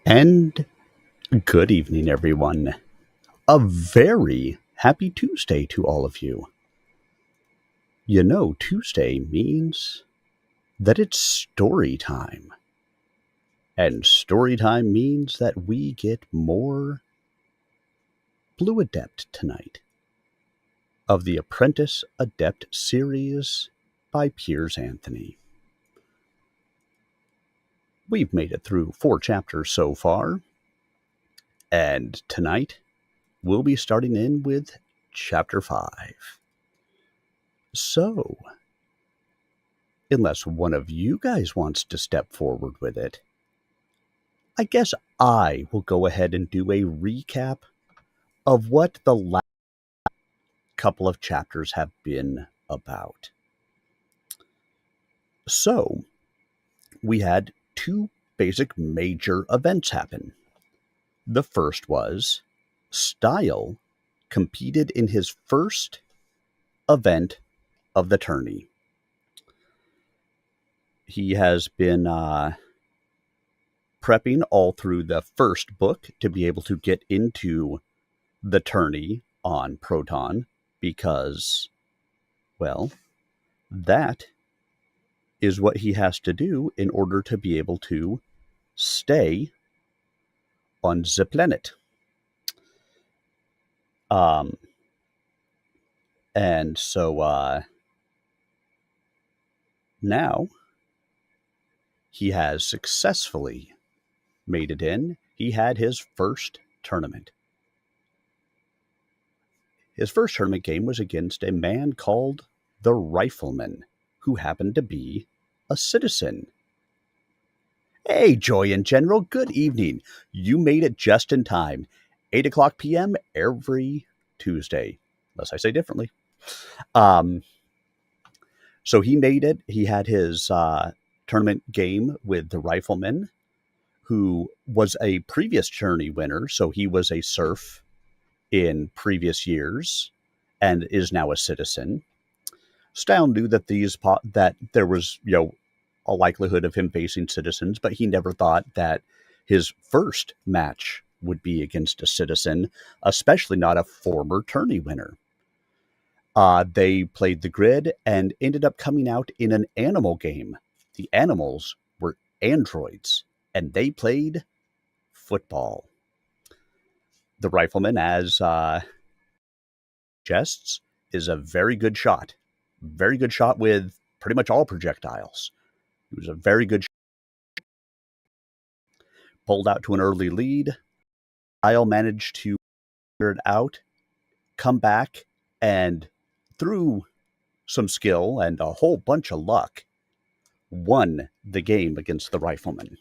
And good evening, everyone. A very happy Tuesday to all of you. You know, Tuesday means that it's story time. And story time means that we get more Blue Adept tonight of the Apprentice Adept series by Piers Anthony. We've made it through 4 chapters so far, and tonight we'll be starting in with Chapter 5. So, unless one of you guys wants to step forward with it, I guess I will go ahead and do a recap of what the last couple of chapters have been about. So, we had 2 basic major events happen. The first was Stile competed in his first event of the tourney. He has been prepping all through the first book to be able to get into the tourney on Proton because, well, that is what he has to do in order to be able to stay on the planet. And so now he has successfully made it in. He had his first tournament. His first tournament game was against a man called the Rifleman, who happened to be a citizen. Hey, Joy and General, good evening. You made it just in time. 8 o'clock p.m. every Tuesday, unless I say differently. So he made it. He had his tournament game with the Rifleman, who was a previous tourney winner. So he was a serf in previous years and is now a citizen. Stile knew that that there was, a likelihood of him facing citizens, but he never thought that his first match would be against a citizen, especially not a former tourney winner. They played the grid and ended up coming out in an animal game. The animals were androids, and they played football. The Rifleman, as suggests, is a very good shot. Very good shot with pretty much all projectiles. He was a very good shot. Pulled out to an early lead. Stile managed to figure it out, come back, and through some skill and a whole bunch of luck, won the game against the Rifleman.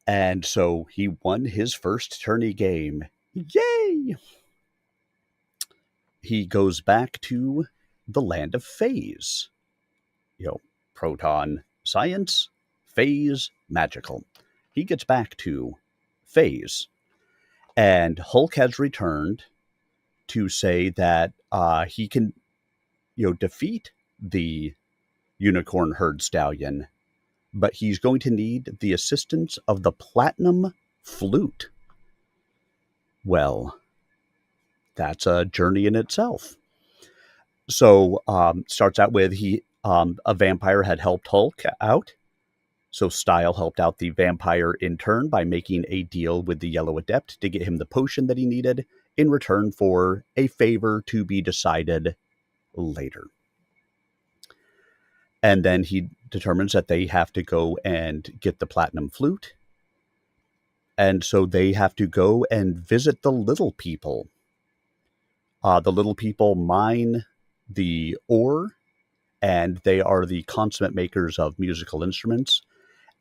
And so he won his first tourney game. Yay! He goes back to the land of Phaze. Proton science, Phaze magical. He gets back to Phaze. And Hulk has returned to say that he can, defeat the unicorn herd stallion, but he's going to need the assistance of the platinum flute. Well, that's a journey in itself. So starts out with a vampire had helped Hulk out. So Stile helped out the vampire in turn by making a deal with the Yellow Adept to get him the potion that he needed in return for a favor to be decided later. And then he determines that they have to go and get the platinum flute. And so they have to go and visit the little people. The little people mine the ore, and they are the consummate makers of musical instruments.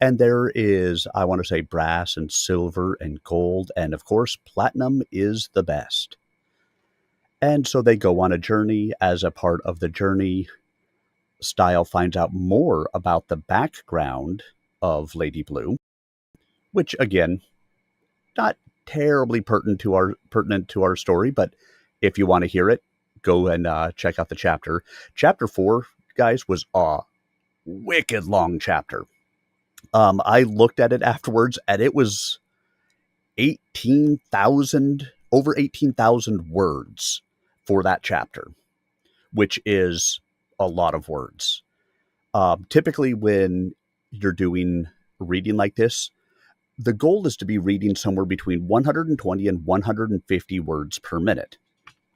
And there is, I want to say, brass and silver and gold. And of course, platinum is the best. And so they go on a journey. As a part of the journey, Stile finds out more about the background of Lady Blue, which, again, not terribly pertinent to our story, but if you want to hear it, go and check out the chapter. Chapter 4, guys, was a wicked long chapter. I looked at it afterwards, and it was 18,000, over 18,000 words for that chapter, which is a lot of words. Typically, when you're doing reading like this, the goal is to be reading somewhere between 120 and 150 words per minute.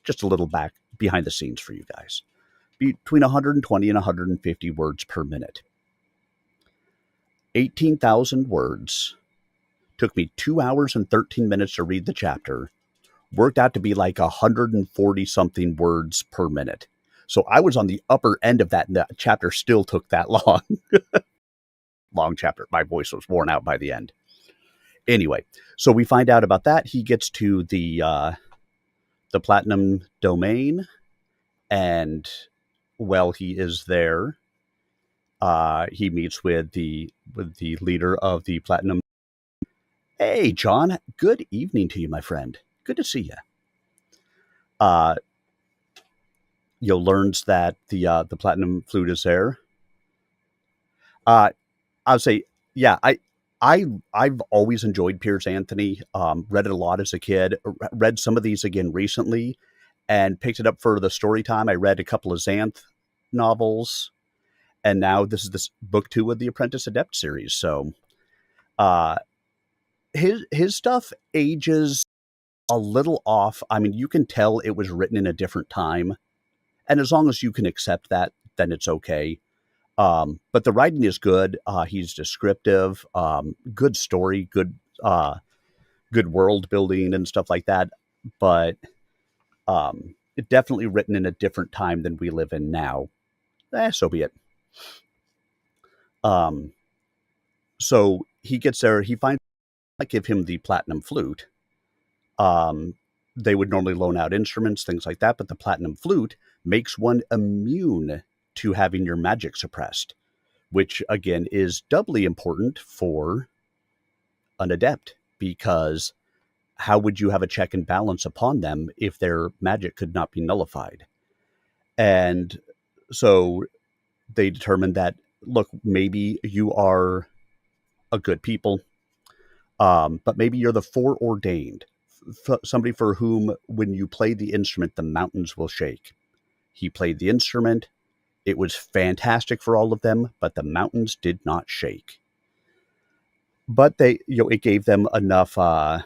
Just a little back behind the scenes for you guys. Between 120 and 150 words per minute. 18,000 words. Took me 2 hours and 13 minutes to read the chapter. Worked out to be like 140 something words per minute. So I was on the upper end of that, and the chapter still took that long. Long chapter. My voice was worn out by the end. Anyway, so we find out about that. He gets to the platinum domain, and while he is there, he meets with the leader of the platinum. Hey, John. Good evening to you, my friend. Good to see you. Learns that the platinum flute is there. I'll say, yeah, I've always enjoyed Piers Anthony. Read it a lot as a kid. Read some of these again recently, and picked it up for the story time. I read a couple of Xanth novels, and now this is this book 2 of the Apprentice Adept series. So, his stuff ages a little off. I mean, you can tell it was written in a different time, and as long as you can accept that, then it's okay. But the writing is good. He's descriptive, good story, good world building and stuff like that. But it definitely written in a different time than we live in now. So be it. So he gets there. He finds I give him the platinum flute. They would normally loan out instruments, things like that, but the platinum flute makes one immune to having your magic suppressed, which again is doubly important for an adept, because how would you have a check and balance upon them if their magic could not be nullified? And so they determined that, look, maybe you are a good people, but maybe you're the foreordained, somebody for whom when you play the instrument, the mountains will shake. He played the instrument. It was fantastic for all of them, but the mountains did not shake. But they, it gave them enough. I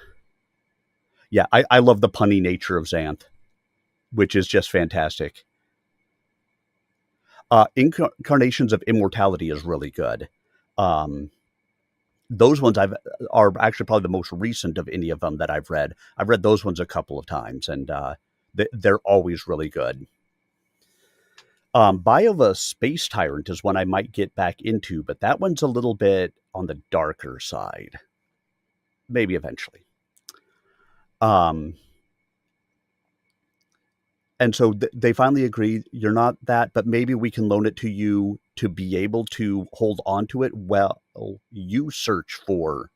love the punny nature of Xanth, which is just fantastic. Incarnations of Immortality is really good. Those ones are actually probably the most recent of any of them that I've read. I've read those ones a couple of times, and they're always really good. Biova Space Tyrant is one I might get back into, but that one's a little bit on the darker side. Maybe eventually. And so they finally agreed, you're not that, but maybe we can loan it to you to be able to hold on to it while you search for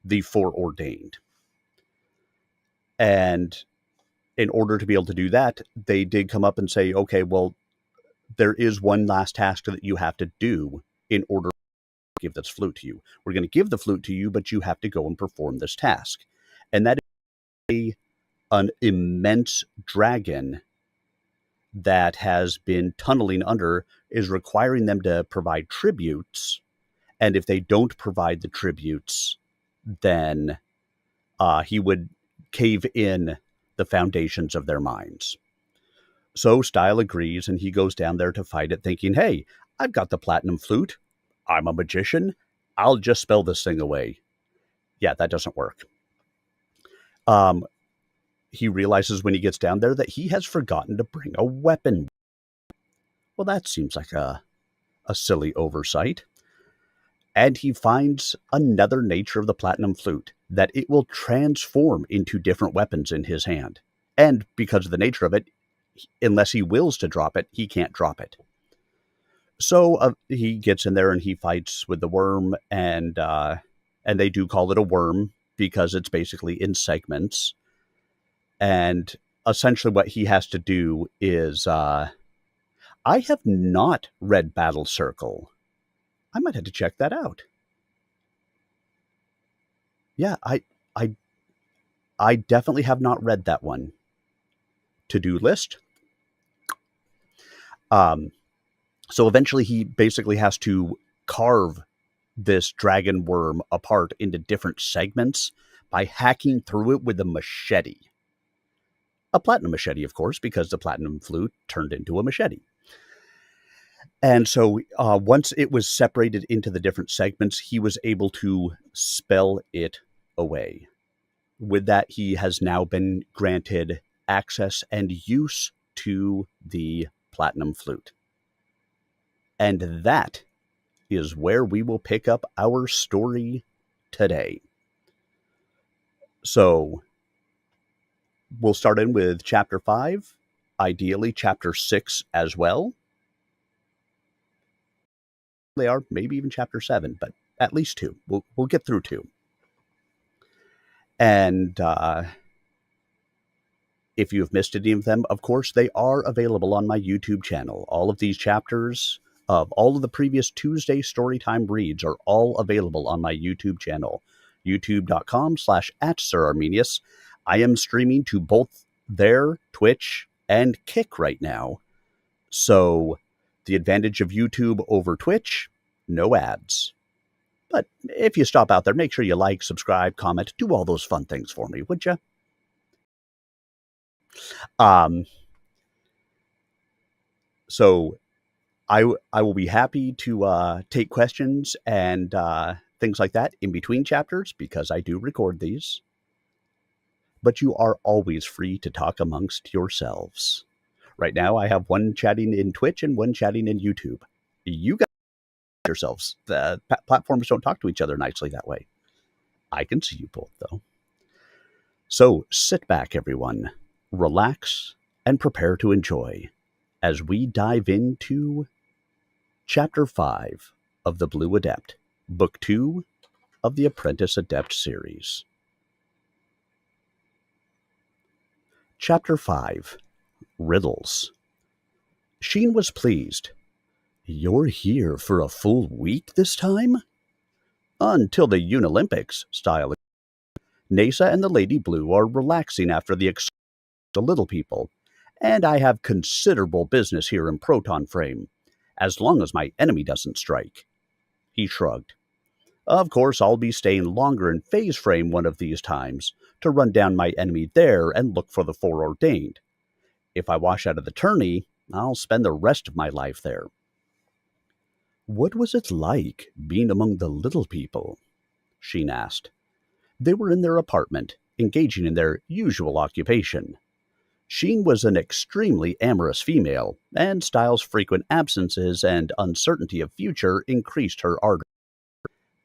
the foreordained. And in order to be able to do that, they did come up and say, okay, well, there is one last task that you have to do in order to give this flute to you. We're going to give the flute to you, but you have to go and perform this task. And that is an immense dragon that has been tunneling under, is requiring them to provide tributes. And if they don't provide the tributes, then he would cave in the foundations of their minds. So Stile agrees, and he goes down there to fight it, thinking, hey, I've got the platinum flute. I'm a magician. I'll just spell this thing away. Yeah, that doesn't work. He realizes when he gets down there that he has forgotten to bring a weapon. Well, that seems like a silly oversight. And he finds another nature of the platinum flute, that it will transform into different weapons in his hand. And because of the nature of it, unless he wills to drop it, he can't drop it. So he gets in there and he fights with the worm, and they do call it a worm because it's basically in segments. And essentially what he has to do is, I have not read Battle Circle. I might have to check that out. Yeah, I I definitely have not read that one. To-do list. Um, so eventually he basically has to carve this dragon worm apart into different segments by hacking through it with a machete. A platinum machete, of course, because the platinum flute turned into a machete. And so once it was separated into the different segments, he was able to spell it away. With that, he has now been granted access and use to the platinum flute. And that is where we will pick up our story today. So we'll start in with chapter 5, ideally chapter 6 as well. They are maybe even chapter 7, but at least 2. We'll get through 2. And if you have missed any of them, of course, they are available on my YouTube channel. All of these chapters of all of the previous Tuesday Storytime reads are all available on my YouTube channel, youtube.com/@SirArminius. I am streaming to both their Twitch and Kick right now. So the advantage of YouTube over Twitch, no ads. But if you stop out there, make sure you like, subscribe, comment, do all those fun things for me, would you? So I will be happy to take questions and things like that in between chapters because I do record these. But you are always free to talk amongst yourselves. Right now, I have one chatting in Twitch and one chatting in YouTube. You guys yourselves. The platforms don't talk to each other nicely that way. I can see you both, though. So sit back, everyone. Relax and prepare to enjoy as we dive into Chapter 5 of the Blue Adept, Book 2 of the Apprentice Adept series. Chapter 5, Riddles. Sheen was pleased. You're here for a full week this time? Until the Unolympics, Stile. Nasa and the Lady Blue are relaxing after the little people, and I have considerable business here in Proton Frame, as long as my enemy doesn't strike. He shrugged. Of course, I'll be staying longer in Phaze Frame one of these times to run down my enemy there and look for the foreordained. If I wash out of the tourney, I'll spend the rest of my life there. What was it like being among the little people? Sheen asked. They were in their apartment, engaging in their usual occupation. Sheen was an extremely amorous female, and Stile's frequent absences and uncertainty of future increased her ardor.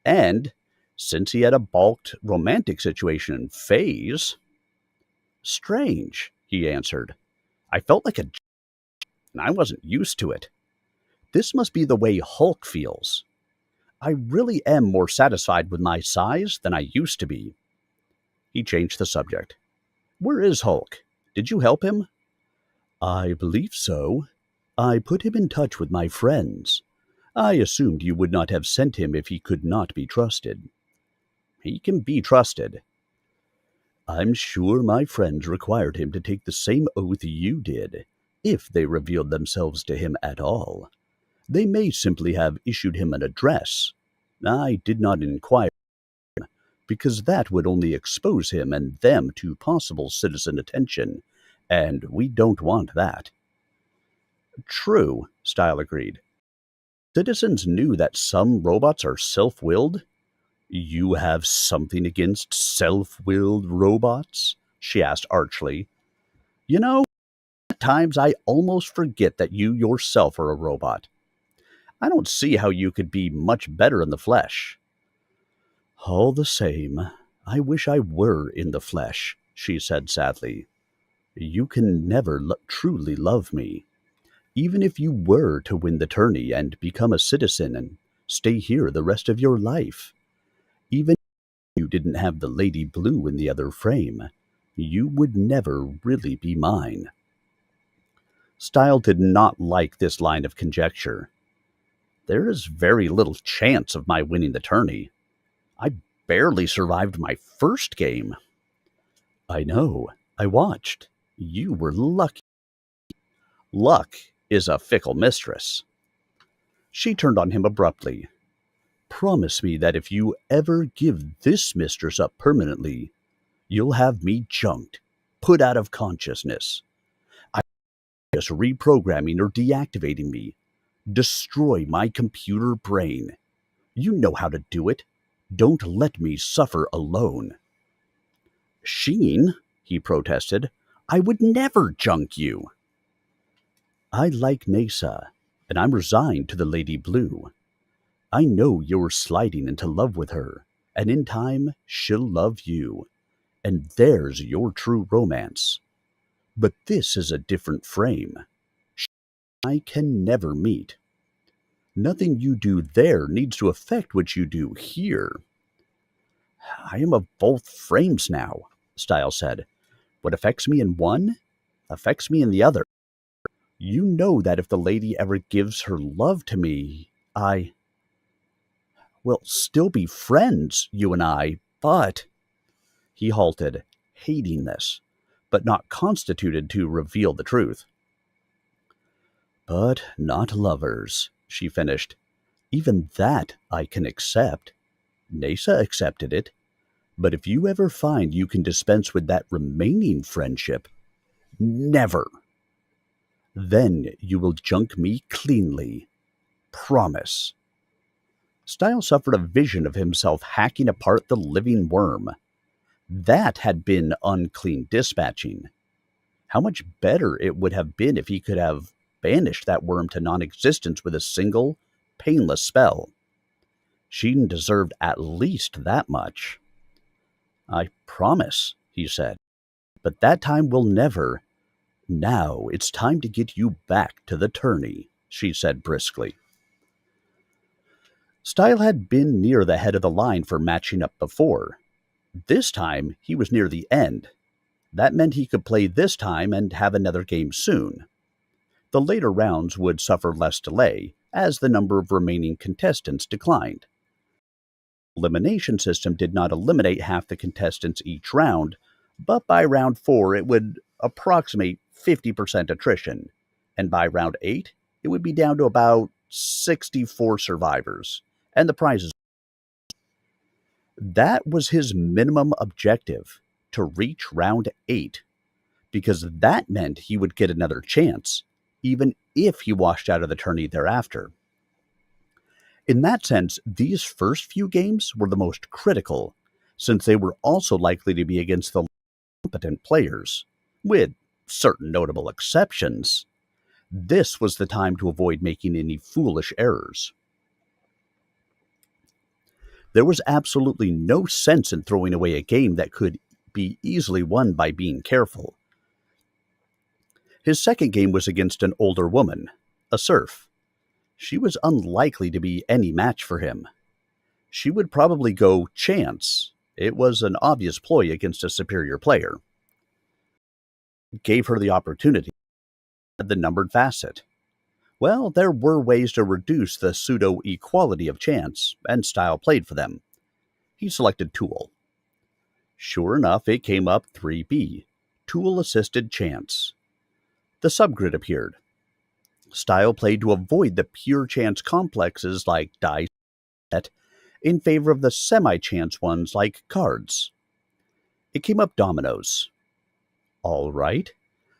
And, since he had a balked romantic situation in Phaze... Strange, he answered. I felt like a and I wasn't used to it. This must be the way Hulk feels. I really am more satisfied with my size than I used to be. He changed the subject. Where is Hulk? Did you help him? I believe so. I put him in touch with my friends. I assumed you would not have sent him if he could not be trusted. He can be trusted. I'm sure my friends required him to take the same oath you did, if they revealed themselves to him at all. They may simply have issued him an address. I did not inquire, because that would only expose him and them to possible citizen attention, and we don't want that. True, Stile agreed. Citizens knew that some robots are self-willed. You have something against self-willed robots? She asked archly. You know, at times I almost forget that you yourself are a robot. I don't see how you could be much better in the flesh. All the same, I wish I were in the flesh, she said sadly. You can never truly love me. Even if you were to win the tourney and become a citizen and stay here the rest of your life. Even if you didn't have the Lady Blue in the other frame, you would never really be mine. Stile did not like this line of conjecture. There is very little chance of my winning the tourney. I barely survived my first game." "I know. I watched. You were lucky." "Luck is a fickle mistress." She turned on him abruptly. "Promise me that if you ever give this mistress up permanently, you'll have me junked, put out of consciousness. I just reprogramming or deactivating me. Destroy my computer brain. You know how to do it. Don't let me suffer alone." "Sheen," he protested, "I would never junk you." "I like Nasa, and I'm resigned to the Lady Blue. I know you're sliding into love with her, and in time she'll love you, and there's your true romance. But this is a different frame. I can never meet. Nothing you do there needs to affect what you do here." "I am of both frames now," Stile said. "What affects me in one affects me in the other. You know that if the lady ever gives her love to me, we'll still be friends, you and I, but—" He halted, hating this, but not constituted to reveal the truth. "But not lovers," she finished. "Even that I can accept. Nasa accepted it. But if you ever find you can dispense with that remaining friendship, never, then you will junk me cleanly. Promise." Stile suffered a vision of himself hacking apart the living worm. That had been unclean dispatching. How much better it would have been if he could have banished that worm to non-existence with a single, painless spell. Sheen deserved at least that much. "I promise," he said. "But that time will never—" "Now it's time to get you back to the tourney," she said briskly. Stile had been near the head of the line for matching up before. This time he was near the end. That meant he could play this time and have another game soon. The later rounds would suffer less delay, as the number of remaining contestants declined. The elimination system did not eliminate half the contestants each round, but by round 4 it would approximate 50% attrition, and by round 8 it would be down to about 64 survivors, and the prizes. That was his minimum objective, to reach round 8, because that meant he would get another chance, even if he washed out of the tourney thereafter. In that sense, these first few games were the most critical, since they were also likely to be against the competent players, with certain notable exceptions. This was the time to avoid making any foolish errors. There was absolutely no sense in throwing away a game that could be easily won by being careful. His second game was against an older woman, a serf. She was unlikely to be any match for him. She would probably go chance. It was an obvious ploy against a superior player. Gave her the opportunity. The numbered facet. Well, there were ways to reduce the pseudo-equality of chance, and Stile played for them. He selected Tool. Sure enough, it came up 3B, Tool-assisted chance. The subgrid appeared. Stile played to avoid the pure chance complexes like dice set in favor of the semi-chance ones like cards. It came up dominoes. All right.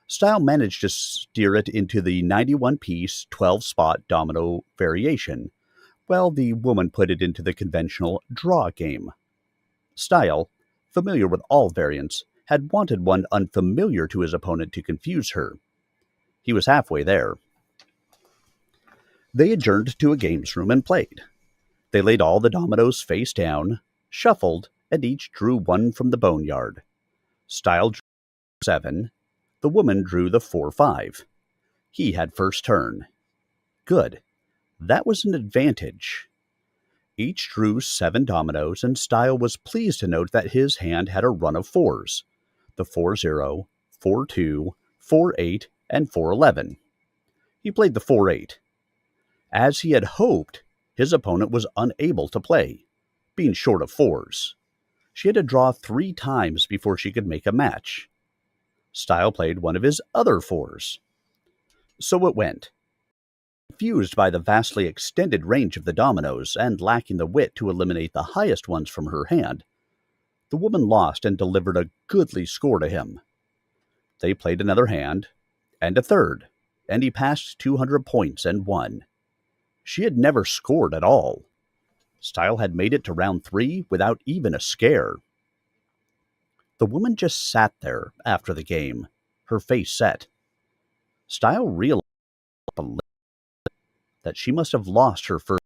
Stile managed to steer it into the 91-piece, 12-spot domino variation, while the woman put it into the conventional draw game. Stile, familiar with all variants, had wanted one unfamiliar to his opponent to confuse her. He was halfway there. They adjourned to a games room and played. They laid all the dominoes face down, shuffled, and each drew one from the boneyard. Stile drew 7. The woman drew the 4-5. He had first turn. Good. That was an advantage. Each drew 7 dominoes, and Stile was pleased to note that his hand had a run of 4s. The 4-0, 4-2, 4-8, and 4-11. He played the 4-8. As he had hoped, his opponent was unable to play, being short of 4s. She had to draw 3 times before she could make a match. Stile played one of his other 4s. So it went. Confused by the vastly extended range of the dominoes and lacking the wit to eliminate the highest ones from her hand, the woman lost and delivered a goodly score to him. They played another hand, and a third, and he passed 200 points and won. She had never scored at all. Stile had made it to round 3 without even a scare. The woman just sat there after the game, her face set. Stile realized that she must have lost her first.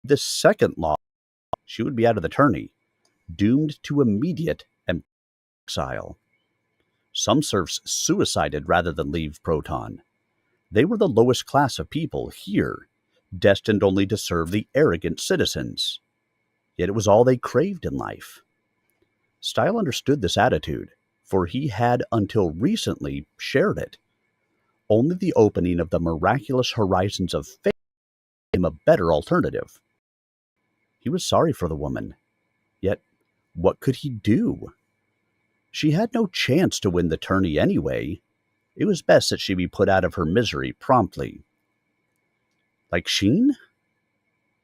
This second loss, she would be out of the tourney, doomed to immediate exile. Some serfs suicided rather than leave Proton. They were the lowest class of people here, destined only to serve the arrogant citizens. Yet it was all they craved in life. Stile understood this attitude, for he had until recently shared it. Only the opening of the miraculous horizons of fate gave him a better alternative. He was sorry for the woman, yet what could he do? She had no chance to win the tourney anyway. It was best that she be put out of her misery promptly. Like Sheen?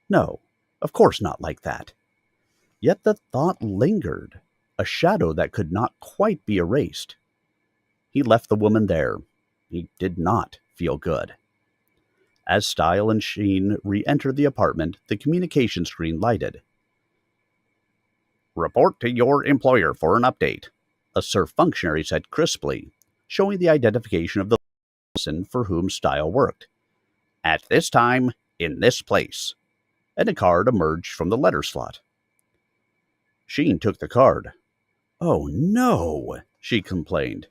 No, of course not like that. Yet the thought lingered, a shadow that could not quite be erased. He left the woman there. He did not feel good. As Stile and Sheen re-entered the apartment, the communication screen lighted. "Report to your employer for an update," a serf functionary said crisply, showing the identification of the person for whom Stile worked. "At this time, in this place." And a card emerged from the letter slot. Sheen took the card. "Oh no," she complained.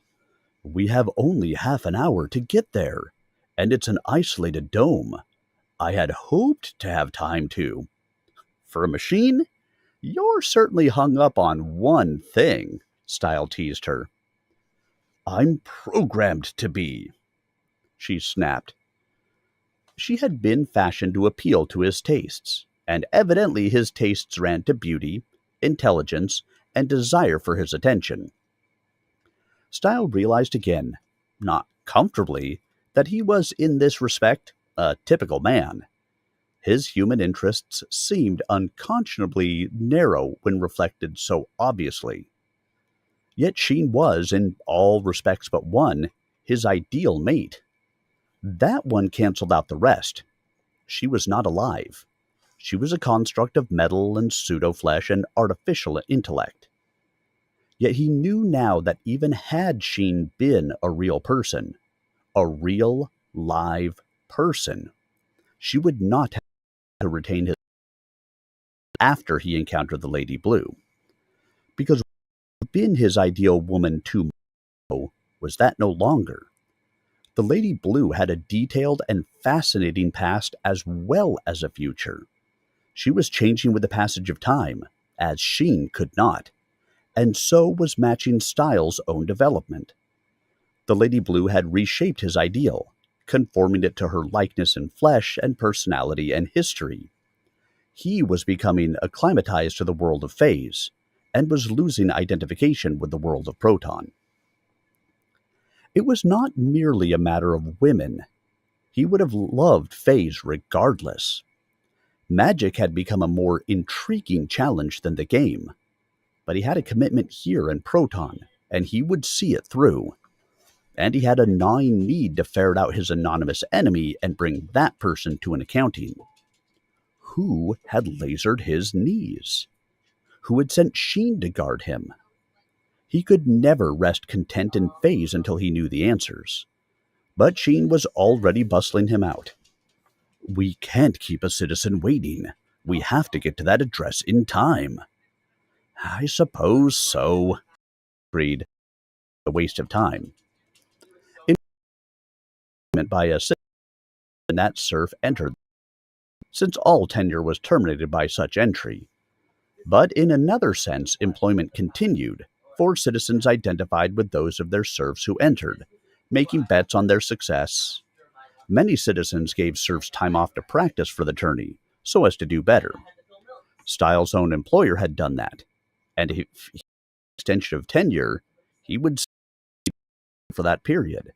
"We have only half an hour to get there, and it's an isolated dome. I had hoped to have time to." "For a machine? You're certainly hung up on one thing," Stile teased her. "I'm programmed to be," she snapped. She had been fashioned to appeal to his tastes, and evidently his tastes ran to beauty, intelligence, and desire for his attention. Stile realized again, not comfortably, that he was in this respect a typical man. His human interests seemed unconscionably narrow when reflected so obviously. Yet Sheen was, in all respects but one, his ideal mate. That one canceled out the rest. She was not alive. She was a construct of metal and pseudo-flesh and artificial intellect. Yet he knew now that even had Sheen been a real person, a real, live person, she would not have to retain his after he encountered the Lady Blue. Because what had been his ideal woman 2 months ago was that no longer. The Lady Blue had a detailed and fascinating past as well as a future. She was changing with the passage of time, as Sheen could not, and so was matching Stile's own development. The Lady Blue had reshaped his ideal, conforming it to her likeness in flesh and personality and history. He was becoming acclimatized to the world of Phaze, and was losing identification with the world of Proton. It was not merely a matter of women. He would have loved Phaze regardless. Magic had become a more intriguing challenge than the game, but he had a commitment here in Proton, and he would see it through. And he had a gnawing need to ferret out his anonymous enemy and bring that person to an accounting. Who had lasered his knees? Who had sent Sheen to guard him? He could never rest content in Phaze until he knew the answers. But Sheen was already bustling him out. "We can't keep a citizen waiting. We have to get to that address in time." "I suppose so," agreed. A waste of time. By a citizen, that serf entered, since all tenure was terminated by such entry. But in another sense, employment continued, for citizens identified with those of their serfs who entered, making bets on their success. Many citizens gave serfs time off to practice for the tourney, so as to do better. Stile's own employer had done that, and if he extension of tenure, he would stay for that period.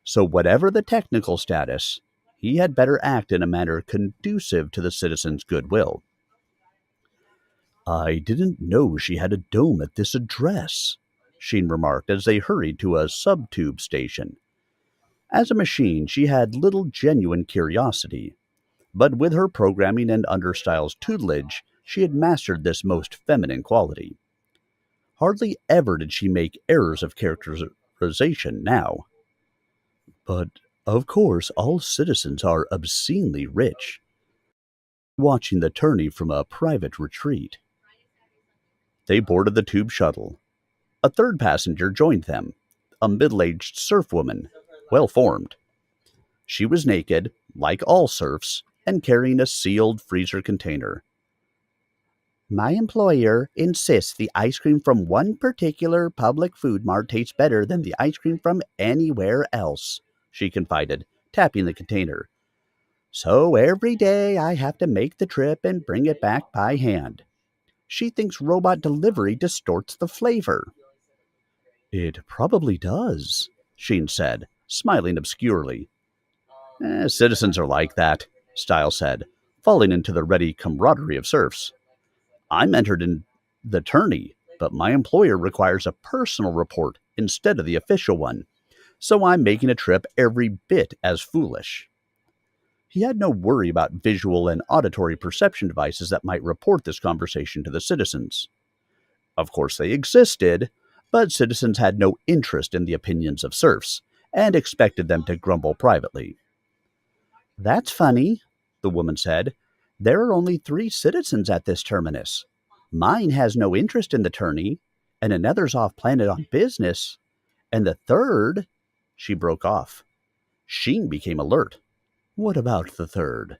So whatever the technical status, he had better act in a manner conducive to the citizens' goodwill. I didn't know she had a dome at this address, Sheen remarked as they hurried to a sub-tube station. As a machine, she had little genuine curiosity, but with her programming and under Stile's tutelage, she had mastered this most feminine quality. Hardly ever did she make errors of characterization now. But, of course, all citizens are obscenely rich. Watching the tourney from a private retreat. They boarded the tube shuttle. A third passenger joined them, a middle-aged serf woman, well-formed. She was naked, like all serfs, and carrying a sealed freezer container. My employer insists the ice cream from one particular public food mart tastes better than the ice cream from anywhere else, she confided, tapping the container. So every day I have to make the trip and bring it back by hand. She thinks robot delivery distorts the flavor. It probably does, Sheen said, smiling obscurely. Citizens are like that, Stile said, falling into the ready camaraderie of serfs. I'm entered in the tourney, but my employer requires a personal report instead of the official one, so I'm making a trip every bit as foolish. He had no worry about visual and auditory perception devices that might report this conversation to the citizens. Of course they existed, but citizens had no interest in the opinions of serfs, and expected them to grumble privately. That's funny, the woman said. There are only 3 citizens at this terminus. Mine has no interest in the tourney, and another's off planet on business, and the third... She broke off. Sheen became alert. What about the third?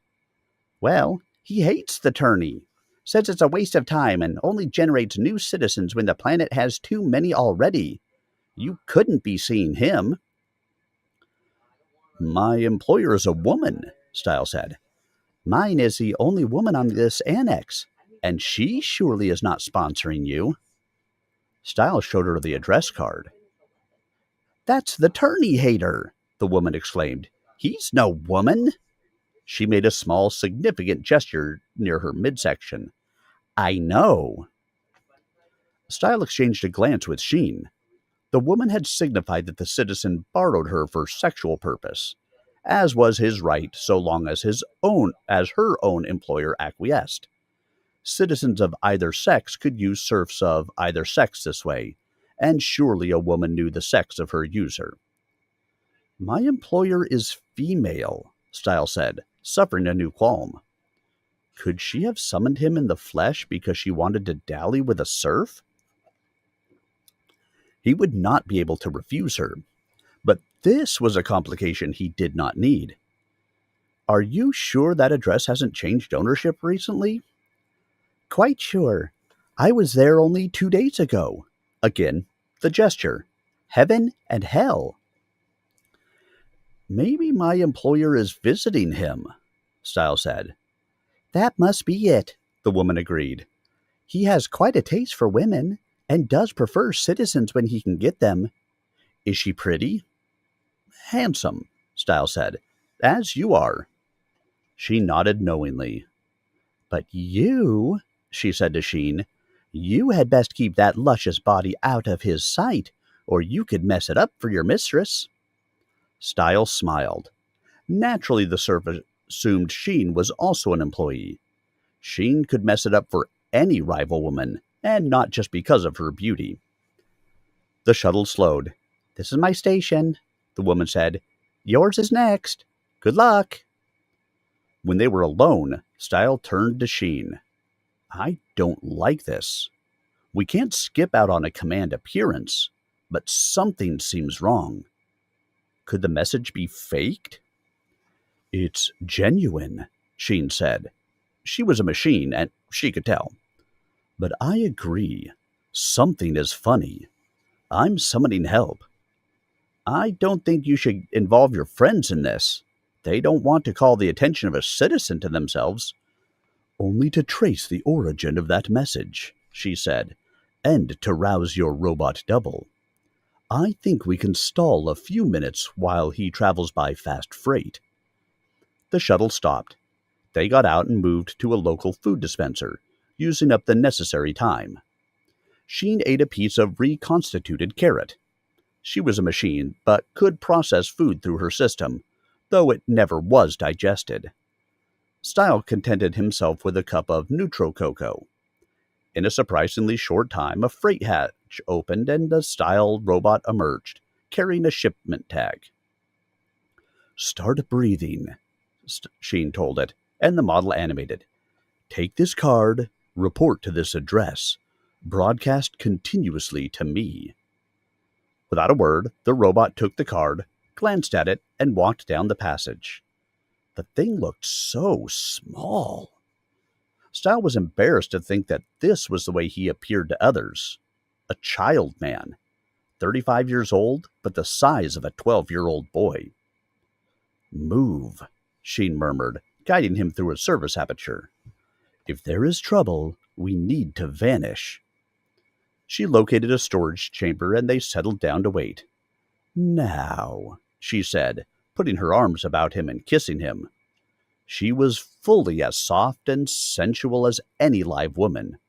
Well, he hates the tourney. Says it's a waste of time and only generates new citizens when the planet has too many already. You couldn't be seeing him. My employer is a woman, Stile said. Mine is the only woman on this annex, and she surely is not sponsoring you. Stile showed her the address card. That's the tourney hater, the woman exclaimed. He's no woman. She made a small, significant gesture near her midsection. I know. Stile exchanged a glance with Sheen. The woman had signified that the citizen borrowed her for sexual purpose, as was his right so long as her own employer acquiesced. Citizens of either sex could use serfs of either sex this way, and surely a woman knew the sex of her user. My employer is female, Stile said, suffering a new qualm. Could she have summoned him in the flesh because she wanted to dally with a serf? He would not be able to refuse her, but this was a complication he did not need. Are you sure that address hasn't changed ownership recently? Quite sure. I was there only 2 days ago. Again, the gesture. Heaven and hell. Maybe my employer is visiting him, Stile said. That must be it, the woman agreed. He has quite a taste for women, and does prefer citizens when he can get them. Is she pretty? Handsome, Stile said, as you are. She nodded knowingly. But you, she said to Sheen, you had best keep that luscious body out of his sight, or you could mess it up for your mistress. Stile smiled. Naturally, the serf assumed Sheen was also an employee. Sheen could mess it up for any rival woman, and not just because of her beauty. The shuttle slowed. This is my station, the woman said. Yours is next. Good luck. When they were alone, Stile turned to Sheen. I don't like this. We can't skip out on a command appearance, but something seems wrong. Could the message be faked? It's genuine, Sheen said. She was a machine, and she could tell. But I agree. Something is funny. I'm summoning help. I don't think you should involve your friends in this. They don't want to call the attention of a citizen to themselves. Only to trace the origin of that message, she said, and to rouse your robot double. I think we can stall a few minutes while he travels by fast freight." The shuttle stopped. They got out and moved to a local food dispenser, using up the necessary time. Sheen ate a piece of reconstituted carrot. She was a machine, but could process food through her system, though it never was digested. Stile contented himself with a cup of neutral cocoa. In a surprisingly short time, a freight hatch opened and a Stile robot emerged, carrying a shipment tag. "Start breathing," Sheen told it, and the model animated. "Take this card, report to this address, broadcast continuously to me." Without a word, the robot took the card, glanced at it, and walked down the passage. The thing looked so small. Stile was embarrassed to think that this was the way he appeared to others. A child man, 35 years old, but the size of a 12-year-old boy. "Move," Sheen murmured, guiding him through a service aperture. "If there is trouble, we need to vanish." She located a storage chamber and they settled down to wait. "Now," she said, putting her arms about him and kissing him. She was fully as soft and sensual as any live woman.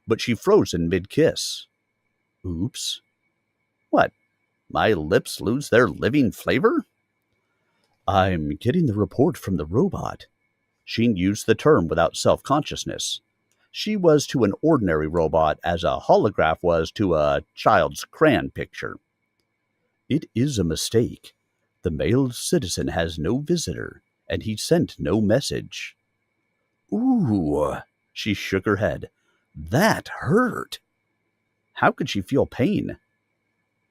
But she froze in mid-kiss. Oops. What? My lips lose their living flavor? "I'm getting the report from the robot." Sheen used the term without self-consciousness. She was to an ordinary robot as a holograph was to a child's crayon picture. "It is a mistake. The male citizen has no visitor, and he sent no message." "Ooh," she shook her head. "That hurt." How could she feel pain?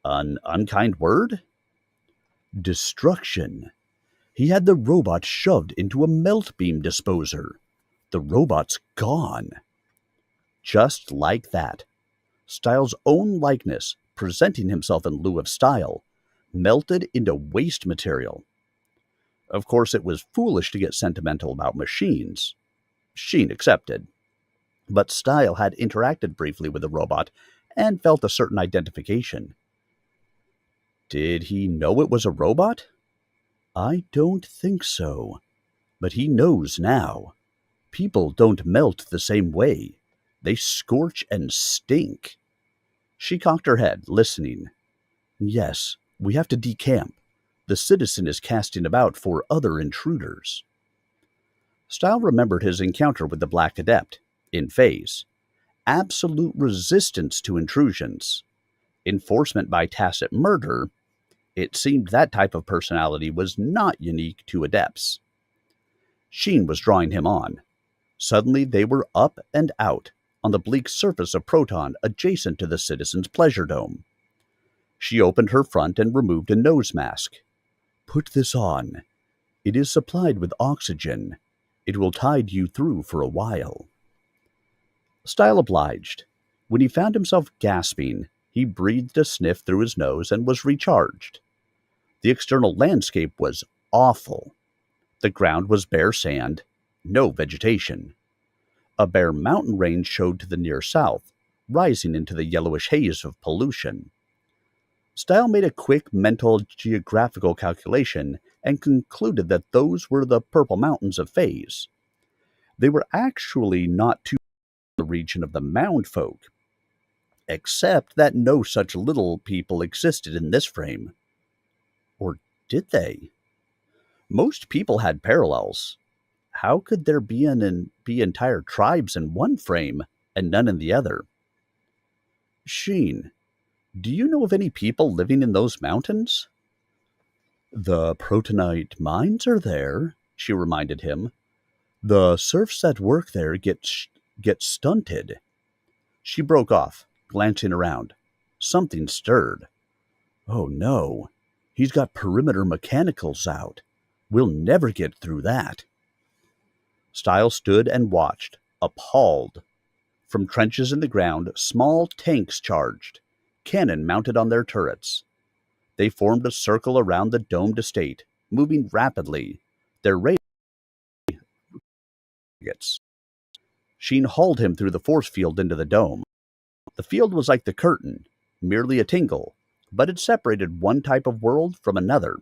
An unkind word? Destruction. He had the robot shoved into a melt beam disposer. The robot's gone. Just like that. Stile's own likeness, presenting himself in lieu of Stile, melted into waste material. Of course, it was foolish to get sentimental about machines. Sheen accepted. But Stile had interacted briefly with the robot and felt a certain identification. Did he know it was a robot? I don't think so. But he knows now. People don't melt the same way. They scorch and stink. She cocked her head, listening. Yes, we have to decamp. The citizen is casting about for other intruders. Stile remembered his encounter with the Black Adept, in Phaze. Absolute resistance to intrusions. Enforcement by tacit murder. It seemed that type of personality was not unique to adepts. Sheen was drawing him on. Suddenly they were up and out, on the bleak surface of Proton adjacent to the citizen's pleasure dome. She opened her front and removed a nose mask. Put this on. It is supplied with oxygen. It will tide you through for a while. Stile obliged. When he found himself gasping, he breathed a sniff through his nose and was recharged. The external landscape was awful. The ground was bare sand, no vegetation. A bare mountain range showed to the near south, rising into the yellowish haze of pollution. Stile made a quick mental geographical calculation and concluded that those were the Purple Mountains of Phaze. They were actually not too far in the region of the Mound Folk, except that no such little people existed in this frame. Or did they? Most people had parallels. How could there be entire tribes in one frame and none in the other? Sheen, do you know of any people living in those mountains? The Protonite mines are there, she reminded him. The serfs that work there get stunted. She broke off, glancing around. Something stirred. Oh no, he's got perimeter mechanicals out. We'll never get through that. Stile stood and watched, appalled. From trenches in the ground, small tanks charged, cannon mounted on their turrets. They formed a circle around the domed estate, moving rapidly, their targets. Sheen hauled him through the force field into the dome. The field was like the curtain, merely a tingle, but it separated one type of world from another.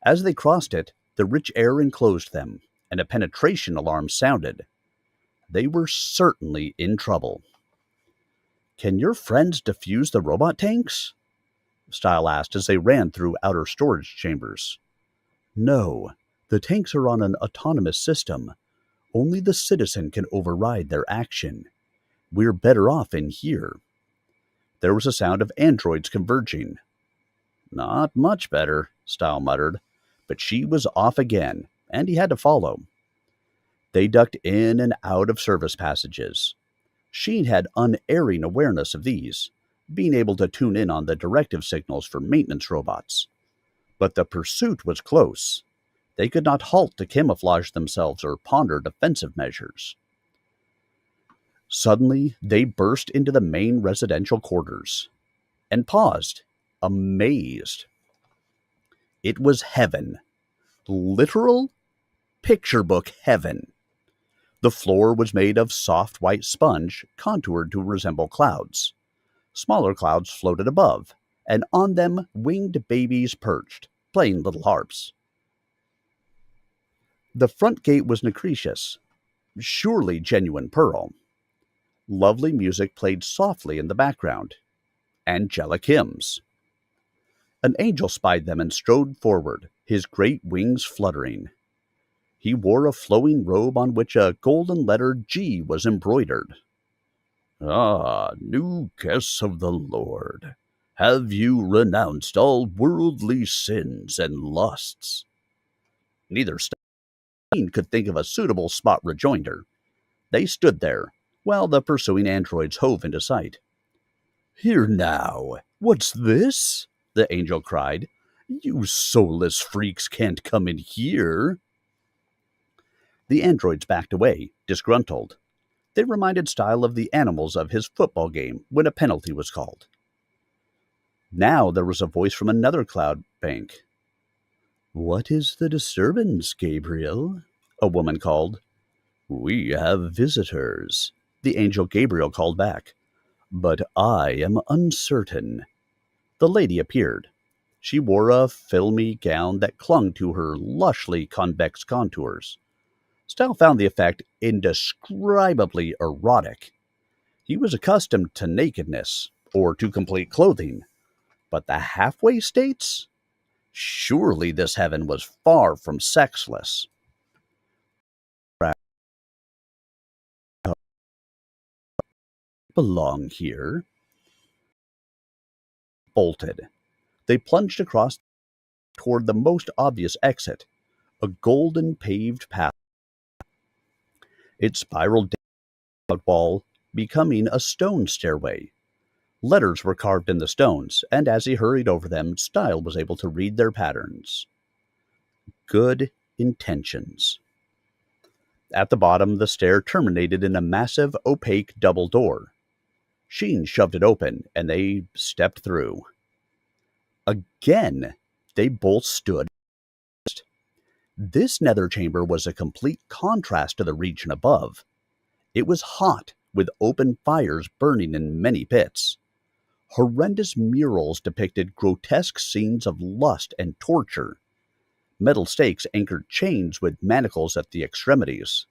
As they crossed it, the rich air enclosed them, and a penetration alarm sounded. They were certainly in trouble. "Can your friends defuse the robot tanks?" Stile asked as they ran through outer storage chambers. "No, the tanks are on an autonomous system. Only the citizen can override their action. We're better off in here." There was a sound of androids converging. "Not much better," Stile muttered, but she was off again, and he had to follow. They ducked in and out of service passages. Sheen had unerring awareness of these, being able to tune in on the directive signals for maintenance robots. But the pursuit was close. They could not halt to camouflage themselves or ponder defensive measures. Suddenly, they burst into the main residential quarters and paused, amazed. It was heaven. Literal picture book heaven. The floor was made of soft white sponge, contoured to resemble clouds. Smaller clouds floated above, and on them winged babies perched, playing little harps. The front gate was nacreous, surely genuine pearl. Lovely music played softly in the background. Angelic hymns. An angel spied them and strode forward, his great wings fluttering. He wore a flowing robe on which a golden letter G was embroidered. "Ah, new guests of the Lord, have you renounced all worldly sins and lusts?" Neither Stein could think of a suitable spot rejoinder. They stood there, while the pursuing androids hove into sight. "Here now, what's this?" the angel cried. "You soulless freaks can't come in here." The androids backed away, disgruntled. They reminded Stile of the animals of his football game when a penalty was called. Now there was a voice from another cloud bank. "What is the disturbance, Gabriel?" a woman called. "We have visitors," the angel Gabriel called back. "But I am uncertain." The lady appeared. She wore a filmy gown that clung to her lushly convex contours. Stile found the effect indescribably erotic. He was accustomed to nakedness, or to complete clothing, but the halfway states? Surely this heaven was far from sexless. "Belong here?" Bolted. They plunged across toward the most obvious exit, a golden paved path. It spiraled down the wall, becoming a stone stairway. Letters were carved in the stones, and as he hurried over them, Stile was able to read their patterns. Good intentions. At the bottom, the stair terminated in a massive, opaque double door. Sheen shoved it open, and they stepped through. Again, they both stood. This nether chamber was a complete contrast to the region above. It was hot, with open fires burning in many pits. Horrendous murals depicted grotesque scenes of lust and torture. Metal stakes anchored chains with manacles at the extremities.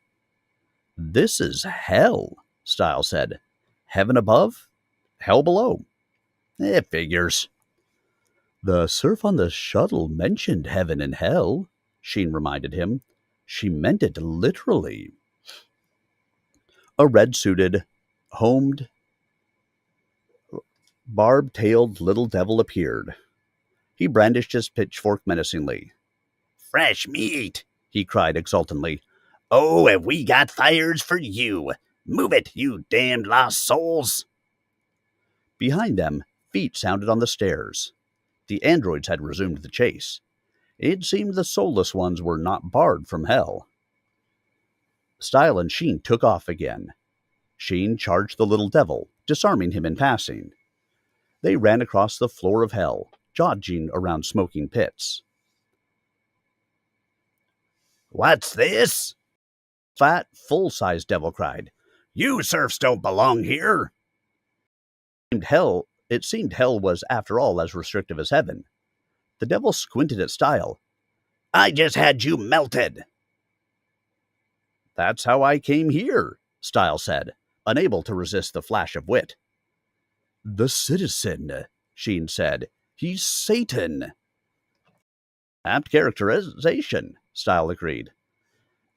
"This is hell," Stile said. "Heaven above, hell below." "It figures." "The surf on the shuttle mentioned heaven and hell," Sheen reminded him. "She meant it literally." A red-suited, homed, barb-tailed little devil appeared. He brandished his pitchfork menacingly. "Fresh meat," he cried exultantly. "Oh, have we got fires for you! Move it, you damned lost souls!" Behind them, feet sounded on the stairs. The androids had resumed the chase. It seemed the soulless ones were not barred from hell. Stile and Sheen took off again. Sheen charged the little devil, disarming him in passing. They ran across the floor of hell, dodging around smoking pits. "What's this?" Fat, full-sized devil cried. "You serfs don't belong here." hell was, after all, as restrictive as heaven. The devil squinted at Stile. I just had you melted. That's how I came here, Stile said, unable to resist the flash of wit. The citizen, Sheen said. He's Satan. Apt characterization, Stile agreed.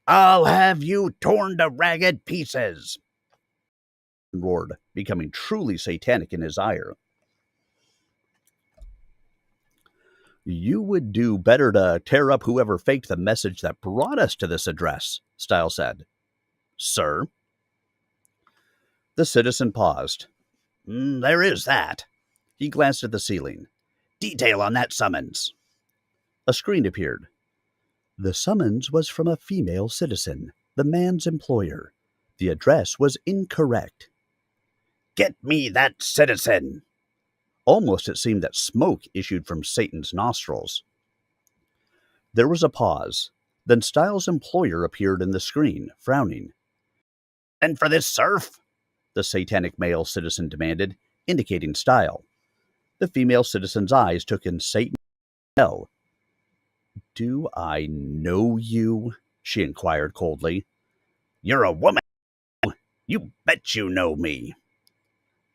I'll have you torn to ragged pieces, roared, becoming truly satanic in his ire. You would do better to tear up whoever faked the message that brought us to this address, Stile said. Sir? The citizen paused. There is that. He glanced at the ceiling. Detail on that summons. A screen appeared. The summons was from a female citizen, the man's employer. The address was incorrect. Get me that citizen! Almost it seemed that smoke issued from Satan's nostrils. There was a pause. Then Stile's employer appeared in the screen, frowning. And for this serf? The satanic male citizen demanded, indicating Stile. The female citizen's eyes took in Satan and hell. Do I know you? She inquired coldly. You're a woman. You bet you know me.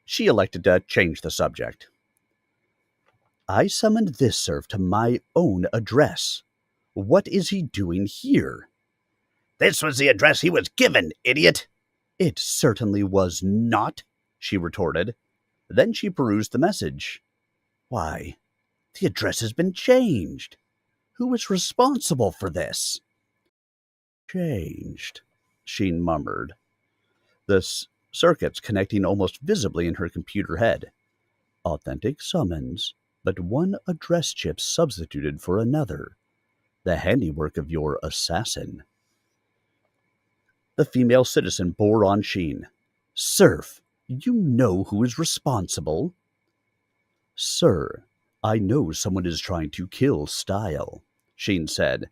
She elected to change the subject. I summoned this serf to my own address. What is he doing here? This was the address he was given, idiot. It certainly was not, she retorted. Then she perused the message. Why, the address has been changed. Who is responsible for this? Changed, Sheen murmured. The circuits connecting almost visibly in her computer head. Authentic summons, but one address chip substituted for another. The handiwork of your assassin. The female citizen bore on Sheen. Serf, you know who is responsible? Sir, I know someone is trying to kill Stile, Sheen said.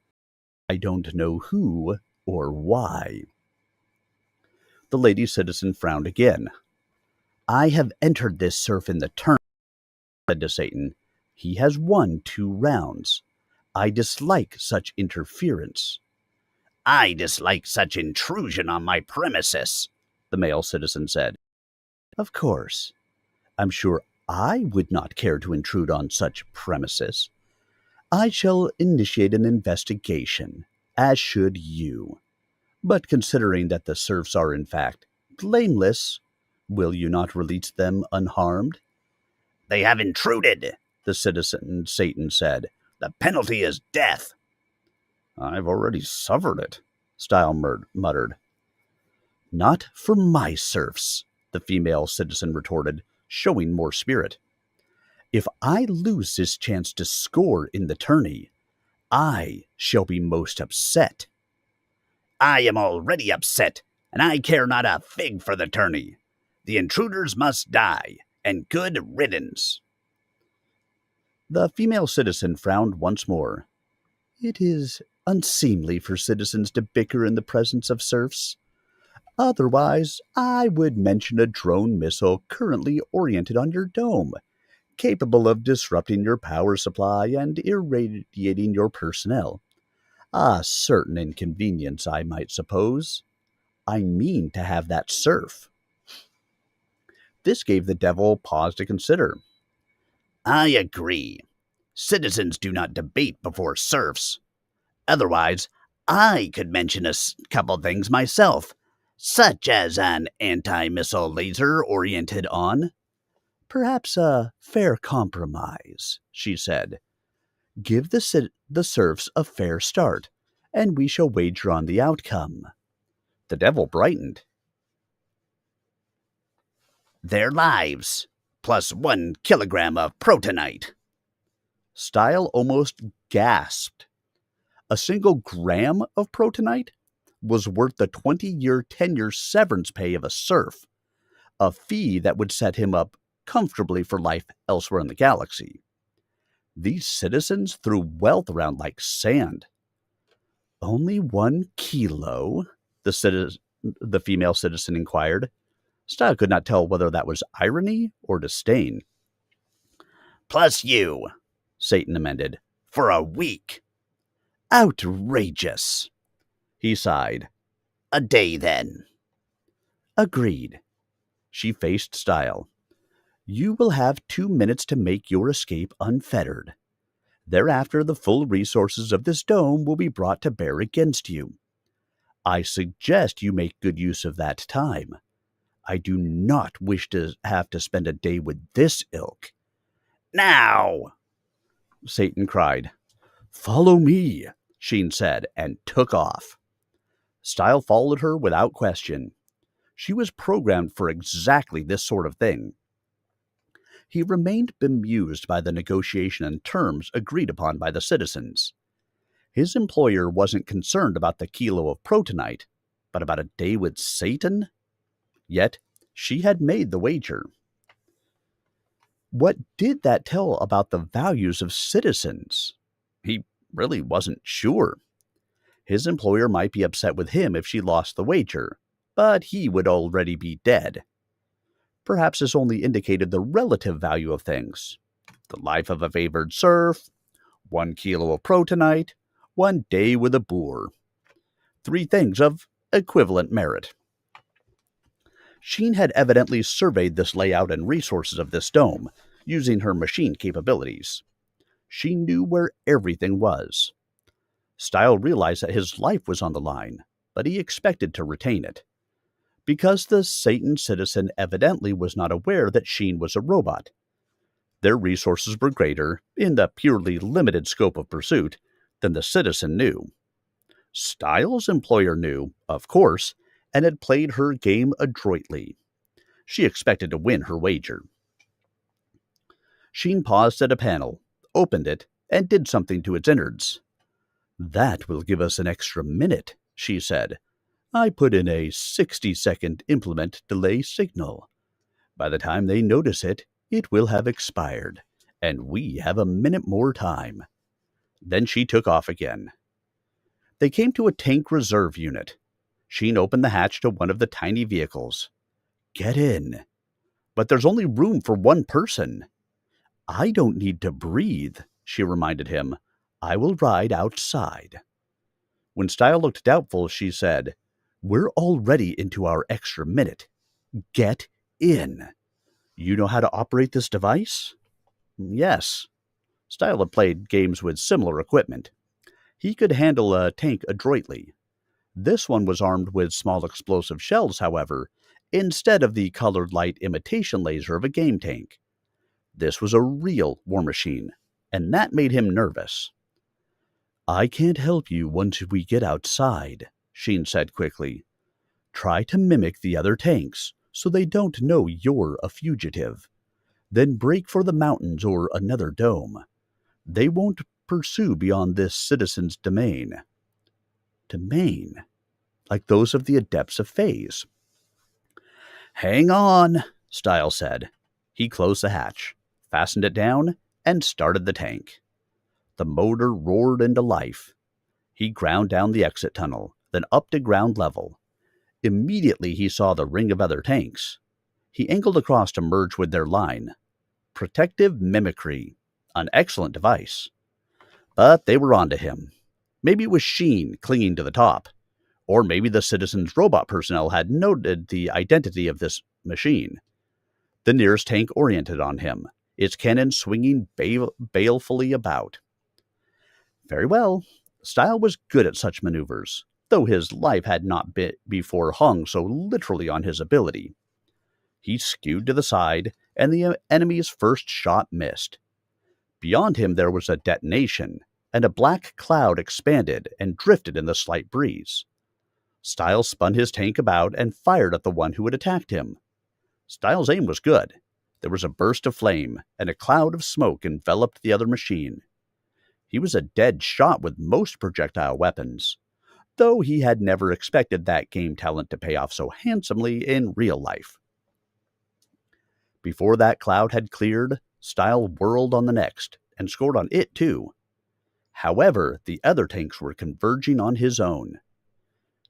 I don't know who or why. The lady citizen frowned again. I have entered this serf in the turn, said to Satan. He has won 2 rounds. I dislike such interference. I dislike such intrusion on my premises, the male citizen said. Of course. I'm sure I would not care to intrude on such premises. I shall initiate an investigation, as should you. But considering that the serfs are in fact blameless, will you not release them unharmed? They have intruded, the citizen Satan said. The penalty is death. I've already suffered it, Stile muttered. Not for my serfs, the female citizen retorted, showing more spirit. If I lose this chance to score in the tourney, I shall be most upset. I am already upset, and I care not a fig for the tourney. The intruders must die, and good riddance. The female citizen frowned once more. It is unseemly for citizens to bicker in the presence of serfs. Otherwise, I would mention a drone missile currently oriented on your dome, capable of disrupting your power supply and irradiating your personnel. A certain inconvenience, I might suppose. I mean to have that serf. This gave the devil pause to consider. I agree. Citizens do not debate before serfs. Otherwise, I could mention a couple things myself, such as an anti-missile laser oriented on. Perhaps a fair compromise, she said. Give the serfs a fair start, and we shall wager on the outcome. The devil brightened. Their lives, plus 1 kilogram of protonite. Stile almost gasped. A single gram of protonite was worth the 20-year tenure severance pay of a serf, a fee that would set him up comfortably for life elsewhere in the galaxy. These citizens threw wealth around like sand. Only 1 kilo? The female citizen inquired. Stile could not tell whether that was irony or disdain. Plus you, Satan amended, for a week. Outrageous, he sighed. A day, then. Agreed. She faced Stile. You will have 2 minutes to make your escape unfettered. Thereafter, the full resources of this dome will be brought to bear against you. I suggest you make good use of that time. I do not wish to have to spend a day with this ilk. Now! Satan cried. Follow me, Sheen said, and took off. Stile followed her without question. She was programmed for exactly this sort of thing. He remained bemused by the negotiation and terms agreed upon by the citizens. His employer wasn't concerned about the kilo of protonite, but about a day with Satan? Yet, she had made the wager. What did that tell about the values of citizens? He really wasn't sure. His employer might be upset with him if she lost the wager, but he would already be dead. Perhaps this only indicated the relative value of things. The life of a favored serf, 1 kilo of protonite, 1 day with a boor. 3 things of equivalent merit. Sheen had evidently surveyed this layout and resources of this dome, using her machine capabilities. She knew where everything was. Stile realized that his life was on the line, but he expected to retain it. Because the Satan citizen evidently was not aware that Sheen was a robot. Their resources were greater, in the purely limited scope of pursuit, than the citizen knew. Stile's employer knew, of course, and had played her game adroitly. She expected to win her wager. Sheen paused at a panel, opened it, and did something to its innards. That will give us an extra minute, she said. I put in a 60-second implement delay signal. By the time they notice it, it will have expired, and we have a minute more time. Then she took off again. They came to a tank reserve unit. Sheen opened the hatch to one of the tiny vehicles. Get in. But there's only room for 1 person. I don't need to breathe, she reminded him. I will ride outside. When Stile looked doubtful, she said, We're already into our extra minute. Get in. You know how to operate this device? Yes. Stile had played games with similar equipment. He could handle a tank adroitly. This one was armed with small explosive shells, however, instead of the colored light imitation laser of a game tank. This was a real war machine, and that made him nervous. I can't help you once we get outside, Sheen said quickly. Try to mimic the other tanks, so they don't know you're a fugitive. Then break for the mountains or another dome. They won't pursue beyond this citizen's domain. Domain? Like those of the adepts of Phaze. Hang on, Stile said. He closed the hatch, fastened it down, and started the tank. The motor roared into life. He ground down the exit tunnel, then up to ground level. Immediately he saw the ring of other tanks. He angled across to merge with their line. Protective mimicry. An excellent device. But they were onto him. Maybe it was Sheen clinging to the top. Or maybe the citizens' robot personnel had noted the identity of this machine. The nearest tank oriented on him, its cannon swinging balefully about. Very well. Stile was good at such maneuvers, though his life had not before hung so literally on his ability. He skewed to the side, and the enemy's first shot missed. Beyond him there was a detonation, and a black cloud expanded and drifted in the slight breeze. Stile spun his tank about and fired at the one who had attacked him. Stile's aim was good. There was a burst of flame, and a cloud of smoke enveloped the other machine. He was a dead shot with most projectile weapons, though he had never expected that game talent to pay off so handsomely in real life. Before that cloud had cleared, Stile whirled on the next, and scored on it too. However, the other tanks were converging on his own.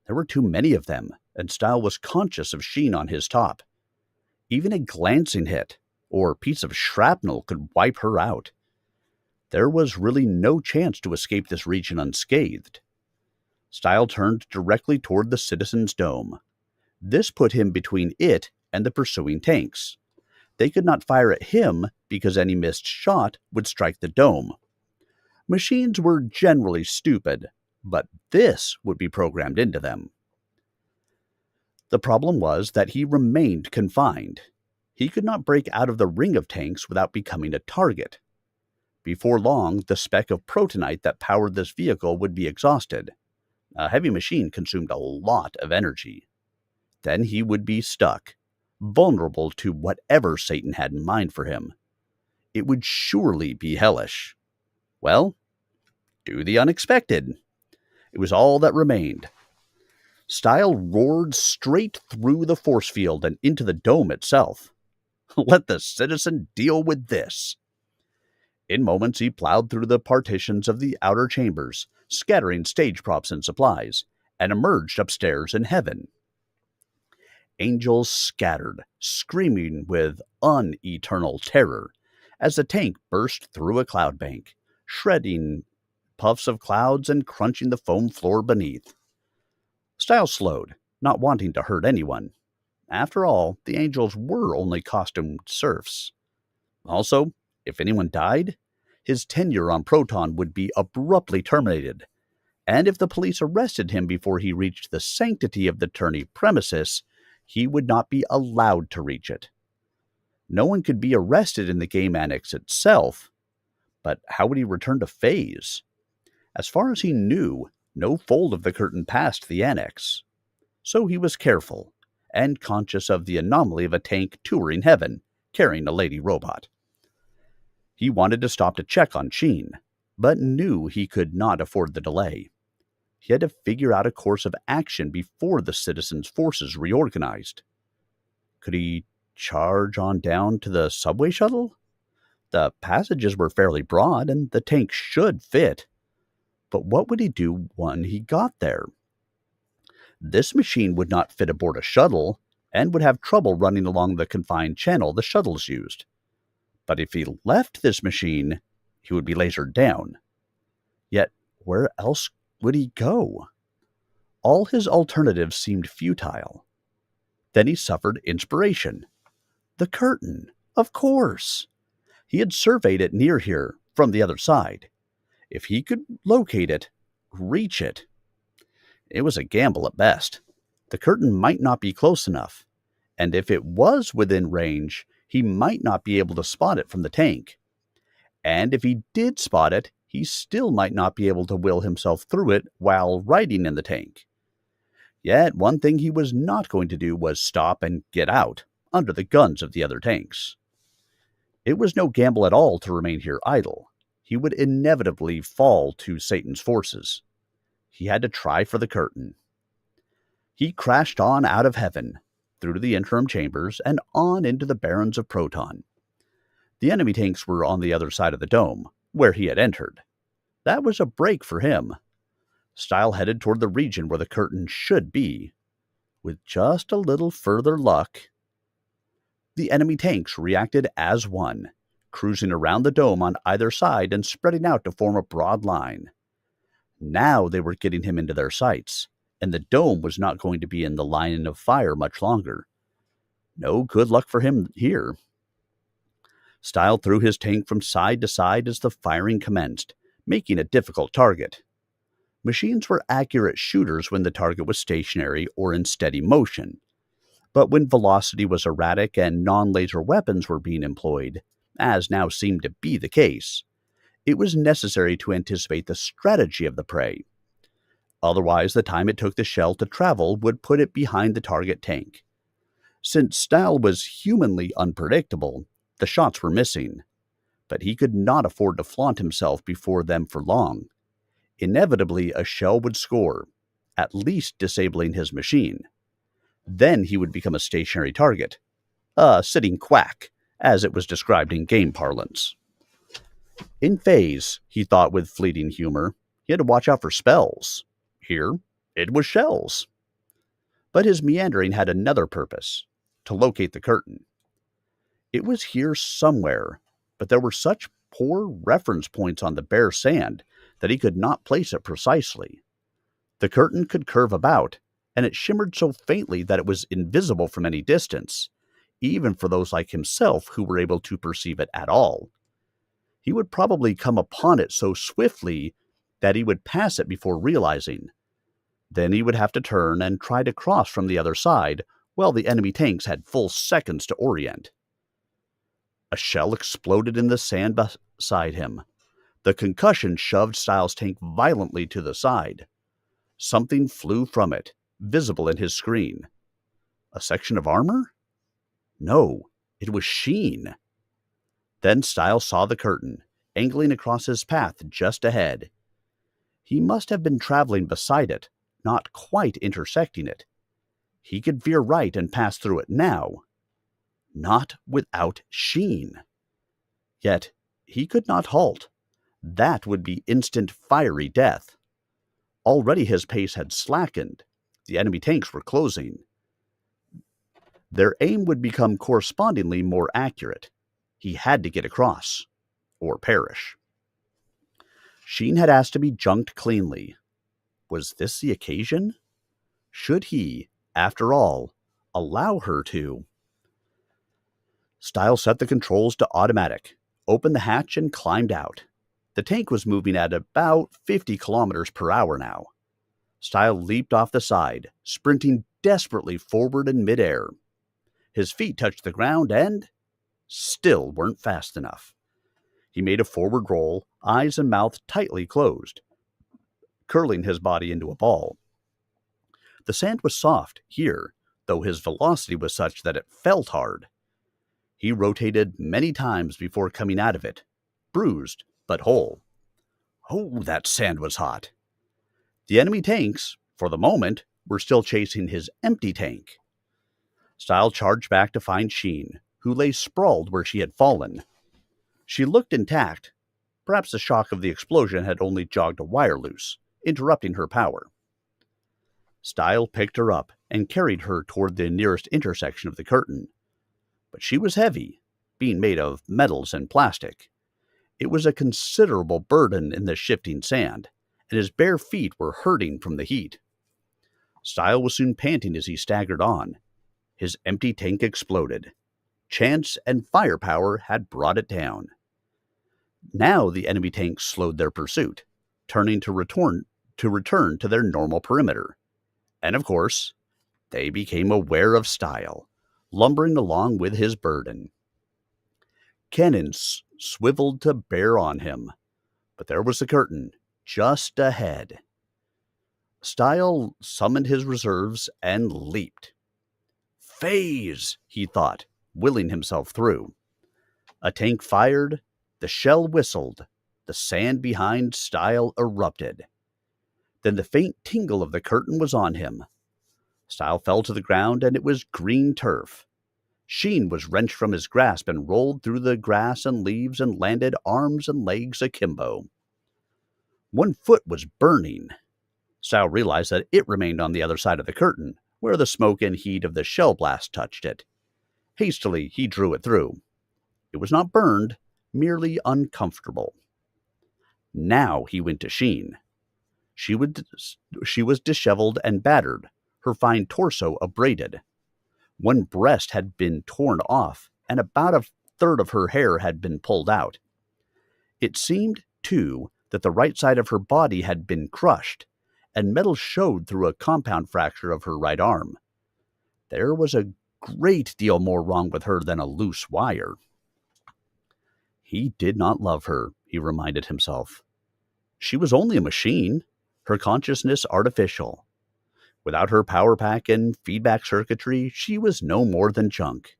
There were too many of them, and Stile was conscious of Sheen on his top. Even a glancing hit or piece of shrapnel could wipe her out. There was really no chance to escape this region unscathed. Stile turned directly toward the citizen's dome. This put him between it and the pursuing tanks. They could not fire at him because any missed shot would strike the dome. Machines were generally stupid, but this would be programmed into them. The problem was that he remained confined. He could not break out of the ring of tanks without becoming a target. Before long, the speck of protonite that powered this vehicle would be exhausted. A heavy machine consumed a lot of energy. Then he would be stuck, vulnerable to whatever Satan had in mind for him. It would surely be hellish. Well, do the unexpected. It was all that remained. Stile roared straight through the force field and into the dome itself. Let the citizen deal with this. In moments, he plowed through the partitions of the outer chambers, scattering stage props and supplies, and emerged upstairs in heaven. Angels scattered, screaming with uneternal terror, as the tank burst through a cloud bank, shredding puffs of clouds and crunching the foam floor beneath. Stile slowed, not wanting to hurt anyone. After all, the angels were only costumed serfs. Also, if anyone died, his tenure on Proton would be abruptly terminated, and if the police arrested him before he reached the sanctity of the tourney premises, he would not be allowed to reach it. No one could be arrested in the game annex itself, but how would he return to Phaze? As far as he knew, no fold of the curtain passed the annex. So he was careful, and conscious of the anomaly of a tank touring heaven, carrying a lady robot. He wanted to stop to check on Sheen, but knew he could not afford the delay. He had to figure out a course of action before the citizens' forces reorganized. Could he charge on down to the subway shuttle? The passages were fairly broad, and the tank should fit. But what would he do when he got there? This machine would not fit aboard a shuttle, and would have trouble running along the confined channel the shuttles used. But if he left this machine, he would be lasered down. Yet, where else would he go? All his alternatives seemed futile. Then he suffered inspiration. The curtain, of course. He had surveyed it near here, from the other side. If he could locate it, reach it. It was a gamble at best. The curtain might not be close enough, and if it was within range, he might not be able to spot it from the tank. And if he did spot it, he still might not be able to will himself through it while riding in the tank. Yet one thing he was not going to do was stop and get out, under the guns of the other tanks. It was no gamble at all to remain here idle. He would inevitably fall to Satan's forces. He had to try for the curtain. He crashed on out of heaven, through the interim chambers, and on into the barrens of Proton. The enemy tanks were on the other side of the dome, where he had entered. That was a break for him. Stile headed toward the region where the curtain should be. With just a little further luck, the enemy tanks reacted as one, cruising around the dome on either side and spreading out to form a broad line. Now they were getting him into their sights, and the dome was not going to be in the line of fire much longer. No good luck for him here. Stile threw his tank from side to side as the firing commenced, making a difficult target. Machines were accurate shooters when the target was stationary or in steady motion, but when velocity was erratic and non-laser weapons were being employed, as now seemed to be the case, it was necessary to anticipate the strategy of the prey. Otherwise, the time it took the shell to travel would put it behind the target tank. Since Stile was humanly unpredictable, the shots were missing, but he could not afford to flaunt himself before them for long. Inevitably, a shell would score, at least disabling his machine. Then he would become a stationary target, a sitting quack, as it was described in game parlance. In Phaze, he thought with fleeting humor, he had to watch out for spells. Here, it was shells. But his meandering had another purpose, to locate the curtain. It was here somewhere, but there were such poor reference points on the bare sand that he could not place it precisely. The curtain could curve about, and it shimmered so faintly that it was invisible from any distance, even for those like himself who were able to perceive it at all. He would probably come upon it so swiftly that he would pass it before realizing. Then he would have to turn and try to cross from the other side, while the enemy tanks had full seconds to orient. A shell exploded in the sand beside him. The concussion shoved Stile's tank violently to the side. Something flew from it, visible in his screen. A section of armor? No, it was Sheen. Then Stile saw the curtain, angling across his path just ahead. He must have been traveling beside it, not quite intersecting it. He could veer right and pass through it now. Not without Sheen. Yet he could not halt. That would be instant fiery death. Already his pace had slackened. The enemy tanks were closing. Their aim would become correspondingly more accurate. He had to get across, or perish. Sheen had asked to be junked cleanly. Was this the occasion? Should he, after all, allow her to? Stile set the controls to automatic, opened the hatch, and climbed out. The tank was moving at about 50 kilometers per hour now. Stile leaped off the side, sprinting desperately forward in midair. His feet touched the ground and still weren't fast enough. He made a forward roll, eyes and mouth tightly closed, curling his body into a ball. The sand was soft here, though his velocity was such that it felt hard. He rotated many times before coming out of it, bruised but whole. Oh, that sand was hot. The enemy tanks, for the moment, were still chasing his empty tank. Stile charged back to find Sheen, who lay sprawled where she had fallen. She looked intact. Perhaps the shock of the explosion had only jogged a wire loose, interrupting her power. Stile picked her up and carried her toward the nearest intersection of the curtain. But she was heavy, being made of metals and plastic. It was a considerable burden in the shifting sand, and his bare feet were hurting from the heat. Stile was soon panting as he staggered on. His empty tank exploded. Chance and firepower had brought it down. Now the enemy tanks slowed their pursuit, turning to return to their normal perimeter. And of course, they became aware of Stile, lumbering along with his burden. Cannons swiveled to bear on him, but there was the curtain just ahead. Stile summoned his reserves and leaped. Phaze, he thought, willing himself through. A tank fired, the shell whistled, the sand behind Stile erupted. Then the faint tingle of the curtain was on him. Stile fell to the ground, and it was green turf. Sheen was wrenched from his grasp and rolled through the grass and leaves and landed arms and legs akimbo. One foot was burning. Stile realized that it remained on the other side of the curtain, where the smoke and heat of the shell blast touched it. Hastily, he drew it through. It was not burned, merely uncomfortable. Now he went to Sheen. She was disheveled and battered, her fine torso abraded. One breast had been torn off, and about a third of her hair had been pulled out. It seemed, too, that the right side of her body had been crushed, and metal showed through a compound fracture of her right arm. There was a great deal more wrong with her than a loose wire. He did not love her, he reminded himself. She was only a machine, her consciousness artificial. Without her power pack and feedback circuitry, she was no more than junk.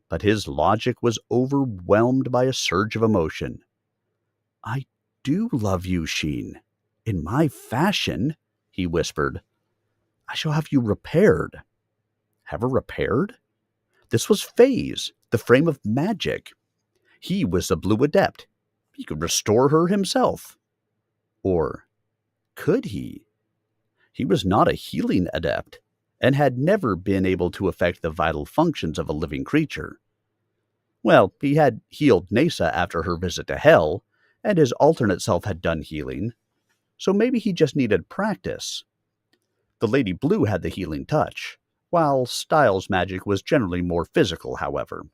But his logic was overwhelmed by a surge of emotion. I do love you, Sheen. In my fashion, he whispered. I shall have you repaired. Have her repaired? This was Phaze, the frame of magic. He was the Blue Adept. He could restore her himself. Or could he? He was not a healing adept, and had never been able to affect the vital functions of a living creature. Well, he had healed Nasa after her visit to Hell, and his alternate self had done healing, so maybe he just needed practice. The Lady Blue had the healing touch, while Stile's magic was generally more physical, however.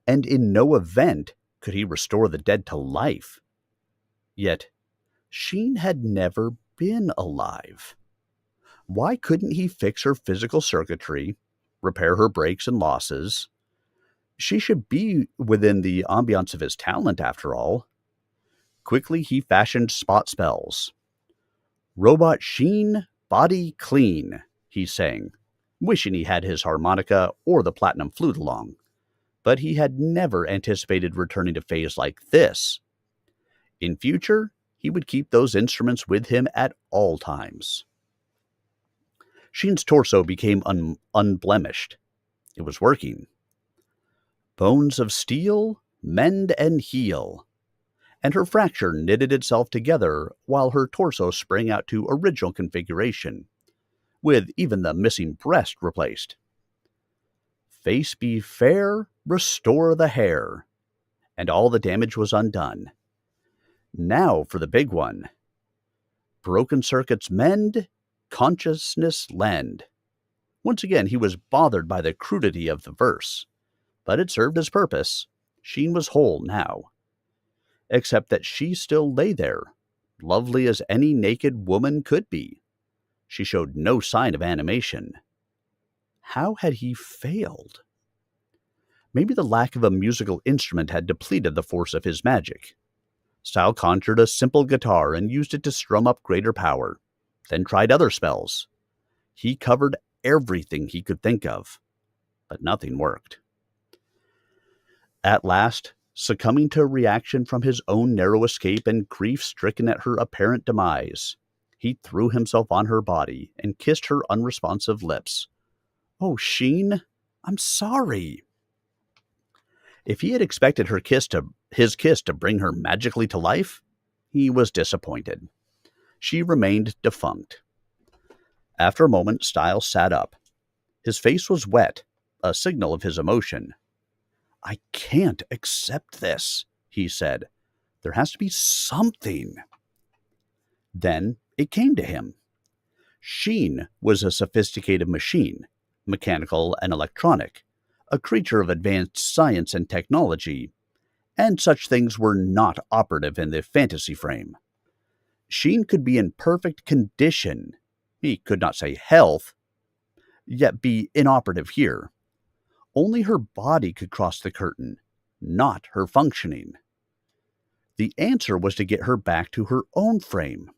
And in no event could he restore the dead to life. Yet, Sheen had never been alive. Why couldn't he fix her physical circuitry, repair her breaks and losses? She should be within the ambiance of his talent, after all. Quickly, he fashioned spot spells. "Robot Sheen, body clean," he sang, wishing he had his harmonica or the platinum flute along. But he had never anticipated returning to Phaze like this. In future, he would keep those instruments with him at all times. Sheen's torso became unblemished. It was working. Bones of steel, mend and heal. And her fracture knitted itself together while her torso sprang out to original configuration, with even the missing breast replaced. Face be fair, restore the hair. And all the damage was undone. Now for the big one. Broken circuits mend, consciousness lend. Once again, he was bothered by the crudity of the verse, but it served his purpose. Sheen was whole now. Except that she still lay there, lovely as any naked woman could be. She showed no sign of animation. How had he failed? Maybe the lack of a musical instrument had depleted the force of his magic. Stile conjured a simple guitar and used it to strum up greater power, then tried other spells. He covered everything he could think of, but nothing worked. At last, succumbing to a reaction from his own narrow escape and grief-stricken at her apparent demise, he threw himself on her body and kissed her unresponsive lips. "Oh, Sheen, I'm sorry." If he had expected his kiss to bring her magically to life, he was disappointed. She remained defunct. After a moment, Stile sat up. His face was wet, a signal of his emotion. "I can't accept this," he said. "There has to be something." Then it came to him. Sheen was a sophisticated machine, mechanical and electronic, a creature of advanced science and technology, and such things were not operative in the fantasy frame. Sheen could be in perfect condition, he could not say health, yet be inoperative here. Only her body could cross the curtain, not her functioning. The answer was to get her back to her own frame.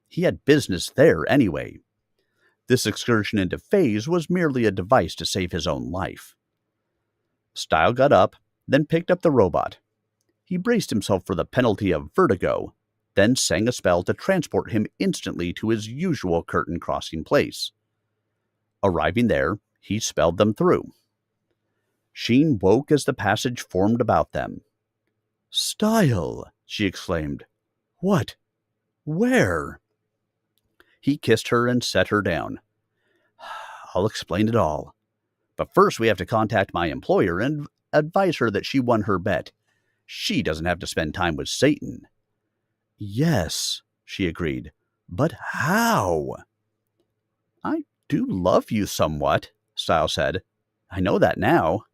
He had business there anyway. This excursion into Phaze was merely a device to save his own life. Stile got up, then picked up the robot. He braced himself for the penalty of vertigo, then sang a spell to transport him instantly to his usual curtain-crossing place. Arriving there, he spelled them through. Sheen woke as the passage formed about them. "Stile!" she exclaimed. "What? Where?" He kissed her and set her down. "I'll explain it all. But first we have to contact my employer and advise her that she won her bet. She doesn't have to spend time with Satan." "Yes," she agreed. "But how?" "I do love you somewhat," Stile said. "I know that now.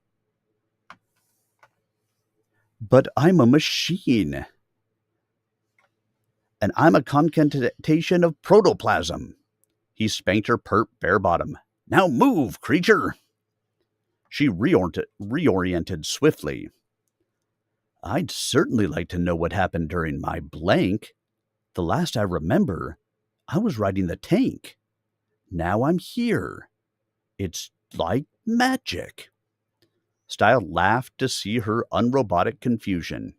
But I'm a machine. And I'm a concatenation of protoplasm." He spanked her pert bare bottom. "Now move, creature!" She reoriented swiftly. "I'd certainly like to know what happened during my blank. The last I remember, I was riding the tank. Now I'm here. It's like magic." Stile laughed to see her unrobotic confusion.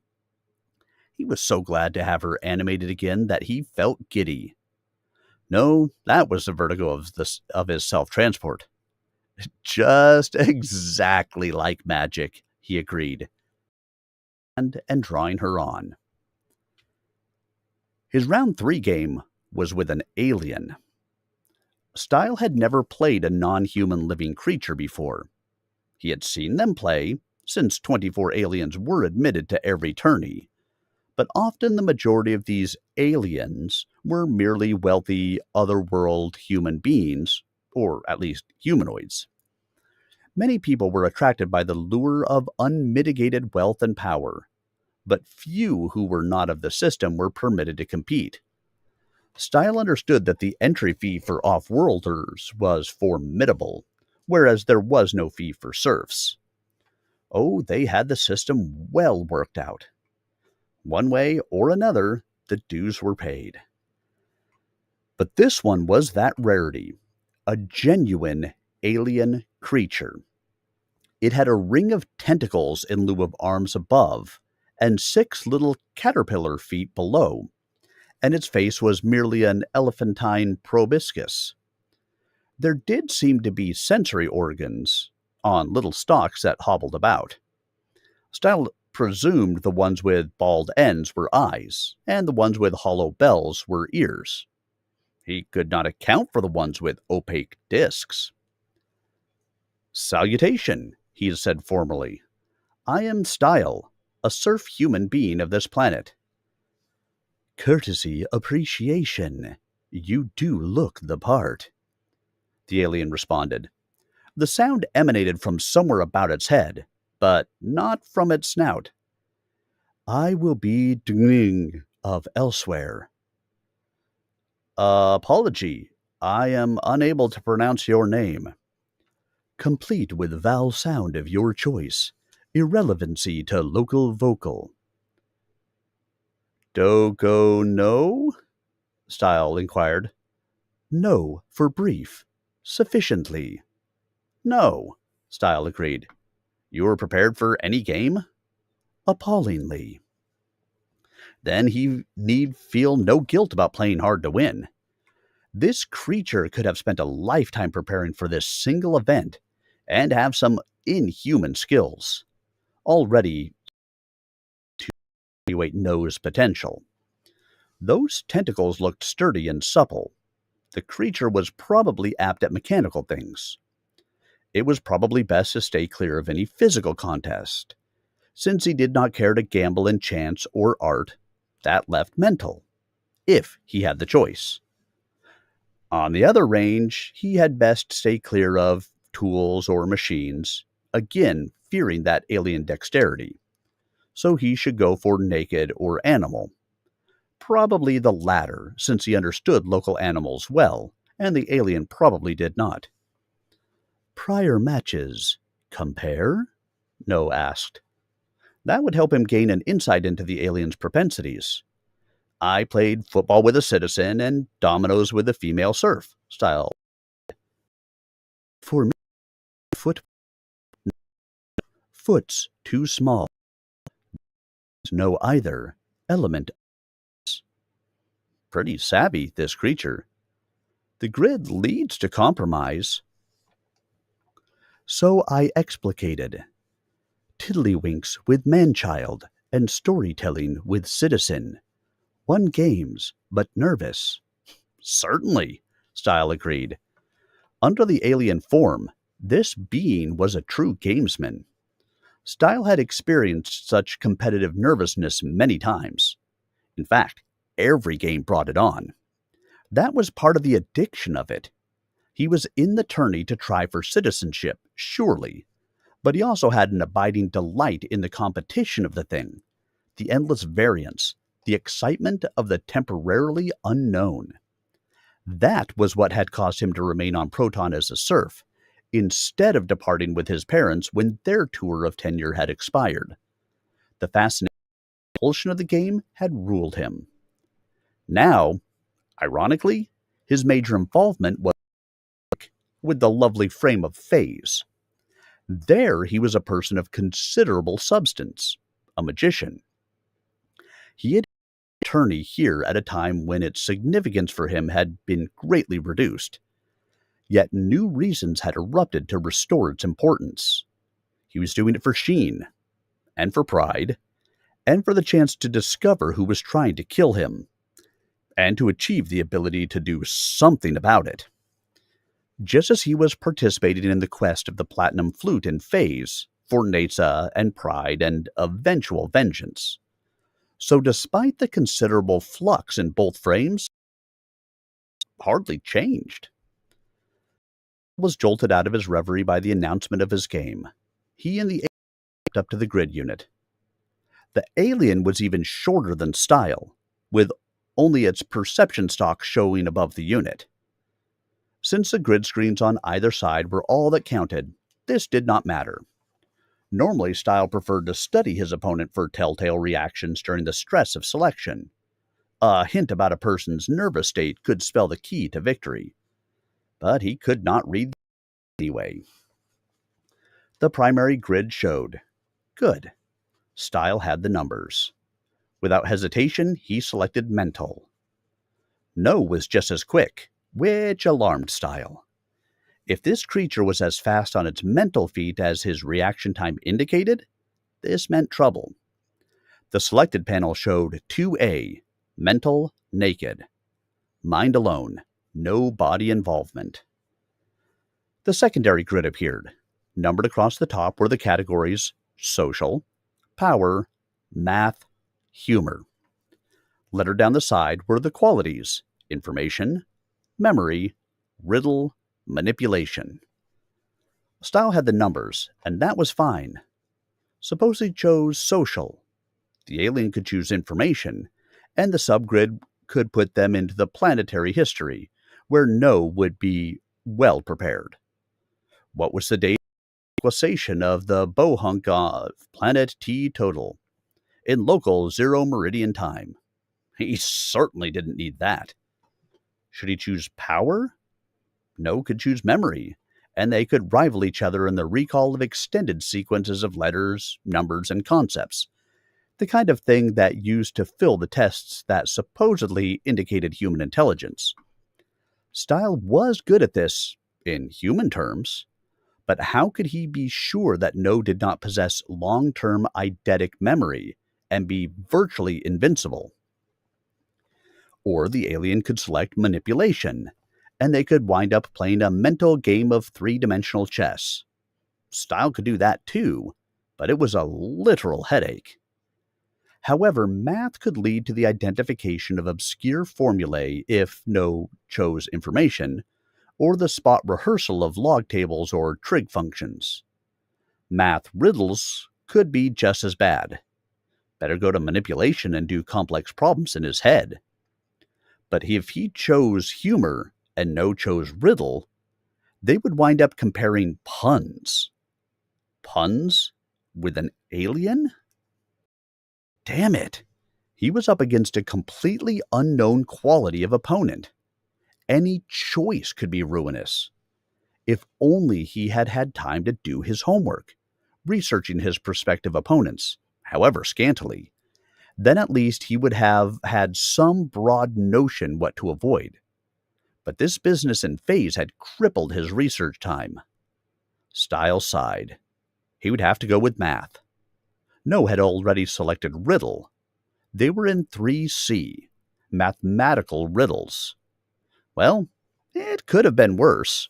He was so glad to have her animated again that he felt giddy. No, that was the vertigo of his self-transport. "Just exactly like magic," he agreed, and drawing her on. His round 3 game was with an alien. Stile had never played a non-human living creature before. He had seen them play, since 24 aliens were admitted to every tourney. But often the majority of these aliens were merely wealthy, otherworld human beings, or at least humanoids. Many people were attracted by the lure of unmitigated wealth and power, but few who were not of the system were permitted to compete. Stile understood that the entry fee for off-worlders was formidable, whereas there was no fee for serfs. Oh, they had the system well worked out. One way or another, the dues were paid. But this one was that rarity, a genuine alien creature. It had a ring of tentacles in lieu of arms above, and 6 little caterpillar feet below, and its face was merely an elephantine proboscis. There did seem to be sensory organs on little stalks that hobbled about. Stile presumed the ones with bald ends were eyes, and the ones with hollow bells were ears. He could not account for the ones with opaque discs. "Salutation," he said formally. "I am Stile, a serf human being of this planet." "Courtesy, appreciation. You do look the part," the alien responded. The sound emanated from somewhere about its head, but not from its snout. "I will be Dnging of elsewhere." "Apology. I am unable to pronounce your name." "Complete with vowel sound of your choice. Irrelevancy to local vocal." "Dogo no?" Stile inquired. "No, for brief. Sufficiently." "No," Stile agreed. "You are prepared for any game?" "Appallingly." Then he need feel no guilt about playing hard to win. This creature could have spent a lifetime preparing for this single event and have some inhuman skills. Already to evaluate No's potential. Those tentacles looked sturdy and supple. The creature was probably apt at mechanical things. It was probably best to stay clear of any physical contest. Since he did not care to gamble in chance or art, that left mental, if he had the choice. On the other range, he had best stay clear of tools or machines, again fearing that alien dexterity. So he should go for naked or animal. Probably the latter, since he understood local animals well, and the alien probably did not. "Prior matches. Compare?" No asked. That would help him gain an insight into the alien's propensities. "I played football with a citizen and dominoes with a female serf," Stile. "For me, foot's too small. No either. Element." Pretty savvy, this creature. The grid leads to compromise. "So I explicated. Tiddlywinks with manchild and storytelling with citizen. Won games, but nervous." "Certainly," Stile agreed. Under the alien form, this being was a true gamesman. Stile had experienced such competitive nervousness many times. In fact, every game brought it on. That was part of the addiction of it. He was in the tourney to try for citizenship, surely, but he also had an abiding delight in the competition of the thing, the endless variance, the excitement of the temporarily unknown. That was what had caused him to remain on Proton as a serf, instead of departing with his parents when their tour of tenure had expired. The fascinating compulsion of the game had ruled him. Now, ironically, his major involvement was with the lovely frame of Phaze. There he was a person of considerable substance, a magician. He had been an attorney here at a time when its significance for him had been greatly reduced. Yet new reasons had erupted to restore its importance. He was doing it for Sheen, and for pride, and for the chance to discover who was trying to kill him, and to achieve the ability to do something about it. Just as he was participating in the quest of the platinum flute in Phaze, for Neza and pride and eventual vengeance. So despite the considerable flux in both frames, hardly changed. Was jolted out of his reverie by the announcement of his game. He and the alien stepped up to the grid unit. The alien was even shorter than Stile, with only its perception stalk showing above the unit. Since the grid screens on either side were all that counted, this did not matter. Normally, Stile preferred to study his opponent for telltale reactions during the stress of selection. A hint about a person's nervous state could spell the key to victory. But he could not read anyway. The primary grid showed. Good. Stile had the numbers. Without hesitation, he selected mental. No was just as quick, which alarmed Stile. If this creature was as fast on its mental feat as his reaction time indicated, this meant trouble. The selected panel showed 2A, mental, naked. Mind alone, no body involvement. The secondary grid appeared. Numbered across the top were the categories social, power, math, humor. Lettered down the side were the qualities information, memory, riddle, manipulation. Stile had the numbers, and that was fine. Suppose he chose social. The alien could choose information, and the subgrid could put them into the planetary history, where No would be well prepared. What was the date equation of the bohunk of planet T total? In local 0 meridian time. He certainly didn't need that. Should he choose power? No could choose memory, and they could rival each other in the recall of extended sequences of letters, numbers, and concepts, the kind of thing that used to fill the tests that supposedly indicated human intelligence. Stile was good at this, in human terms, but how could he be sure that No did not possess long-term eidetic memory and be virtually invincible? Or the alien could select manipulation, and they could wind up playing a mental game of three-dimensional chess. Stile could do that too, but it was a literal headache. However, math could lead to the identification of obscure formulae if No chose information, or the spot rehearsal of log tables or trig functions. Math riddles could be just as bad. Better go to manipulation and do complex problems in his head. But if he chose humor and No chose riddle, they would wind up comparing puns. Puns with an alien? Damn it! He was up against a completely unknown quality of opponent. Any choice could be ruinous. If only he had had time to do his homework, researching his prospective opponents, however scantily. Then at least he would have had some broad notion what to avoid. But this business in Phaze had crippled his research time. Stile sighed. He would have to go with math. No had already selected riddle. They were in 3C, mathematical riddles. Well, it could have been worse.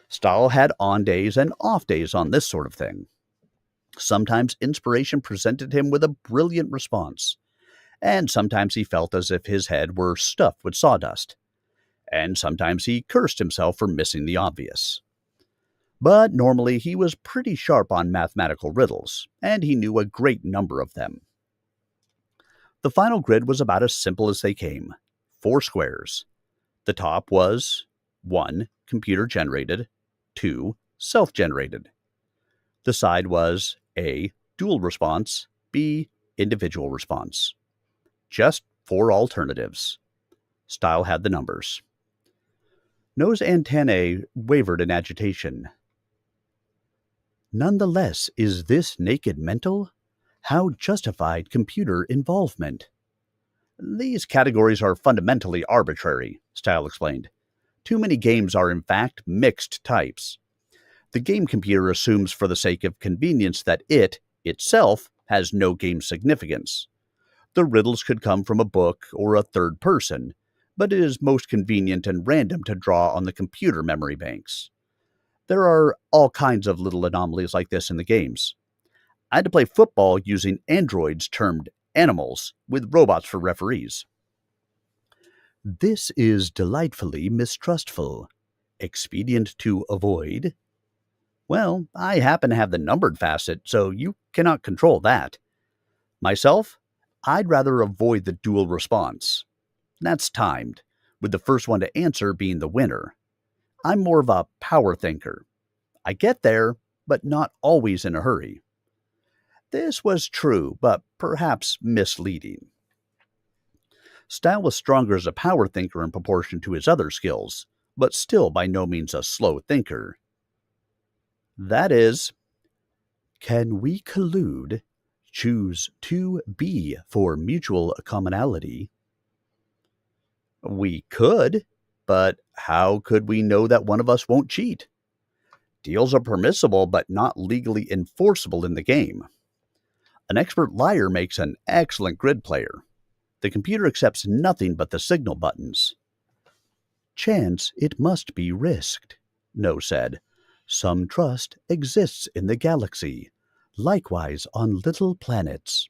Stile had on days and off days on this sort of thing. Sometimes inspiration presented him with a brilliant response, and sometimes he felt as if his head were stuffed with sawdust, and sometimes he cursed himself for missing the obvious. But normally he was pretty sharp on mathematical riddles, and he knew a great number of them. The final grid was about as simple as they came. 4 squares. The top was 1. Computer-generated, 2. Self-generated. The side was A. Dual response, B. Individual response. Just 4 alternatives. Stile had the numbers. No's antennae wavered in agitation. Nonetheless, is this naked mental? How justified computer involvement? These categories are fundamentally arbitrary, Stile explained. Too many games are in fact mixed types. The game computer assumes for the sake of convenience that it, itself, has no game significance. The riddles could come from a book or a third person, but it is most convenient and random to draw on the computer memory banks. There are all kinds of little anomalies like this in the games. I had to play football using androids termed animals with robots for referees. This is delightfully mistrustful. Expedient to avoid? Well, I happen to have the numbered facet, so you cannot control that. Myself, I'd rather avoid the dual response. That's timed, with the first one to answer being the winner. I'm more of a power thinker. I get there, but not always in a hurry. This was true, but perhaps misleading. Stile was stronger as a power thinker in proportion to his other skills, but still by no means a slow thinker. That is, can we collude, choose 2B for mutual commonality? We could, but how could we know that one of us won't cheat? Deals are permissible but not legally enforceable in the game. An expert liar makes an excellent grid player. The computer accepts nothing but the signal buttons. Chance it must be risked, No said. Some trust exists in the galaxy, likewise on little planets.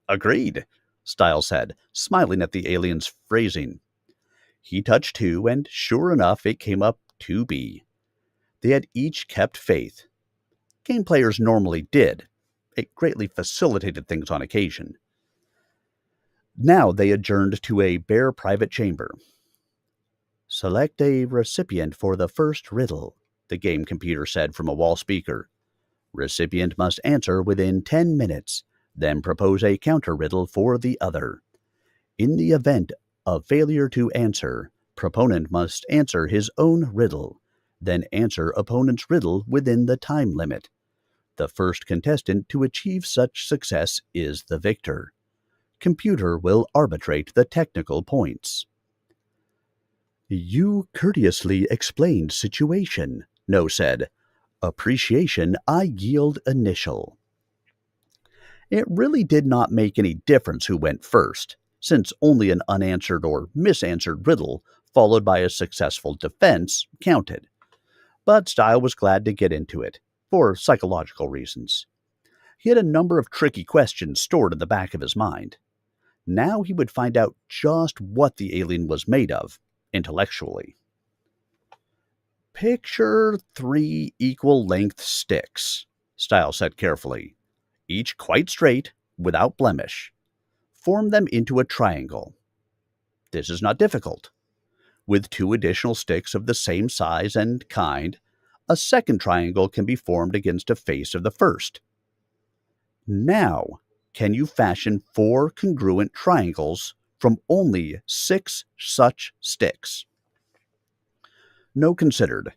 Agreed, Stile said, smiling at the alien's phrasing. He touched 2, and sure enough it came up 2B. They had each kept faith. Game players normally did. It greatly facilitated things on occasion. Now they adjourned to a bare private chamber. Select a recipient for the first riddle, the game computer said from a wall speaker. Recipient must answer within 10 minutes, then propose a counter riddle for the other. In the event of failure to answer, proponent must answer his own riddle, then answer opponent's riddle within the time limit. The first contestant to achieve such success is the victor. Computer will arbitrate the technical points. You courteously explained situation, No said. Appreciation I yield initial. It really did not make any difference who went first, since only an unanswered or misanswered riddle followed by a successful defense counted. But Stile was glad to get into it, for psychological reasons. He had a number of tricky questions stored in the back of his mind. Now he would find out just what the alien was made of, intellectually. Picture 3 equal-length sticks, Stile said carefully, each quite straight, without blemish. Form them into a triangle. This is not difficult. With 2 additional sticks of the same size and kind, a second triangle can be formed against a face of the first. Now, can you fashion 4 congruent triangles from only 6 such sticks? No considered.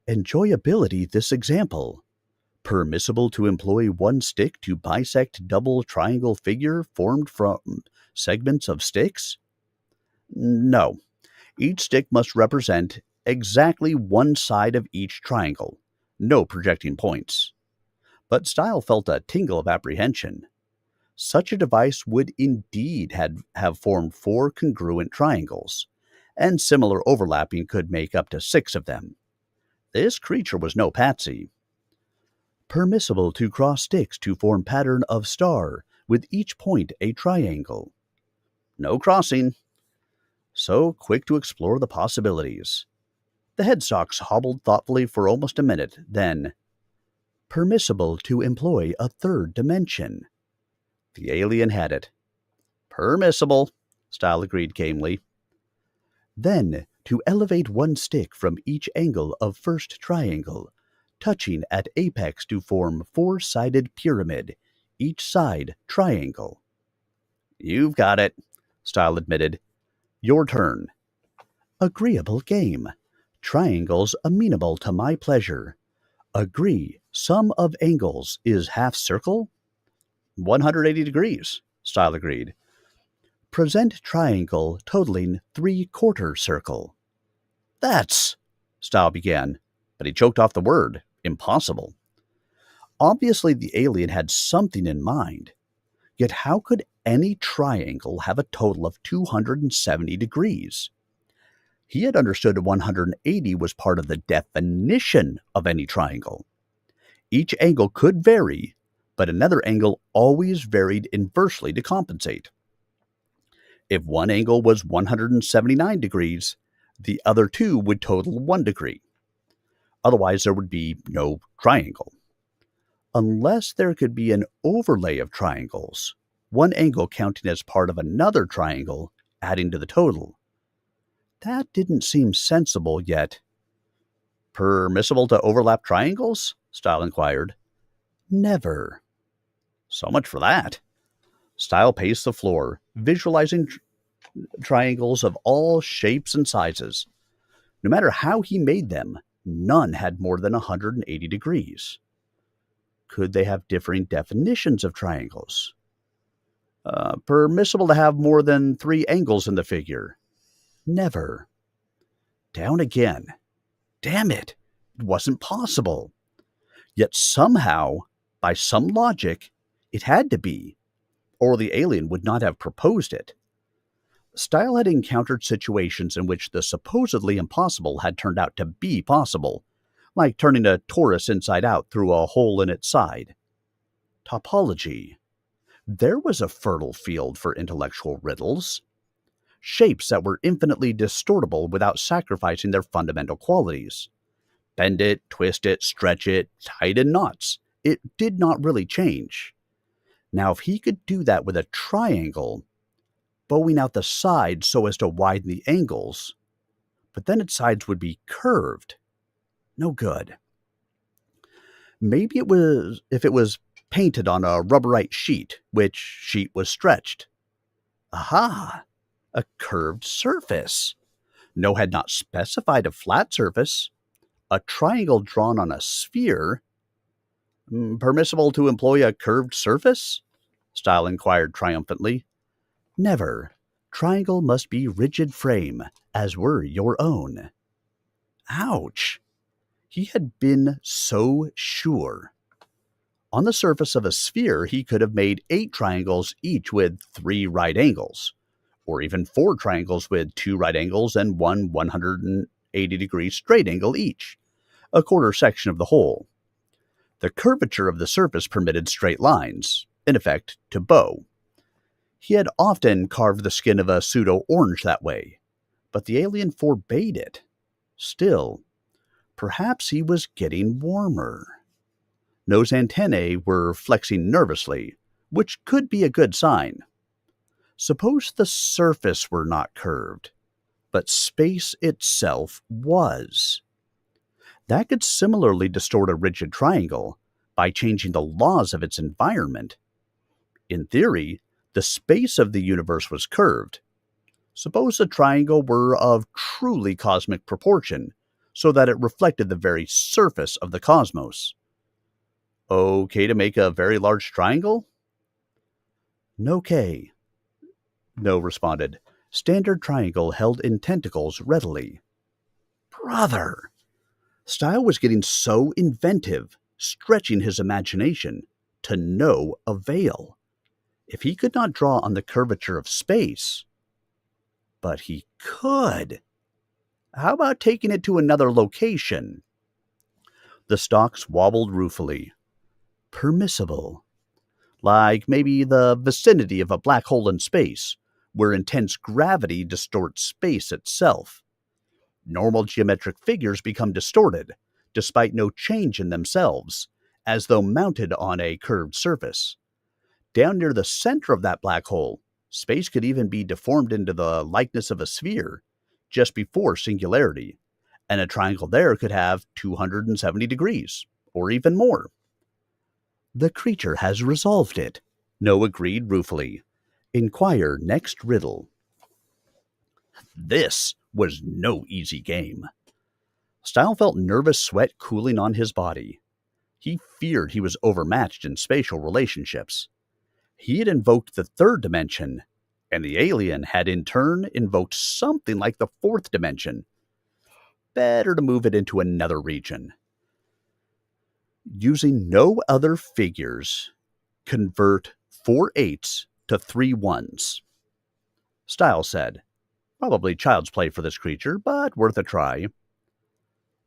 Enjoyability this example. Permissible to employ 1 stick to bisect double triangle figure formed from segments of sticks? No. Each stick must represent exactly 1 side of each triangle. No projecting points. But Stile felt a tingle of apprehension. Such a device would indeed have formed 4 congruent triangles, and similar overlapping could make up to 6 of them. This creature was no patsy. Permissible to cross sticks to form pattern of star, with each point a triangle. No crossing. So quick to explore the possibilities. The headsocks hobbled thoughtfully for almost a minute, then, permissible to employ a 3rd dimension. The alien had it. Permissible, Stile agreed gamely. Then, to elevate 1 stick from each angle of first triangle, touching at apex to form 4-sided pyramid, each side triangle. You've got it, Stile admitted. Your turn. Agreeable game. Triangles amenable to my pleasure. Agree, sum of angles is half circle? 180 degrees, Stile agreed. Present triangle totaling 3/4 circle. That's, Stile began, but he choked off the word. Impossible. Obviously the alien had something in mind. Yet how could any triangle have a total of 270 degrees? He had understood 180 was part of the definition of any triangle. Each angle could vary, but another angle always varied inversely to compensate. If one angle was 179 degrees, the other two would total 1 degree. Otherwise, there would be no triangle. Unless there could be an overlay of triangles, one angle counting as part of another triangle, adding to the total. That didn't seem sensible yet. Permissible to overlap triangles? Stile inquired. Never. So much for that. Stile paced the floor, visualizing triangles of all shapes and sizes. No matter how he made them, none had more than 180 degrees. Could they have differing definitions of triangles? Permissible to have more than 3 angles in the figure? Never. Down again. Damn it! It wasn't possible. Yet somehow, by some logic, it had to be, or the alien would not have proposed it. Stile had encountered situations in which the supposedly impossible had turned out to be possible, like turning a torus inside out through a hole in its side. Topology. There was a fertile field for intellectual riddles. Shapes that were infinitely distortable without sacrificing their fundamental qualities. Bend it, twist it, stretch it, tie it in knots. It did not really change. Now, if he could do that with a triangle, bowing out the sides so as to widen the angles, but then its sides would be curved. No good. Maybe it was if it was painted on a rubberite sheet, which sheet was stretched. Aha! A curved surface. No had not specified a flat surface. A triangle drawn on a sphere. Permissible to employ a curved surface? Stile inquired triumphantly. Never. Triangle must be rigid frame, as were your own. Ouch! He had been so sure. On the surface of a sphere, he could have made 8 triangles, each with 3 right angles, or even 4 triangles with 2 right angles and 1 180-degree straight angle each, a quarter section of the whole. The curvature of the surface permitted straight lines, in effect, to bow. He had often carved the skin of a pseudo-orange that way, but the alien forbade it. Still, perhaps he was getting warmer. Nose antennae were flexing nervously, which could be a good sign. Suppose the surface were not curved, but space itself was. That could similarly distort a rigid triangle by changing the laws of its environment. In theory, the space of the universe was curved. Suppose the triangle were of truly cosmic proportion, so that it reflected the very surface of the cosmos. Okay to make a very large triangle? No-K. No responded. Standard triangle held in tentacles readily. Brother! Stile was getting so inventive, stretching his imagination, to no avail. If he could not draw on the curvature of space, but he could. How about taking it to another location? The stalks wobbled ruefully. Permissible. Like maybe the vicinity of a black hole in space, where intense gravity distorts space itself. Normal geometric figures become distorted, despite no change in themselves, as though mounted on a curved surface. Down near the center of that black hole, space could even be deformed into the likeness of a sphere, just before singularity, and a triangle there could have 270 degrees, or even more. The creature has resolved it, No agreed ruefully. Inquire next riddle. This was no easy game. Stile felt nervous sweat cooling on his body. He feared he was overmatched in spatial relationships. He had invoked the 3rd dimension, and the alien had in turn invoked something like the 4th dimension. Better to move it into another region. Using no other figures, convert 4 8s to 3 1s. Stile said, probably child's play for this creature, but worth a try.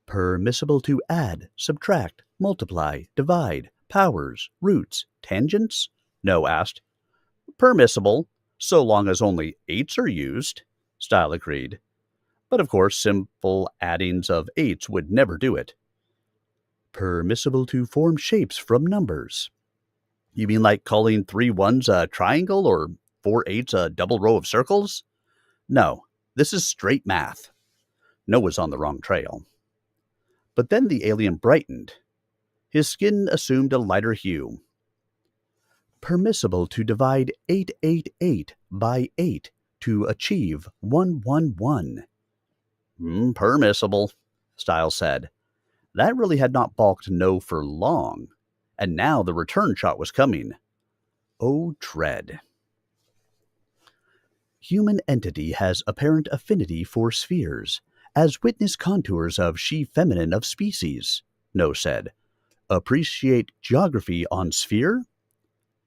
Permissible to add, subtract, multiply, divide, powers, roots, tangents? No asked. Permissible, So long as only 8s are used, Stile agreed. But of course, simple addings of 8s would never do it. Permissible to form shapes from numbers. You mean like calling 3 1s a triangle or 4 8s a double row of circles? No, this is straight math. Noah's on the wrong trail. But then the alien brightened. His skin assumed a lighter hue. Permissible to divide 888 by 8 to achieve 111. Permissible, Stile said. That really had not balked No for long, and now the return shot was coming. Oh, dread. Human entity has apparent affinity for spheres, as witness contours of she-feminine of species, No said. Appreciate geography on sphere?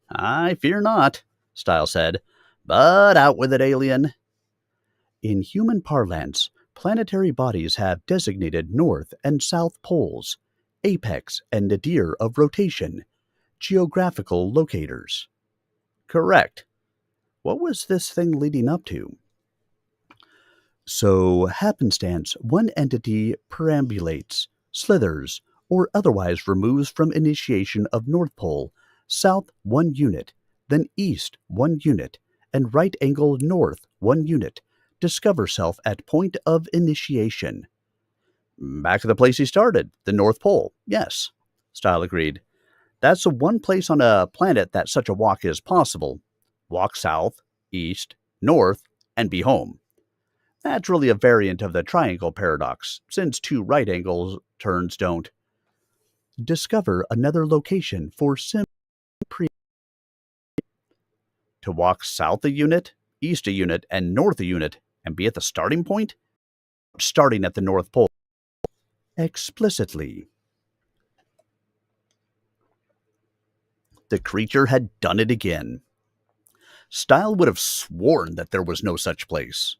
I fear not, Stile said. But out with it, alien. In human parlance, planetary bodies have designated north and south poles, apex and nadir of rotation, geographical locators. Correct. What was this thing leading up to? So, happenstance, one entity perambulates, slithers, or otherwise removes from initiation of North Pole, south 1 unit, then east 1 unit, and right angle north 1 unit, discover self at point of initiation. Back to the place he started, the North Pole. Yes, Stile agreed. That's the one place on a planet that such a walk is possible. Walk south, east, north, and be home. That's really a variant of the triangle paradox, since 2 right angle turns don't. Discover another location for to walk south a unit, east a unit, and north a unit, and be at the starting point? Starting at the North Pole. Explicitly. The creature had done it again. Stile would have sworn that there was no such place.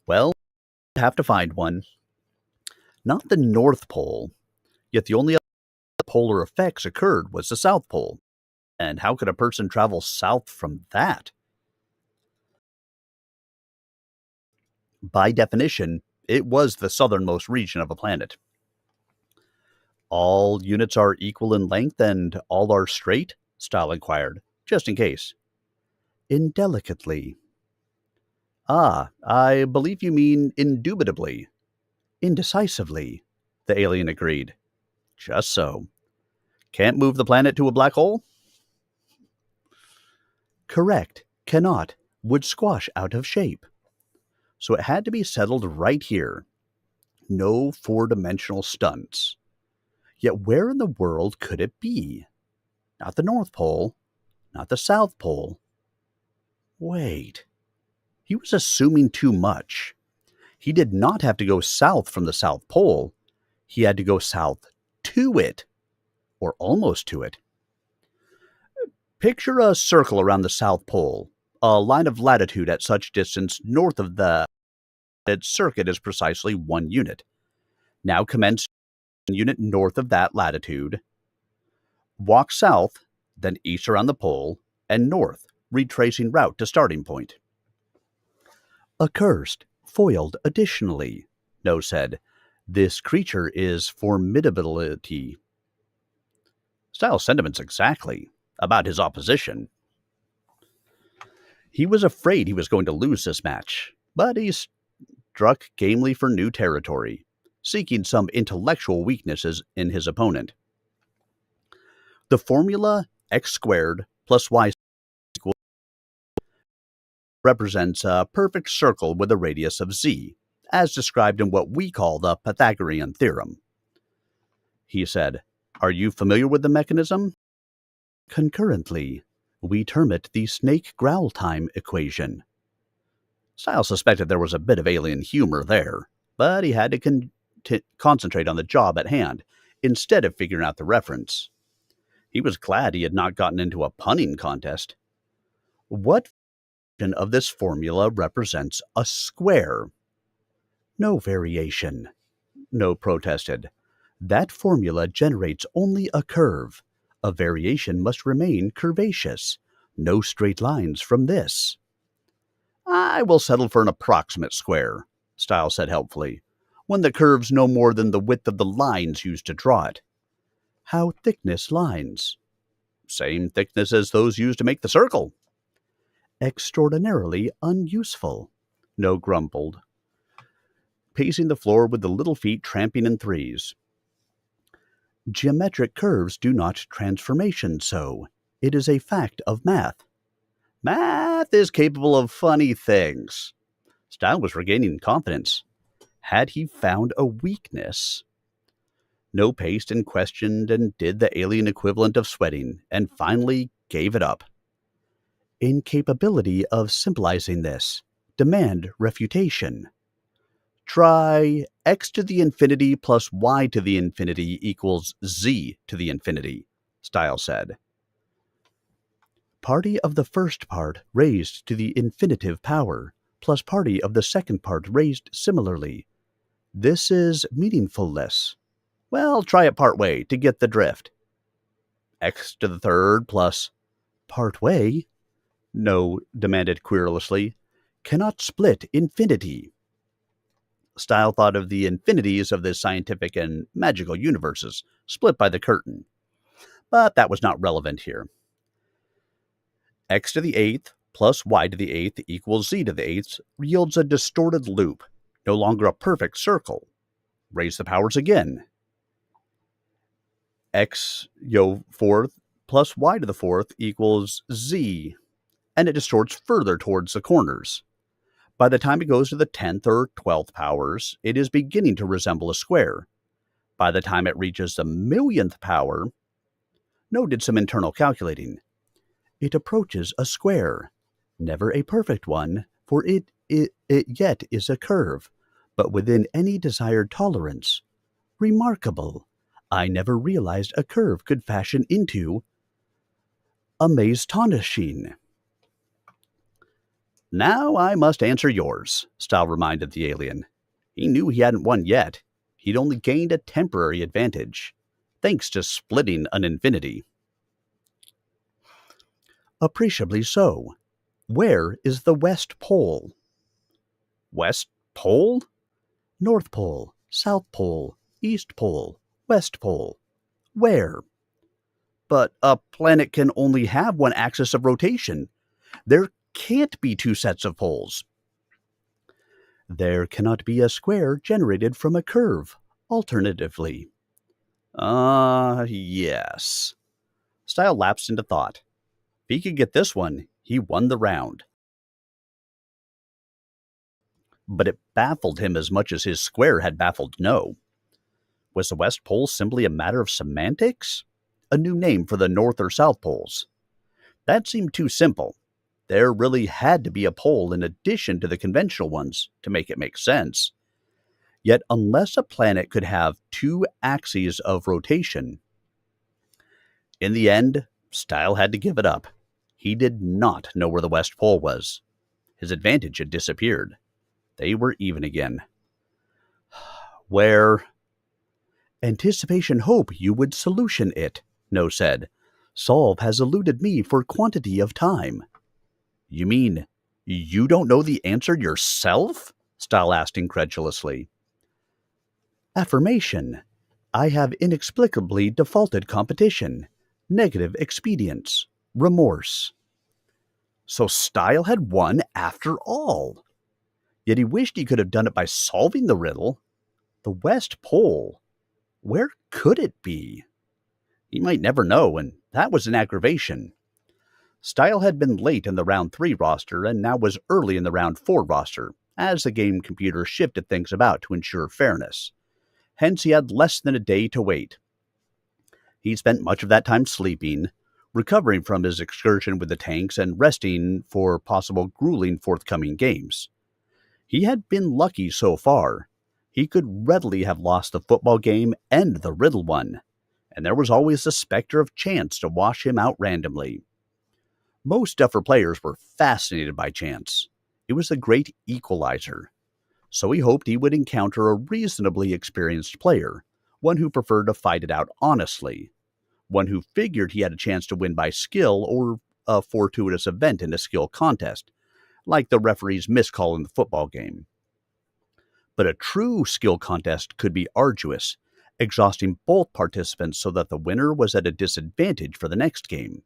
Well, we'd have to find one. Not the North Pole, yet the only other polar effects occurred was the South Pole. And how could a person travel south from that? By definition, it was the southernmost region of a planet. All units are equal in length and all are straight? Stile inquired, just in case. Indelicately. Ah, I believe you mean indubitably. Indecisively, the alien agreed. Just so. Can't move the planet to a black hole? Correct. Cannot. Would squash out of shape. So it had to be settled right here. No 4-dimensional stunts. Yet where in the world could it be? Not the North Pole. Not the South Pole. Wait. He was assuming too much. He did not have to go south from the South Pole. He had to go south to it. Or almost to it. Picture a circle around the South Pole. A line of latitude at such distance north of the circuit is precisely 1 unit. Now commence 1 unit north of that latitude. Walk south, then east around the pole, and north, retracing route to starting point. Accursed, foiled additionally, No said. This creature is formidability. Stile's sentiments exactly, about his opposition. He was afraid he was going to lose this match, but he struck gamely for new territory, seeking some intellectual weaknesses in his opponent. The formula x squared plus y equals represents a perfect circle with a radius of z, as described in what we call the Pythagorean theorem. He said, "Are you familiar with the mechanism?" Concurrently, we term it the snake growl time equation. Stile suspected there was a bit of alien humor there, but he had to concentrate on the job at hand instead of figuring out the reference. He was glad he had not gotten into a punning contest. What version of this formula represents a square? No variation, No protested. That formula generates only a curve. A variation must remain curvaceous. No straight lines from this. I will settle for an approximate square, Stile said helpfully, one that curves no more than the width of the lines used to draw it. How thickness lines? Same thickness as those used to make the circle. Extraordinarily unuseful, No grumbled, pacing the floor with the little feet tramping in threes. Geometric curves do not transformation so. It is a fact of math. Math is capable of funny things. Stile was regaining confidence. Had he found a weakness? No paced and questioned and did the alien equivalent of sweating, and finally gave it up. Incapability of symbolizing this. Demand refutation. Try x to the infinity plus y to the infinity equals z to the infinity, Stile said. Party of the first part raised to the infinitive power, plus party of the second part raised similarly. This is meaningless. Well, try it part way to get the drift. X to the third plus... Part way? No demanded querulously. Cannot split infinity. Stile thought of the infinities of the scientific and magical universes, split by the curtain. But that was not relevant here. X to the eighth plus y to the eighth equals z to the eighth yields a distorted loop, no longer a perfect circle. Raise the powers again. X fourth plus y to the fourth equals z, and it distorts further towards the corners. By the time it goes to the 10th or 12th powers, it is beginning to resemble a square. By the time it reaches the millionth power, No did some internal calculating. It approaches a square, never a perfect one, for it yet is a curve, but within any desired tolerance. Remarkable. I never realized a curve could fashion into amazing. Now I must answer yours, Stile reminded the alien. He knew he hadn't won yet. He'd only gained a temporary advantage, thanks to splitting an infinity. Appreciably so. Where is the West Pole? West Pole? North Pole, South Pole, East Pole, West Pole. Where? But a planet can only have one axis of rotation. There can't be two sets of poles. There cannot be a square generated from a curve, alternatively. Yes. Stile lapsed into thought. If he could get this one, he won the round. But it baffled him as much as his square had baffled No. Was the West Pole simply a matter of semantics? A new name for the North or South Poles? That seemed too simple. There really had to be a pole in addition to the conventional ones to make it make sense. Yet unless a planet could have two axes of rotation... In the end, Stile had to give it up. He did not know where the West Pole was. His advantage had disappeared. They were even again. Where? Anticipation hope you would solution it, No said. Solve has eluded me for quantity of time. You mean you don't know the answer yourself? Stile asked incredulously. Affirmation. I have inexplicably defaulted competition. Negative expedience. Remorse. So Stile had won after all. Yet he wished he could have done it by solving the riddle. The West Pole. Where could it be? He might never know, and that was an aggravation. Stile had been late in the round 3 roster and now was early in the round 4 roster, as the game computer shifted things about to ensure fairness. Hence he had less than a day to wait. He spent much of that time sleeping, recovering from his excursion with the tanks and resting for possible grueling forthcoming games. He had been lucky so far. He could readily have lost the football game and the riddle one, and there was always the specter of chance to wash him out randomly. Most Duffer players were fascinated by chance. It was the great equalizer. So he hoped he would encounter a reasonably experienced player, one who preferred to fight it out honestly, one who figured he had a chance to win by skill or a fortuitous event in a skill contest, like the referee's miscall in the football game. But a true skill contest could be arduous, exhausting both participants so that the winner was at a disadvantage for the next game.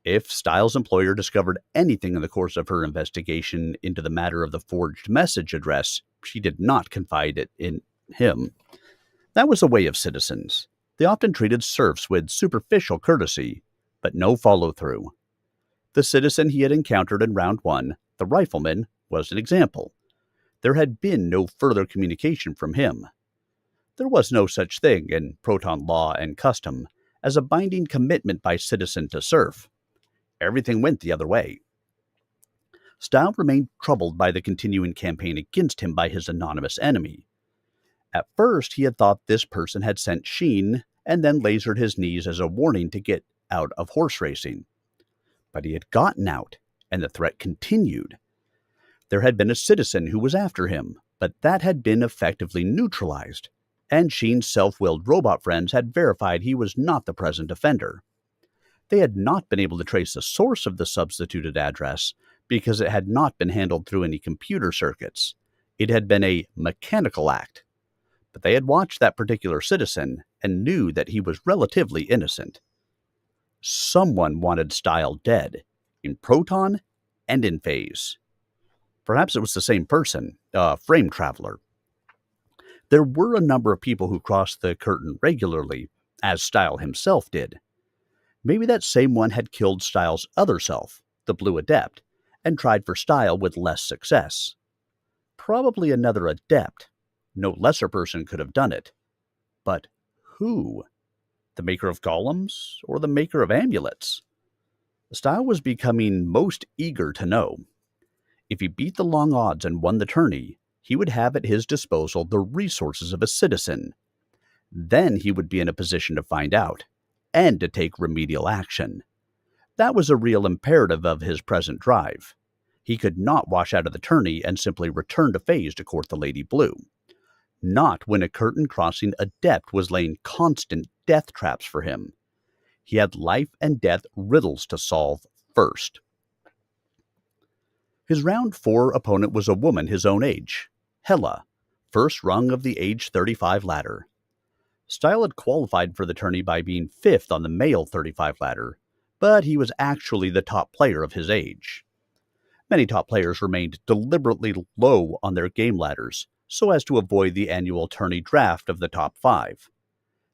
If Stile's employer discovered anything in the course of her investigation into the matter of the forged message address, she did not confide it in him. That was the way of citizens. They often treated serfs with superficial courtesy, but no follow-through. The citizen he had encountered in round 1, the rifleman, was an example. There had been no further communication from him. There was no such thing in Proton law and custom as a binding commitment by citizen to serf. Everything went the other way. Stile remained troubled by the continuing campaign against him by his anonymous enemy. At first, he had thought this person had sent Sheen and then lasered his knees as a warning to get out of horse racing. But he had gotten out, and the threat continued. There had been a citizen who was after him, but that had been effectively neutralized, and Sheen's self-willed robot friends had verified he was not the present offender. They had not been able to trace the source of the substituted address because it had not been handled through any computer circuits. It had been a mechanical act. But they had watched that particular citizen and knew that he was relatively innocent. Someone wanted Stile dead, in Proton and in Phaze. Perhaps it was the same person, a frame traveler. There were a number of people who crossed the curtain regularly, as Stile himself did. Maybe that same one had killed Stile's other self, the Blue Adept, and tried for Stile with less success. Probably another Adept. No lesser person could have done it. But who? The maker of golems or the maker of amulets? Stile was becoming most eager to know. If he beat the long odds and won the tourney, he would have at his disposal the resources of a citizen. Then he would be in a position to find out, and to take remedial action. That was a real imperative of his present drive. He could not wash out of the tourney and simply return to Phaze to court the Lady Blue. Not when a curtain-crossing adept was laying constant death traps for him. He had life and death riddles to solve first. His round 4 opponent was a woman his own age, Hela, first rung of the age 35 ladder. Stile had qualified for the tourney by being 5th on the male 35 ladder, but he was actually the top player of his age. Many top players remained deliberately low on their game ladders, so as to avoid the annual tourney draft of the top 5.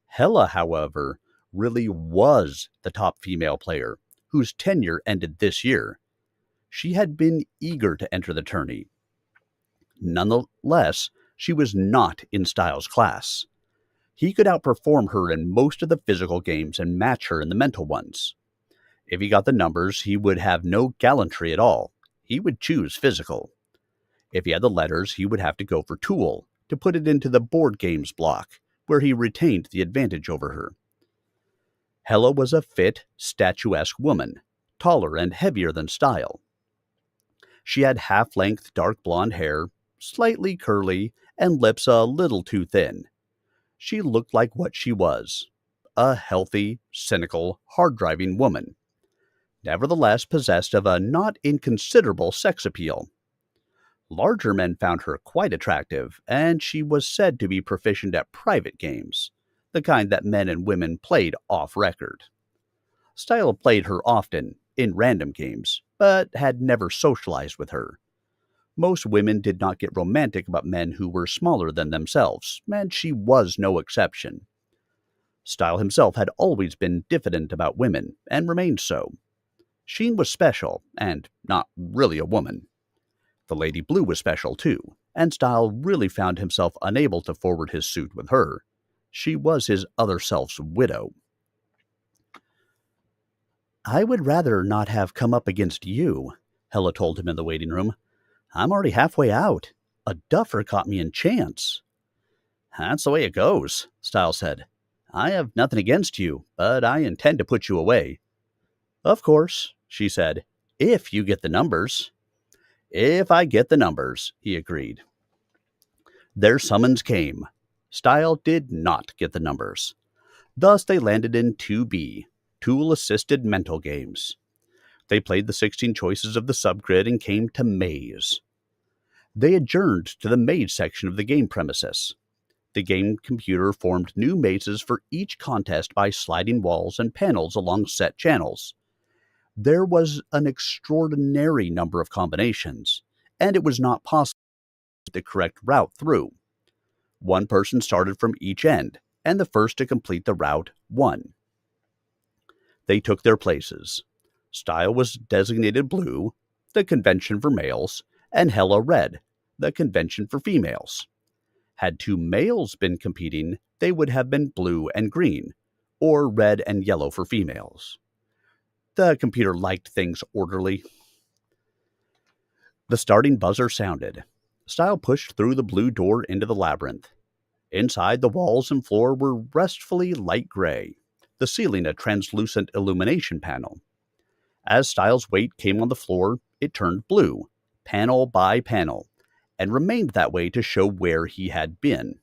Hela, however, really was the top female player, whose tenure ended this year. She had been eager to enter the tourney. Nonetheless, she was not in Stile's class. He could outperform her in most of the physical games and match her in the mental ones. If he got the numbers, he would have no gallantry at all. He would choose physical. If he had the letters, he would have to go for tool, to put it into the board games block, where he retained the advantage over her. Hela was a fit, statuesque woman, taller and heavier than Stile. She had half-length dark blonde hair, slightly curly, and lips a little too thin. She looked like what she was, a healthy, cynical, hard-driving woman, nevertheless possessed of a not inconsiderable sex appeal. Larger men found her quite attractive, and she was said to be proficient at private games, the kind that men and women played off-record. Stile played her often, in random games, but had never socialized with her. Most women did not get romantic about men who were smaller than themselves, and she was no exception. Stile himself had always been diffident about women, and remained so. Sheen was special, and not really a woman. The Lady Blue was special too, and Stile really found himself unable to forward his suit with her. She was his other self's widow. "I would rather not have come up against you," Hela told him in the waiting room. "I'm already halfway out. A duffer caught me in chance." "That's the way it goes," Stile said. "I have nothing against you, but I intend to put you away." "Of course," she said, "if you get the numbers." "If I get the numbers," he agreed. Their summons came. Stile did not get the numbers. Thus, they landed in 2B, tool-assisted mental games. They played the 16 choices of the subgrid and came to maze. They adjourned to the maze section of the game premises. The game computer formed new mazes for each contest by sliding walls and panels along set channels. There was an extraordinary number of combinations, and it was not possible to get the correct route through. One person started from each end, and the first to complete the route won. They took their places. Stile was designated blue, the convention for males, and Hella red, the convention for females. Had two males been competing, they would have been blue and green, or red and yellow for females. The computer liked things orderly. The starting buzzer sounded. Stile pushed through the blue door into the labyrinth. Inside, the walls and floor were restfully light gray, the ceiling a translucent illumination panel. As Stile's weight came on the floor, it turned blue, panel by panel, and remained that way to show where he had been.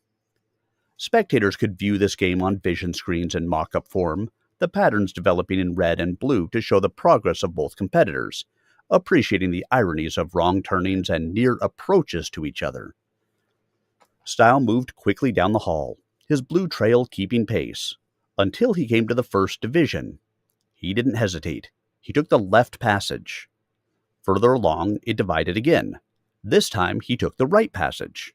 Spectators could view this game on vision screens in mock-up form, the patterns developing in red and blue to show the progress of both competitors, appreciating the ironies of wrong turnings and near approaches to each other. Stile moved quickly down the hall, his blue trail keeping pace, until he came to the first division. He didn't hesitate. He took the left passage. Further along, it divided again. This time, he took the right passage.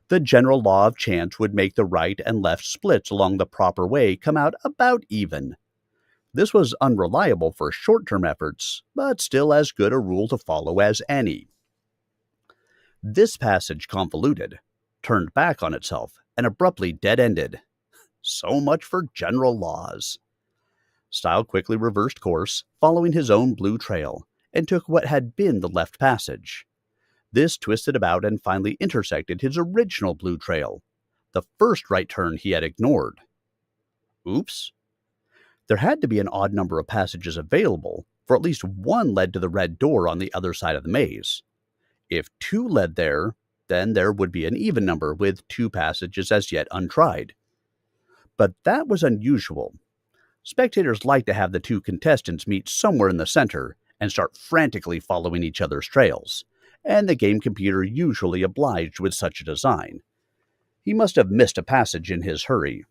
The general law of chance would make the right and left splits along the proper way come out about even. This was unreliable for short-term efforts, but still as good a rule to follow as any. This passage convoluted, turned back on itself, and abruptly dead-ended. So much for general laws. Stile quickly reversed course, following his own blue trail, and took what had been the left passage. This twisted about and finally intersected his original blue trail, the first right turn he had ignored. Oops. There had to be an odd number of passages available, for at least one led to the red door on the other side of the maze. If two led there, then there would be an even number with two passages as yet untried. But that was unusual. Spectators like to have the two contestants meet somewhere in the center and start frantically following each other's trails, and the game computer usually obliged with such a design. He must have missed a passage in his hurry.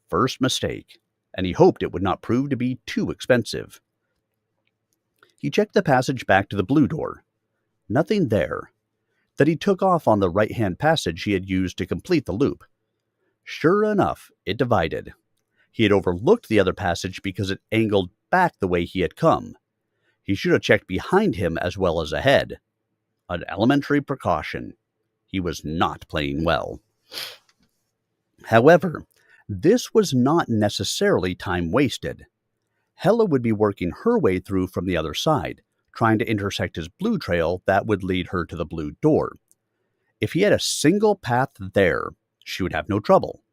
First mistake, and he hoped it would not prove to be too expensive. He checked the passage back to the blue door. Nothing there. Then he took off on the right-hand passage he had used to complete the loop. Sure enough, it divided. He had overlooked the other passage because it angled back the way he had come. He should have checked behind him as well as ahead. An elementary precaution. He was not playing well. However, this was not necessarily time wasted. Hella would be working her way through from the other side, trying to intersect his blue trail that would lead her to the blue door. If he had a single path there, she would have no trouble.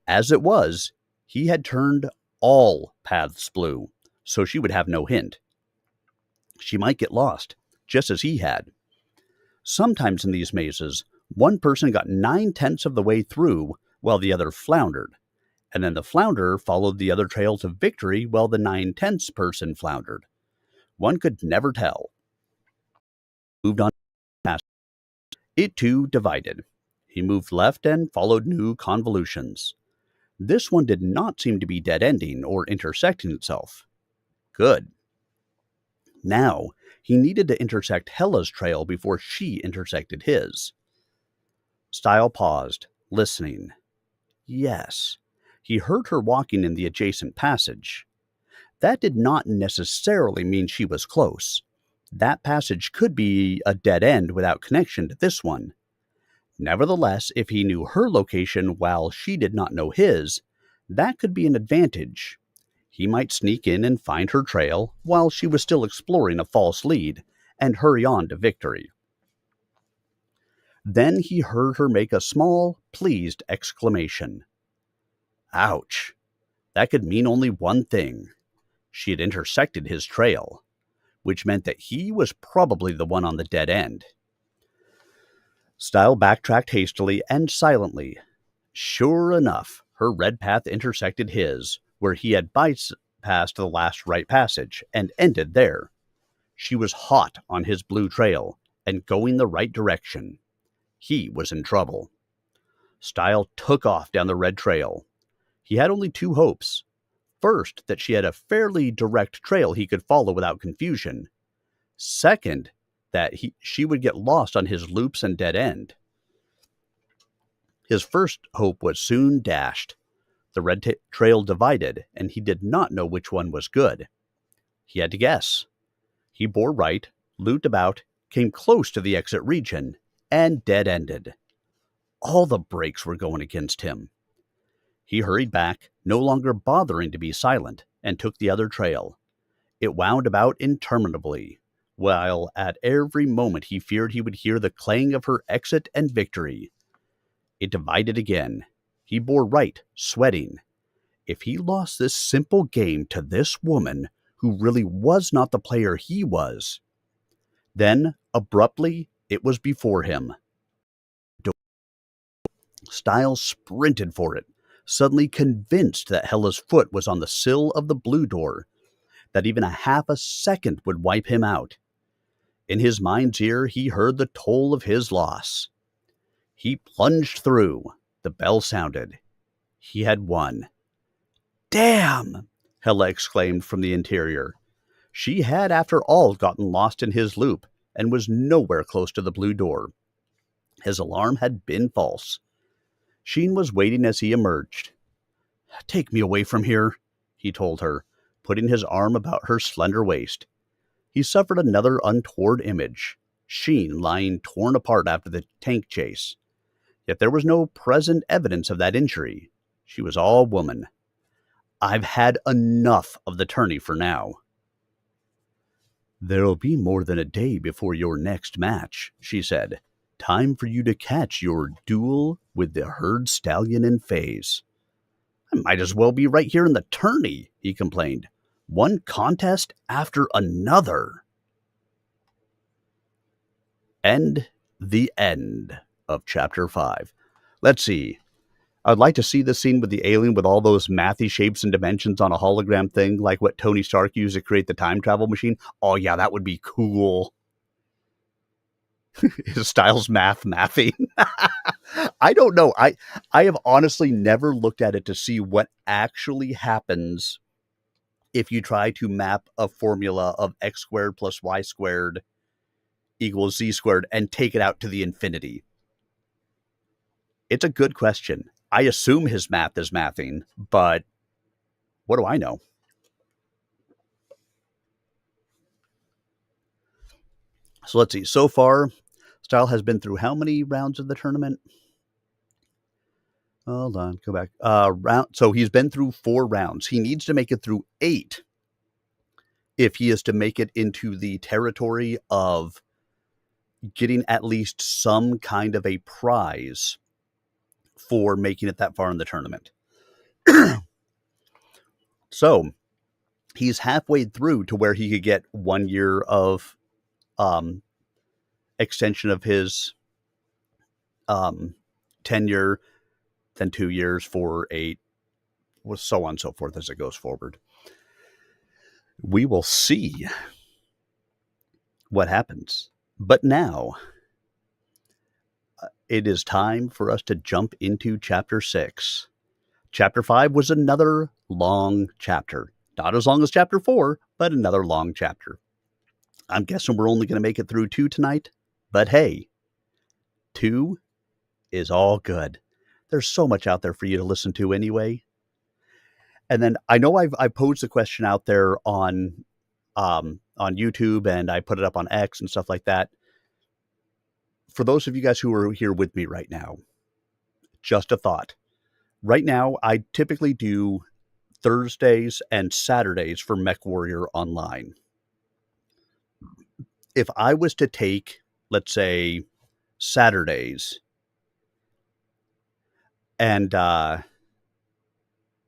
As it was, he had turned all paths blue, so she would have no hint. She might get lost, just as he had. Sometimes in these mazes, one person got 9/10 of the way through while the other floundered, and then the flounder followed the other trail to victory while the 9/10 person floundered. One could never tell. Moved on past. It too divided. He moved left and followed new convolutions. This one did not seem to be dead-ending or intersecting itself. Good. Now, he needed to intersect Hella's trail before she intersected his. Stile paused, listening. Yes, he heard her walking in the adjacent passage. That did not necessarily mean she was close. That passage could be a dead end without connection to this one. Nevertheless, if he knew her location while she did not know his, that could be an advantage. He might sneak in and find her trail while she was still exploring a false lead and hurry on to victory. Then he heard her make a small, pleased exclamation. Ouch! That could mean only one thing. She had intersected his trail, which meant that he was probably the one on the dead end. Stile backtracked hastily and silently. Sure enough, her red path intersected his, where he had bypassed the last right passage, and ended there. She was hot on his blue trail, and going the right direction. He was in trouble. Stile took off down the red trail. He had only two hopes. First, that she had a fairly direct trail he could follow without confusion. Second, that she would get lost on his loops and dead end. His first hope was soon dashed. The red trail divided, and he did not know which one was good. He had to guess. He bore right, looped about, came close to the exit region, and dead-ended. All the brakes were going against him. He hurried back, no longer bothering to be silent, and took the other trail. It wound about interminably, while at every moment he feared he would hear the clang of her exit and victory. It divided again. He bore right, sweating. If he lost this simple game to this woman, who really was not the player he was, then, abruptly, it was before him. Stile sprinted for it, suddenly convinced that Hella's foot was on the sill of the blue door, that even a half a second would wipe him out. In his mind's ear, he heard the toll of his loss. He plunged through. The bell sounded. He had won. "Damn!" Hella exclaimed from the interior. She had, after all, gotten lost in his loop, and was nowhere close to the blue door. His alarm had been false. Sheen was waiting as he emerged. "Take me away from here," he told her, putting his arm about her slender waist. He suffered another untoward image, Sheen lying torn apart after the tank chase. Yet there was no present evidence of that injury. She was all woman. "I've had enough of the tourney for now." "There'll be more than a day before your next match," she said. "Time for you to catch your duel with the herd stallion in Phaze." "I might as well be right here in the tourney," he complained. "One contest after another." And the end of Chapter 5. Let's see. I'd like to see the scene with the alien with all those mathy shapes and dimensions on a hologram thing, like what Tony Stark used to create the time travel machine. Oh yeah, that would be cool. His style's mathing. I don't know. I have honestly never looked at it to see what actually happens if you try to map a formula of x squared plus y squared equals z squared and take it out to the infinity. It's a good question. I assume his math is mathing, but what do I know? So let's see. So far, Stile has been through how many rounds of the tournament? Hold on, go back. So he's been through 4 rounds. He needs to make it through 8 if he is to make it into the territory of getting at least some kind of a prize for making it that far in the tournament. So he's halfway through to where he could get 1 year of extension of his tenure, then 2 years, 4, 8, so on and so forth as it goes forward. We will see what happens. But now, it is time for us to jump into Chapter 6. Chapter 5 was another long chapter. Not as long as Chapter 4, but another long chapter. I'm guessing we're only going to make it through 2 tonight. But hey, 2 is all good. There's so much out there for you to listen to anyway. And then I know I posed the question out there on YouTube, and I put it up on X and stuff like that. For those of you guys who are here with me right now, just a thought. Right now, I typically do Thursdays and Saturdays for MechWarrior Online. If I was to take, let's say, Saturdays and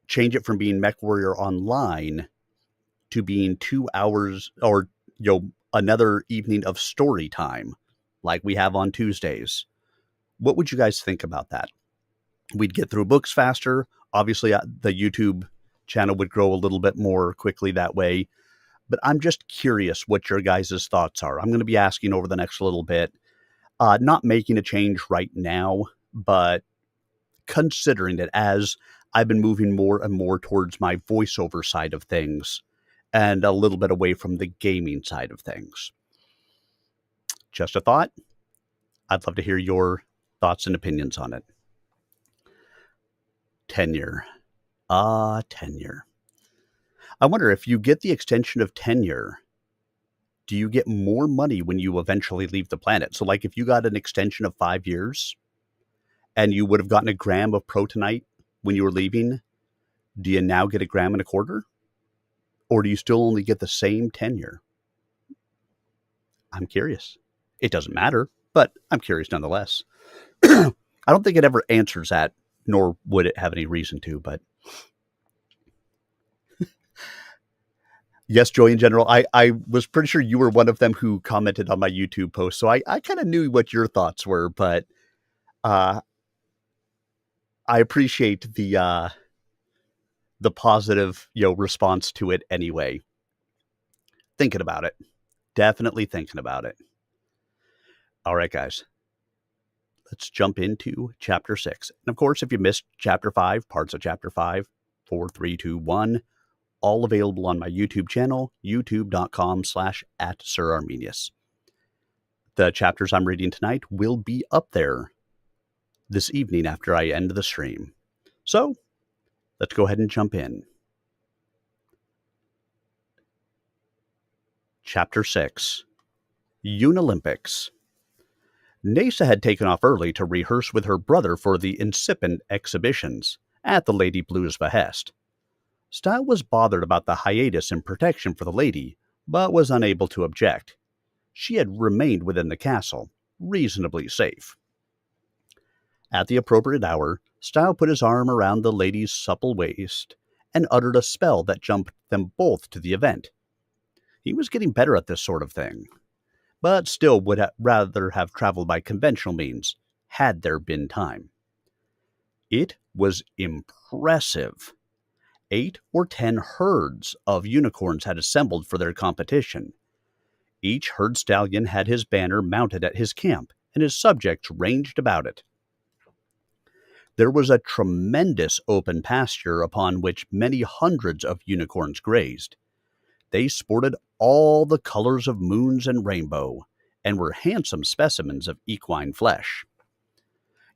change it from being MechWarrior Online to being 2 hours or another evening of story time like we have on Tuesdays, what would you guys think about that? We'd get through books faster. Obviously, the YouTube channel would grow a little bit more quickly that way. But I'm just curious what your guys' thoughts are. I'm going to be asking over the next little bit, not making a change right now, but considering it as I've been moving more and more towards my voiceover side of things and a little bit away from the gaming side of things. Just a thought. I'd love to hear your thoughts and opinions on it. Tenure. Tenure. I wonder if you get the extension of tenure, do you get more money when you eventually leave the planet? So, like, if you got an extension of 5 years and you would have gotten a gram of protonite when you were leaving, do you now get a gram and a quarter? Or do you still only get the same tenure? I'm curious. It doesn't matter, but I'm curious nonetheless. I don't think it ever answers that, nor would it have any reason to, but yes, Joy in general, I was pretty sure you were one of them who commented on my YouTube post, so I kind of knew what your thoughts were, but I appreciate the positive, response to it anyway. Thinking about it. Definitely thinking about it. All right, guys. Let's jump into Chapter 6. And of course, if you missed Chapter 5, parts of Chapter 5, 4, 3, 2, 1, all available on my YouTube channel, youtube.com/@SirArminius. The chapters I'm reading tonight will be up there this evening after I end the stream. So, let's go ahead and jump in. Chapter 6, Unolympics. Nasa had taken off early to rehearse with her brother for the incipient exhibitions, at the Lady Blue's behest. Stile was bothered about the hiatus in protection for the lady, but was unable to object. She had remained within the castle, reasonably safe. At the appropriate hour, Stile put his arm around the lady's supple waist and uttered a spell that jumped them both to the event. He was getting better at this sort of thing, but still would rather have traveled by conventional means, had there been time. It was impressive. 8 or 10 herds of unicorns had assembled for their competition. Each herd stallion had his banner mounted at his camp, and his subjects ranged about it. There was a tremendous open pasture upon which many hundreds of unicorns grazed. They sported all the colors of moons and rainbow, and were handsome specimens of equine flesh.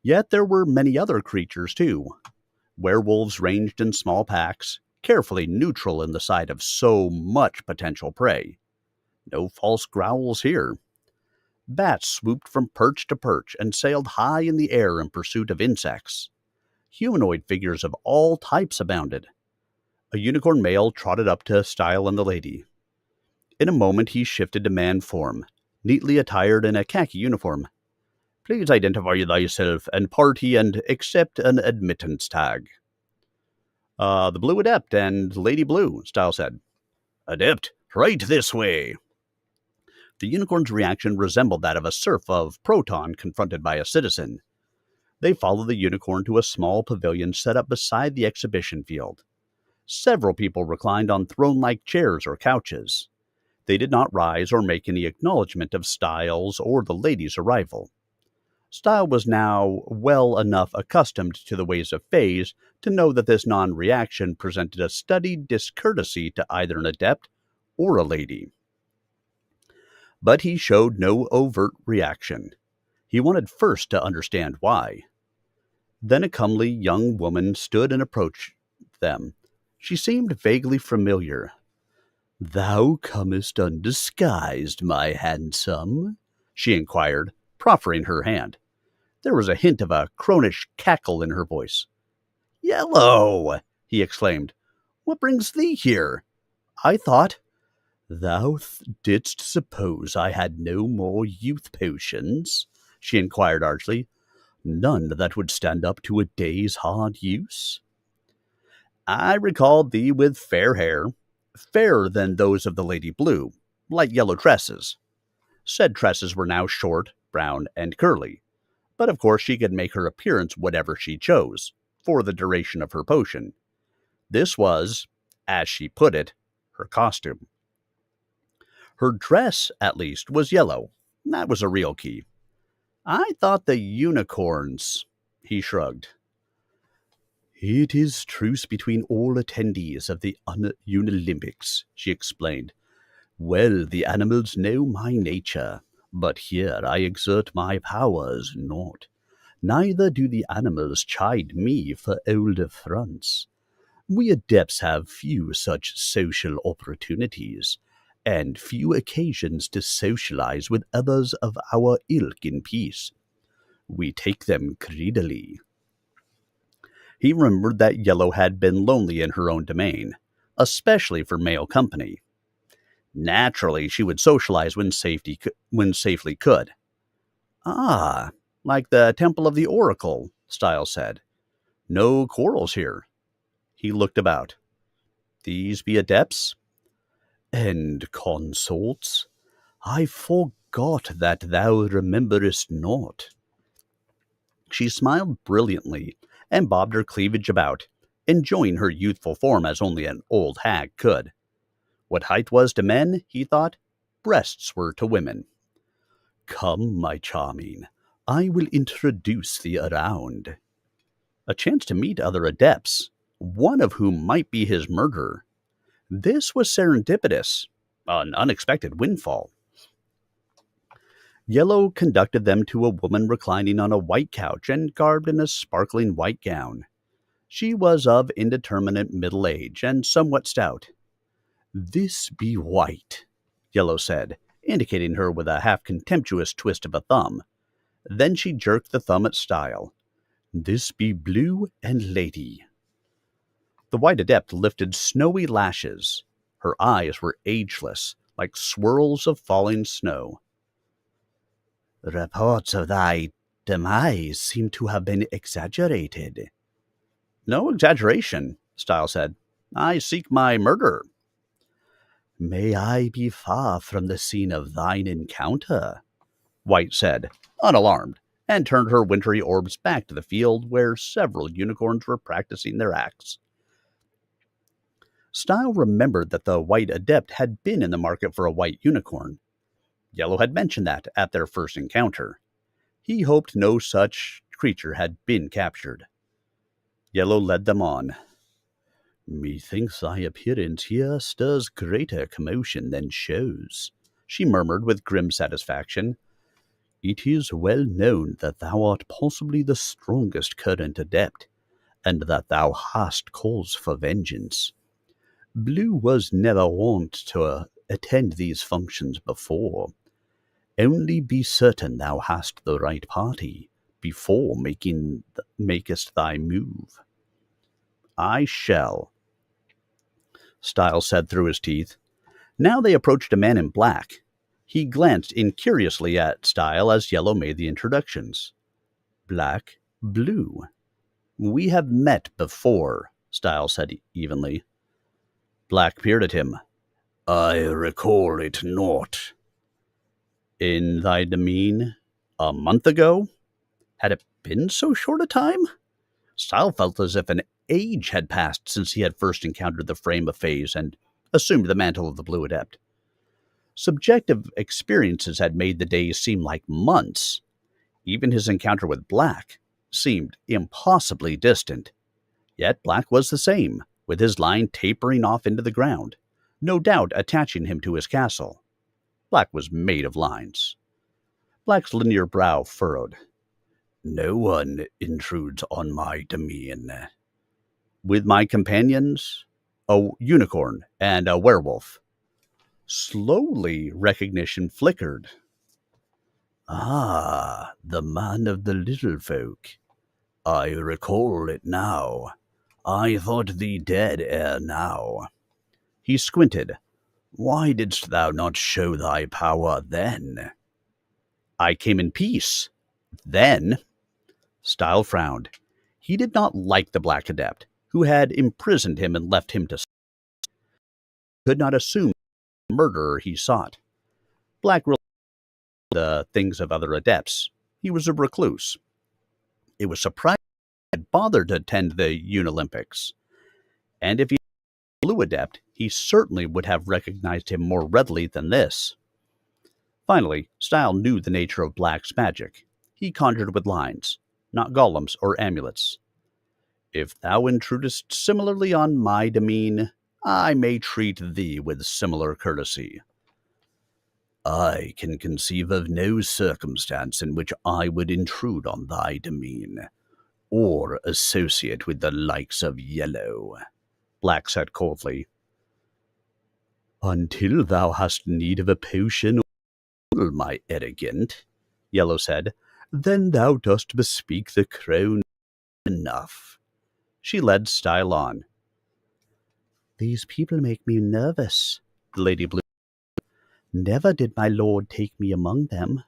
Yet there were many other creatures, too. Werewolves ranged in small packs, carefully neutral in the sight of so much potential prey. No false growls here. Bats swooped from perch to perch and sailed high in the air in pursuit of insects. Humanoid figures of all types abounded. A unicorn male trotted up to Stile and the lady. In a moment he shifted to man form, neatly attired in a khaki uniform. Please identify thyself and party and accept an admittance tag. The Blue Adept and Lady Blue, Stile said. Adept, right this way. The unicorn's reaction resembled that of a serf of Proton confronted by a citizen. They followed the unicorn to a small pavilion set up beside the exhibition field. Several people reclined on throne-like chairs or couches. They did not rise or make any acknowledgement of Stile's or the lady's arrival. Stile was now well enough accustomed to the ways of Phaze to know that this non-reaction presented a studied discourtesy to either an adept or a lady. But he showed no overt reaction. He wanted first to understand why. Then a comely young woman stood and approached them. She seemed vaguely familiar. "Thou comest undisguised, my handsome?" she inquired, proffering her hand. There was a hint of a cronish cackle in her voice. "Yellow!" he exclaimed. "What brings thee here? I thought—" "Thou didst suppose I had no more youth potions?" she inquired archly. "None that would stand up to a day's hard use?" "I recalled thee with fair hair, fairer than those of the Lady Blue, light yellow tresses." Said tresses were now short, brown, and curly. But of course, she could make her appearance whatever she chose, for the duration of her potion. This was, as she put it, her costume. Her dress, at least, was yellow. That was a real key. I thought the unicorns, he shrugged. It is truce between all attendees of the Unolympics, she explained. Well, the animals know my nature, but here I exert my powers not. Neither do the animals chide me for old affronts. We adepts have few such social opportunities, and few occasions to socialize with others of our ilk in peace. We take them greedily. He remembered that Yellow had been lonely in her own domain, especially for male company. Naturally, she would socialize when safely could. Ah, like the Temple of the Oracle, Stile said. No quarrels here. He looked about. These be adepts? And consorts? I forgot that thou rememberest not. She smiled brilliantly and bobbed her cleavage about, enjoying her youthful form as only an old hag could. What height was to men, he thought, breasts were to women. Come, my charming, I will introduce thee around. A chance to meet other adepts, one of whom might be his murderer. This was serendipitous, an unexpected windfall. Yellow conducted them to a woman reclining on a white couch and garbed in a sparkling white gown. She was of indeterminate middle age and somewhat stout. This be White, Yellow said, indicating her with a half-contemptuous twist of a thumb. Then she jerked the thumb at Stile. This be Blue and Lady. The White Adept lifted snowy lashes. Her eyes were ageless, like swirls of falling snow. Reports of thy demise seem to have been exaggerated. No exaggeration, Stile said. I seek my murderer. May I be far from the scene of thine encounter, White said, unalarmed, and turned her wintry orbs back to the field where several unicorns were practicing their acts. Stile remembered that the White Adept had been in the market for a white unicorn. Yellow had mentioned that at their first encounter. He hoped no such creature had been captured. Yellow led them on. Methinks thy appearance here stirs greater commotion than shows, she murmured with grim satisfaction. It is well known that thou art possibly the strongest current adept, and that thou hast cause for vengeance. Blue was never wont to attend these functions before. Only be certain thou hast the right party before makest thy move. I shall, Stile said through his teeth. Now they approached a man in black. He glanced incuriously at Stile as Yellow made the introductions. Black, Blue. We have met before, Stile said evenly. Black peered at him. I recall it not. In thy demean? A month ago? Had it been so short a time? Stile felt as if an age had passed since he had first encountered the frame of Phaze and assumed the mantle of the Blue Adept. Subjective experiences had made the days seem like months. Even his encounter with Black seemed impossibly distant. Yet Black was the same, with his line tapering off into the ground, no doubt attaching him to his castle. Black was made of lines. Black's linear brow furrowed. No one intrudes on my demesne. With my companions, a unicorn and a werewolf. Slowly, recognition flickered. Ah, the man of the little folk. I recall it now. I thought thee dead ere now. He squinted. Why didst thou not show thy power then? I came in peace. Then? Stile frowned. He did not like the Black Adept, who had imprisoned him and left him to could not assume the murderer he sought. Black really the things of other adepts. He was a recluse. It was surprising he had bothered to attend the Unolympics. And if he was a Blue Adept, he certainly would have recognized him more readily than this. Finally, Stile knew the nature of Black's magic. He conjured with lines, not golems or amulets. If thou intrudest similarly on my demesne, I may treat thee with similar courtesy. I can conceive of no circumstance in which I would intrude on thy demesne, or associate with the likes of Yellow, Black said coldly. Until thou hast need of a potion, my arrogant, Yellow said, then thou dost bespeak the crown enough. She led Stile on. These people make me nervous, the Lady Blue. Never did my lord take me among them.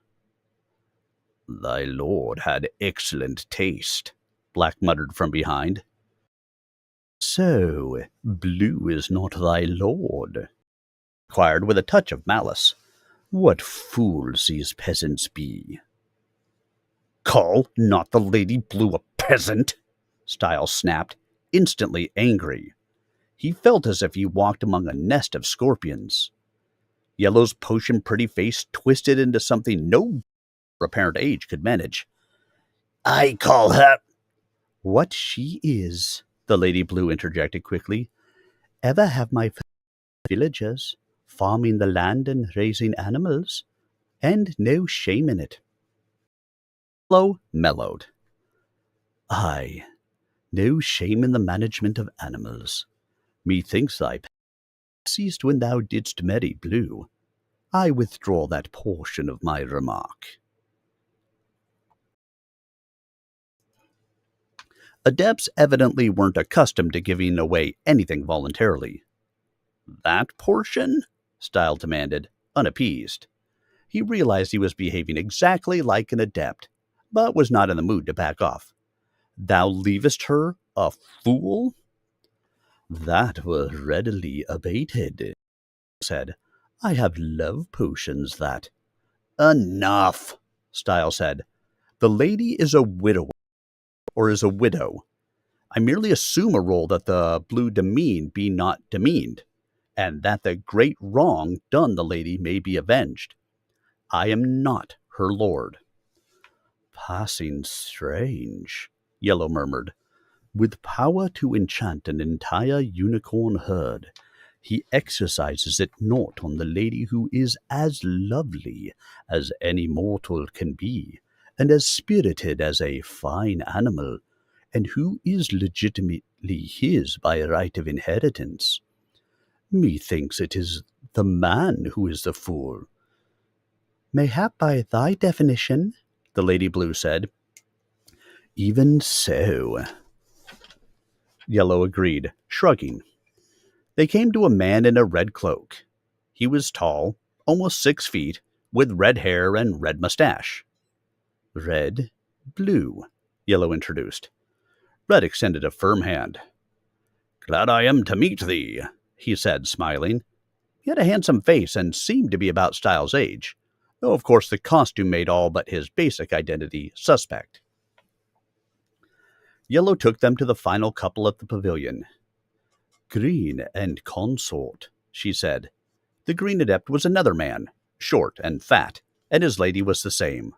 Thy lord had excellent taste, Black muttered from behind. So, Blue is not thy lord? Inquired with a touch of malice. What fools these peasants be! Call not the Lady Blue a peasant! Stile snapped, instantly angry. He felt as if he walked among a nest of scorpions. Yellow's potion-pretty face twisted into something no apparent age could manage. I call her... What she is, the Lady Blue interjected quickly. Ever have my villagers farming the land and raising animals, and no shame in it. Yellow mellowed. Aye, no shame in the management of animals. Methinks thy ceased when thou didst marry Blue. I withdraw that portion of my remark. Adepts evidently weren't accustomed to giving away anything voluntarily. That portion? Stile demanded, unappeased. He realized he was behaving exactly like an adept, but was not in the mood to back off. Thou leavest her a fool? That were readily abated, said. I have love potions that... Enough, Stile said. The lady is a widower, or is a widow. I merely assume a role that the blue demesne be not demeaned, and that the great wrong done the lady may be avenged. I am not her lord. Passing strange, Yellow murmured. With power to enchant an entire unicorn herd, he exercises it not on the lady who is as lovely as any mortal can be, and as spirited as a fine animal, and who is legitimately his by right of inheritance. Methinks it is the man who is the fool. Mayhap by thy definition, the Lady Blue said. Even so, Yellow agreed, shrugging. They came to a man in a red cloak. He was tall, almost 6 feet, with red hair and red mustache. Red, Blue, Yellow introduced. Red extended a firm hand. Glad I am to meet thee, he said, smiling. He had a handsome face and seemed to be about Stile's age, though of course the costume made all but his basic identity suspect. Yellow took them to the final couple at the pavilion. Green and consort, she said. The Green Adept was another man, short and fat, and his lady was the same.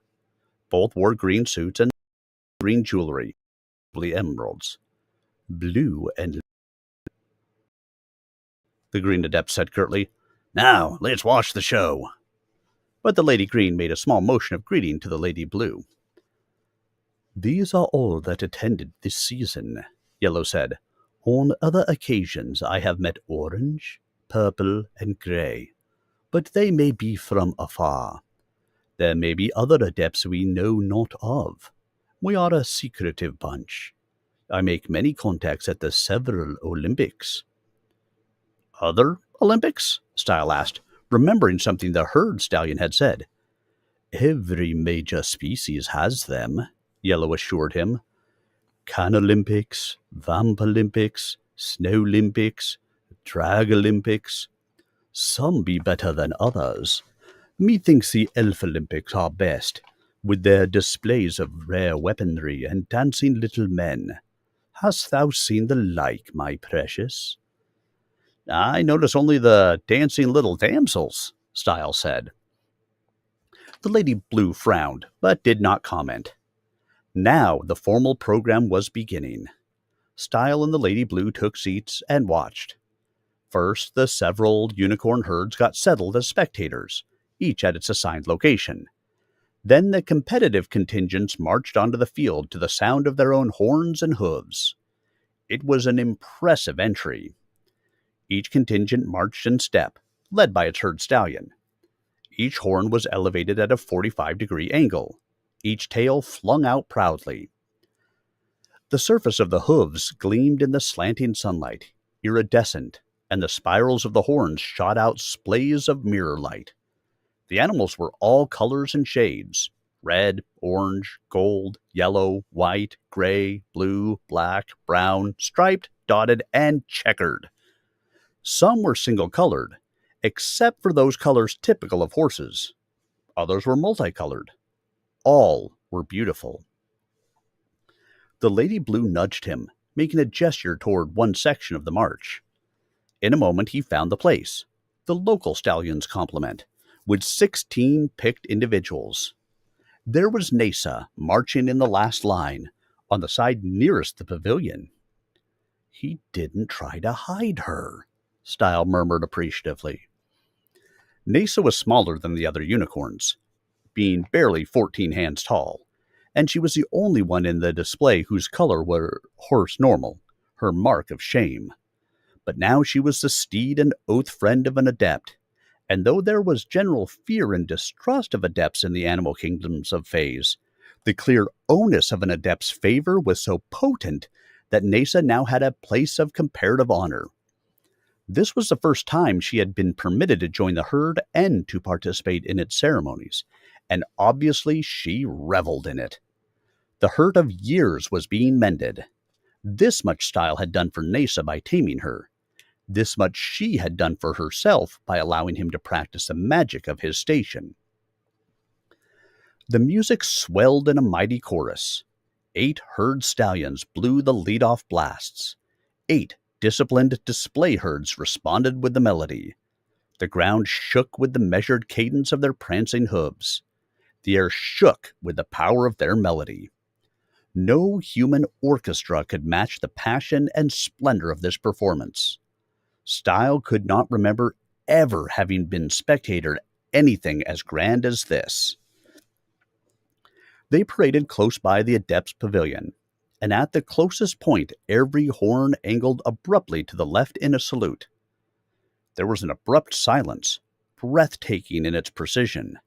Both wore green suits and green jewelry, emeralds. Blue and... The Green Adept said curtly, Now, let's watch the show. But the Lady Green made a small motion of greeting to the Lady Blue. These are all that attended this season, Yellow said. On other occasions I have met orange, purple, and grey, but they may be from afar. There may be other adepts we know not of. We are a secretive bunch. I make many contacts at the several Olympics. Other Olympics? Stile asked, remembering something the herd stallion had said. Every major species has them, Yellow assured him. Can Olympics, Vamp Olympics, Snow Olympics, Drag Olympics. Some be better than others. Methinks the Elf Olympics are best, with their displays of rare weaponry and dancing little men. Hast thou seen the like, my precious? I notice only the dancing little damsels, Stile said. The Lady Blue frowned, but did not comment. Now the formal program was beginning. Stile and the Lady Blue took seats and watched. First, the several unicorn herds got settled as spectators, each at its assigned location. Then the competitive contingents marched onto the field to the sound of their own horns and hooves. It was an impressive entry. Each contingent marched in step, led by its herd stallion. Each horn was elevated at a 45-degree angle, each tail flung out proudly. The surface of the hooves gleamed in the slanting sunlight, iridescent, and the spirals of the horns shot out splays of mirror light. The animals were all colors and shades: red, orange, gold, yellow, white, gray, blue, black, brown, striped, dotted, and checkered. Some were single-colored, except for those colors typical of horses. Others were multicolored. All were beautiful. The Lady Blue nudged him, making a gesture toward one section of the march. In a moment he found the place, the local stallion's complement, with 16 picked individuals. There was Nasa marching in the last line, on the side nearest the pavilion. He didn't try to hide her, Stile murmured appreciatively. Nasa was smaller than the other unicorns, being barely 14 hands tall, and she was the only one in the display whose color were horse normal, her mark of shame. But now she was the steed and oath friend of an adept, and though there was general fear and distrust of adepts in the animal kingdoms of Phaze, the clear onus of an adept's favor was so potent that Nasa now had a place of comparative honor. This was the first time she had been permitted to join the herd and to participate in its ceremonies, and obviously she reveled in it. The hurt of years was being mended. This much Stile had done for Nasa by taming her. This much she had done for herself by allowing him to practice the magic of his station. The music swelled in a mighty chorus. 8 herd stallions blew the lead-off blasts. 8 disciplined display herds responded with the melody. The ground shook with the measured cadence of their prancing hooves. The air shook with the power of their melody. No human orchestra could match the passion and splendor of this performance. Stile could not remember ever having been spectator at anything as grand as this. They paraded close by the Adept's pavilion, and at the closest point every horn angled abruptly to the left in a salute. There was an abrupt silence, breathtaking in its precision.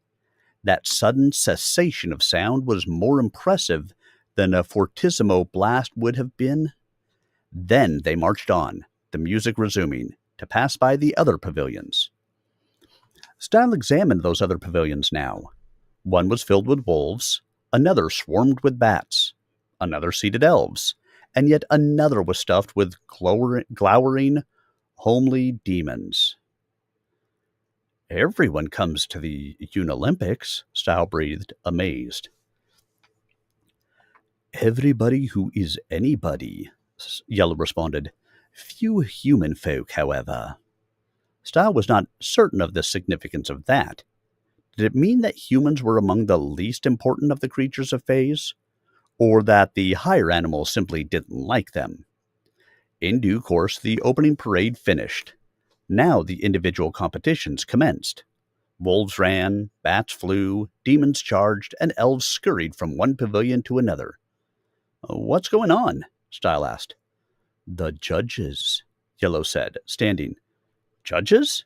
That sudden cessation of sound was more impressive than a fortissimo blast would have been. Then they marched on, the music resuming, to pass by the other pavilions. Stile examined those other pavilions now. One was filled with wolves, another swarmed with bats, another seated elves, and yet another was stuffed with glowering, homely demons. Everyone comes to the Unolympics, Stile breathed, amazed. Everybody who is anybody, Yellow responded. Few human folk, however. Stile was not certain of the significance of that. Did it mean that humans were among the least important of the creatures of Phaze, or that the higher animals simply didn't like them? In due course, the opening parade finished. Now the individual competitions commenced. Wolves ran, bats flew, demons charged, and elves scurried from one pavilion to another. What's going on? Stile asked. The judges, Yellow said, standing. Judges?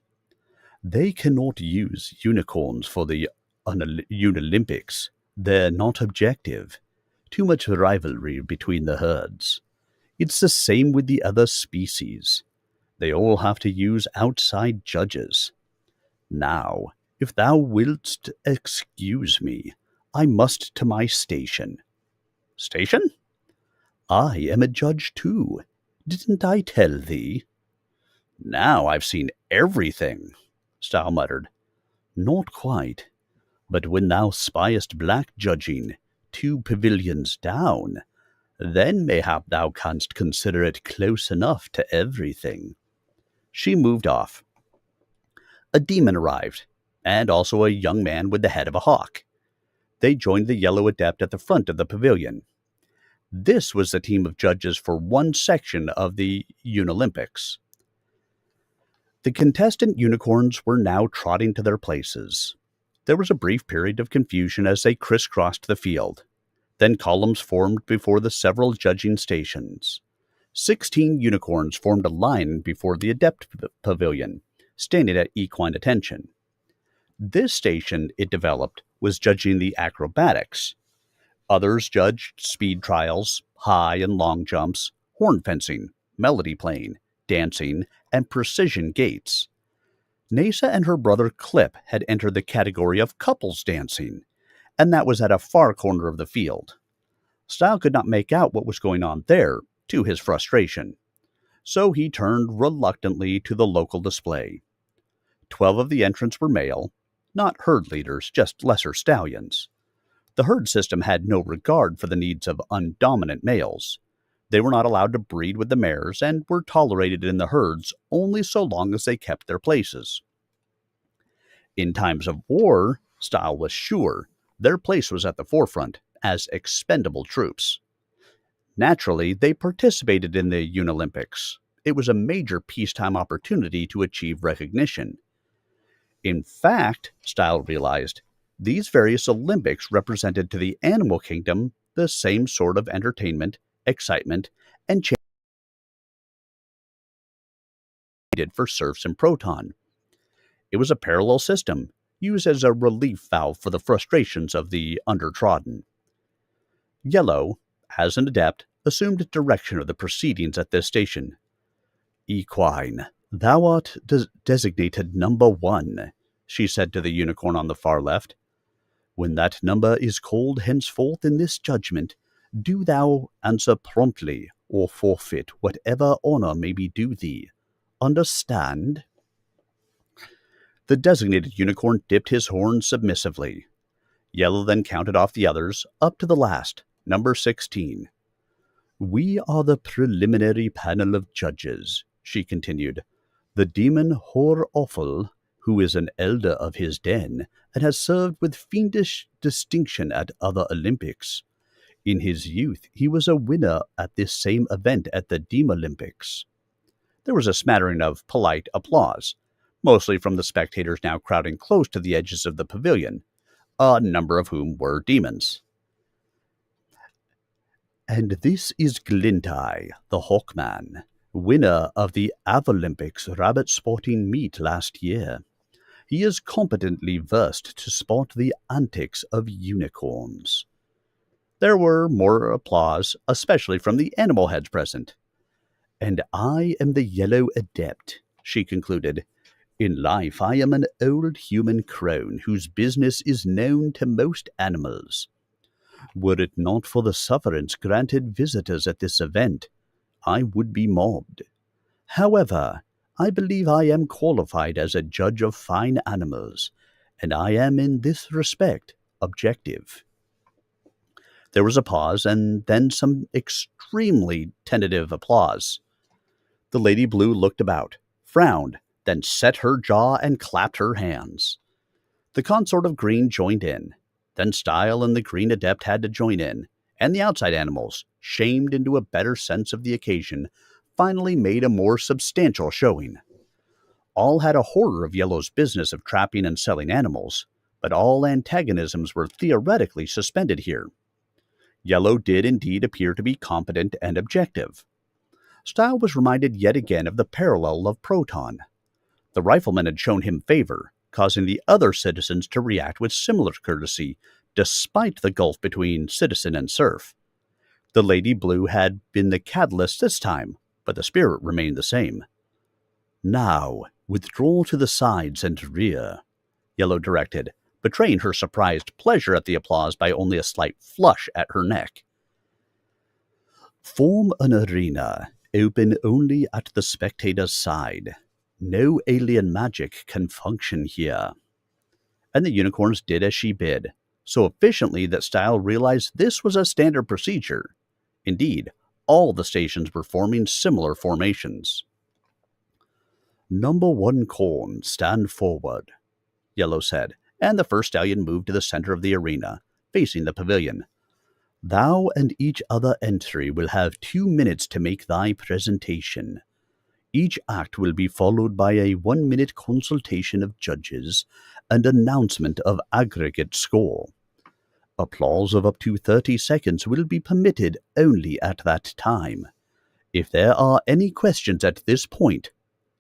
They cannot use unicorns for the Unolympics. They're not objective. Too much rivalry between the herds. It's the same with the other species. They all have to use outside judges. Now, if thou wilt excuse me, I must to my station. Station? I am a judge too. Didn't I tell thee? Now I've seen everything, Stile muttered. Not quite. But when thou spiest black judging 2 pavilions down, then mayhap thou canst consider it close enough to everything. She moved off. A demon arrived, and also a young man with the head of a hawk. They joined the Yellow Adept at the front of the pavilion. This was the team of judges for one section of the Unolympics. The contestant unicorns were now trotting to their places. There was a brief period of confusion as they crisscrossed the field. Then columns formed before the several judging stations. 16 unicorns formed a line before the Adept Pavilion, standing at equine attention. This station, it developed, was judging the acrobatics. Others judged speed trials, high and long jumps, horn fencing, melody playing, dancing, and precision gaits. Nasa and her brother Clip had entered the category of couples dancing, and that was at a far corner of the field. Stile could not make out what was going on there, to his frustration, so he turned reluctantly to the local display. 12 of the entrants were male, not herd leaders, just lesser stallions. The herd system had no regard for the needs of undominant males. They were not allowed to breed with the mares and were tolerated in the herds only so long as they kept their places. In times of war, Stile was sure their place was at the forefront as expendable troops. Naturally, they participated in the Unolympics. It was a major peacetime opportunity to achieve recognition. In fact, Stile realized, these various Olympics represented to the animal kingdom the same sort of entertainment, excitement, and change did for serfs in Proton. It was a parallel system, used as a relief valve for the frustrations of the undertrodden. Yellow, as an adept, assumed direction of the proceedings at this station. Equine, thou art designated number 1, she said to the unicorn on the far left. When that number is called henceforth in this judgment, do thou answer promptly, or forfeit whatever honor may be due thee. Understand? The designated unicorn dipped his horn submissively. Yellow then counted off the others, up to the last, number 16. We are the preliminary panel of judges, she continued. The demon Hor Awful, who is an elder of his den, and has served with fiendish distinction at other Olympics. In his youth, he was a winner at this same event at the Demolympics. There was a smattering of polite applause, mostly from the spectators now crowding close to the edges of the pavilion, a number of whom were demons. And this is Glinteye, the Hawkman, winner of the Avalympics rabbit sporting meet last year. He is competently versed to spot the antics of unicorns. There were more applause, especially from the animal heads present. And I am the Yellow Adept, she concluded. In life I am an old human crone whose business is known to most animals. Were it not for the sufferance granted visitors at this event, I would be mobbed. However, I believe I am qualified as a judge of fine animals, and I am in this respect objective. There was a pause, and then some extremely tentative applause. The Lady Blue looked about, frowned, then set her jaw and clapped her hands. The Consort of Green joined in. Then Stile and the Green Adept had to join in, and the outside animals, shamed into a better sense of the occasion, finally made a more substantial showing. All had a horror of Yellow's business of trapping and selling animals, but all antagonisms were theoretically suspended here. Yellow did indeed appear to be competent and objective. Stile was reminded yet again of the parallel of Proton. The rifleman had shown him favor, causing the other citizens to react with similar courtesy, despite the gulf between citizen and serf. The Lady Blue had been the catalyst this time, but the spirit remained the same. Now, withdraw to the sides and rear, Yellow directed, betraying her surprised pleasure at the applause by only a slight flush at her neck. Form an arena, open only at the spectator's side. No alien magic can function here. and the unicorns did as she bid, so efficiently that Stile realized this was a standard procedure. Indeed, all the stations were forming similar formations. "Number 1 corn, stand forward," Yellow said, and the first stallion moved to the center of the arena, facing the pavilion. "Thou and each other entry will have 2 minutes to make thy presentation. Each act will be followed by a 1-minute consultation of judges and announcement of aggregate score. Applause of up to 30 seconds will be permitted only at that time. If there are any questions at this point,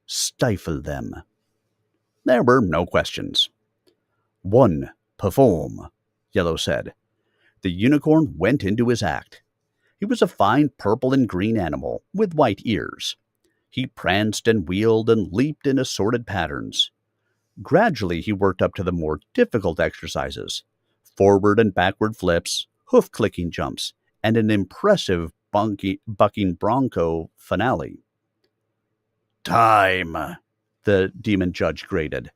stifle them." There were no questions. "1. Perform," Yellow said. The unicorn went into his act. He was a fine purple and green animal with white ears. He pranced and wheeled and leaped in assorted patterns. Gradually, he worked up to the more difficult exercises: forward and backward flips, hoof-clicking jumps, and an impressive bucking bronco finale. "Time," the demon judge grated.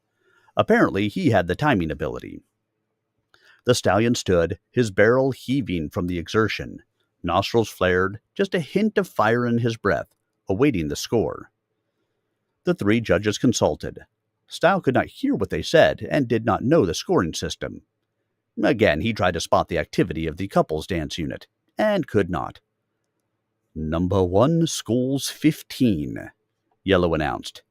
Apparently, he had the timing ability. The stallion stood, his barrel heaving from the exertion. Nostrils flared, just a hint of fire in his breath, awaiting the score. The 3 judges consulted. Stile could not hear what they said and did not know the scoring system. Again, he tried to spot the activity of the couples dance unit, and could not. "Number 1 scores 15, Yellow announced.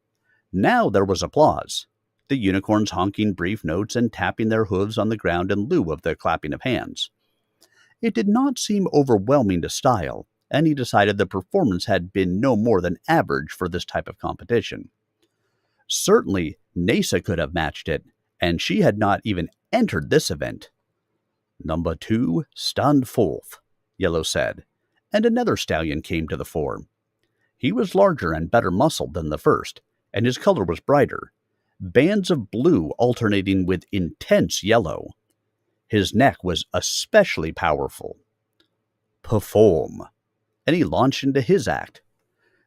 Now there was applause, the unicorns honking brief notes and tapping their hooves on the ground in lieu of the clapping of hands. It did not seem overwhelming to Stile, and he decided the performance had been no more than average for this type of competition. Certainly, Nasa could have matched it, and she had not even entered this event. "Number 2, stand forth," Yellow said, and another stallion came to the fore. He was larger and better muscled than the first, and his color was brighter, bands of blue alternating with intense yellow. His neck was especially powerful. "Perform," and he launched into his act.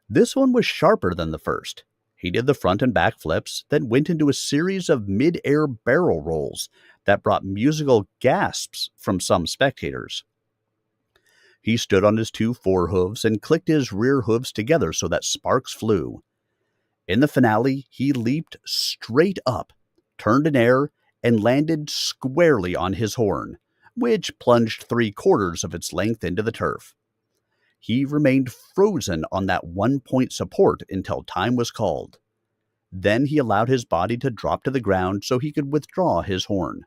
This one was sharper than the first. He did the front and back flips, then went into a series of mid-air barrel rolls that brought musical gasps from some spectators. He stood on his 2 forehooves and clicked his rear hooves together so that sparks flew. In the finale, he leaped straight up, turned in air, and landed squarely on his horn, which plunged 3/4 of its length into the turf. He remained frozen on that 1-point support until time was called. Then he allowed his body to drop to the ground so he could withdraw his horn.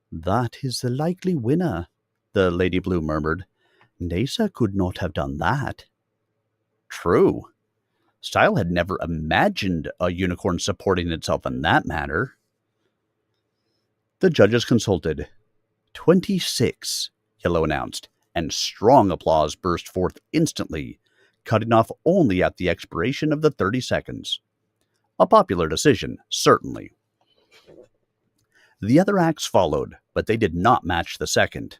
"That is the likely winner," the Lady Blue murmured. "Nasa could not have done that." True. Stile had never imagined a unicorn supporting itself in that manner. The judges consulted. 26, Yellow announced, and strong applause burst forth instantly, cutting off only at the expiration of the 30 seconds. A popular decision, certainly. The other acts followed, but they did not match the second.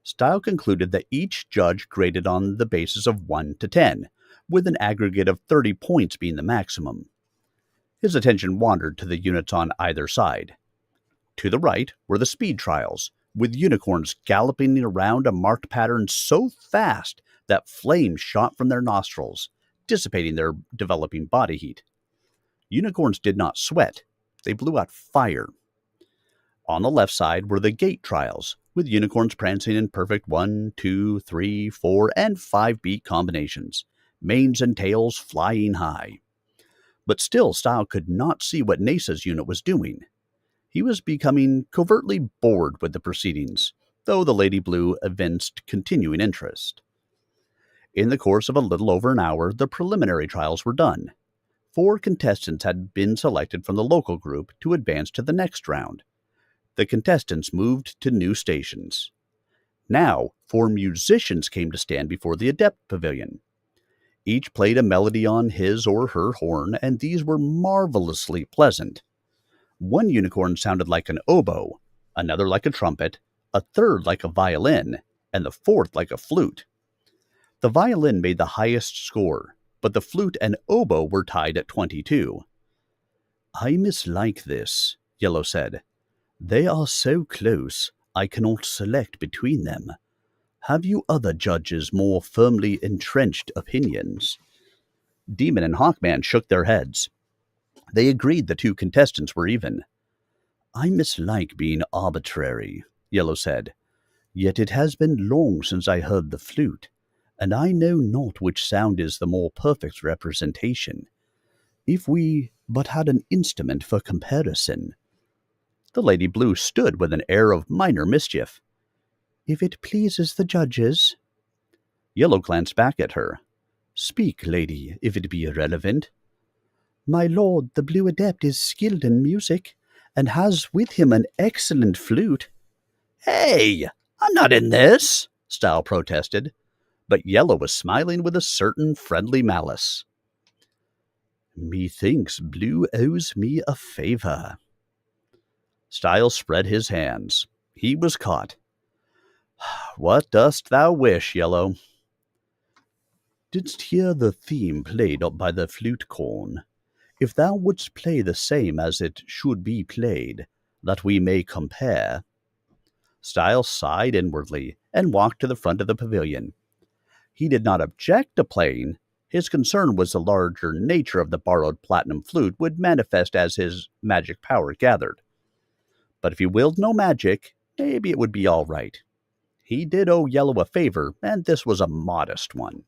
Stile concluded that each judge graded on the basis of 1 to 10, with an aggregate of 30 points being the maximum. His attention wandered to the units on either side. To the right were the speed trials, with unicorns galloping around a marked pattern so fast that flames shot from their nostrils, dissipating their developing body heat. Unicorns did not sweat, they blew out fire. On the left side were the gait trials, with unicorns prancing in perfect 1, 2, 3, 4, and 5 beat combinations, manes and tails flying high. But still Stile could not see what Nasa's unit was doing. He was becoming covertly bored with the proceedings, though the Lady Blue evinced continuing interest. In the course of a little over an hour, the preliminary trials were done. 4 contestants had been selected from the local group to advance to the next round. The contestants moved to new stations. Now, 4 musicians came to stand before the Adept Pavilion. Each played a melody on his or her horn, and these were marvelously pleasant. One unicorn sounded like an oboe, another like a trumpet, a third like a violin, and the fourth like a flute. The violin made the highest score, but the flute and oboe were tied at 22. "I mislike this," Yellow said. They are so close, I cannot select between them. Have you other judges more firmly entrenched opinions? Demon and Hawkman shook their heads. They agreed the two contestants were even. I mislike being arbitrary, Yellow said. Yet it has been long since I heard the flute, and I know not which sound is the more perfect representation. If we but had an instrument for comparison. The Lady Blue stood with an air of minor mischief. If it pleases the judges. Yellow glanced back at her. Speak, lady, if it be irrelevant. My lord, the Blue Adept is skilled in music, and has with him an excellent flute. Hey, I'm not in this, Stile protested, but Yellow was smiling with a certain friendly malice. Methinks Blue owes me a favor. Stile spread his hands. He was caught. What dost thou wish, Yellow? Didst hear the theme played by the flute corn? If thou wouldst play the same as it should be played, that we may compare. Stile sighed inwardly and walked to the front of the pavilion. He did not object to playing. His concern was the larger nature of the borrowed platinum flute would manifest as his magic power gathered. But if he willed no magic, maybe it would be all right. He did owe Yellow a favor, and this was a modest one.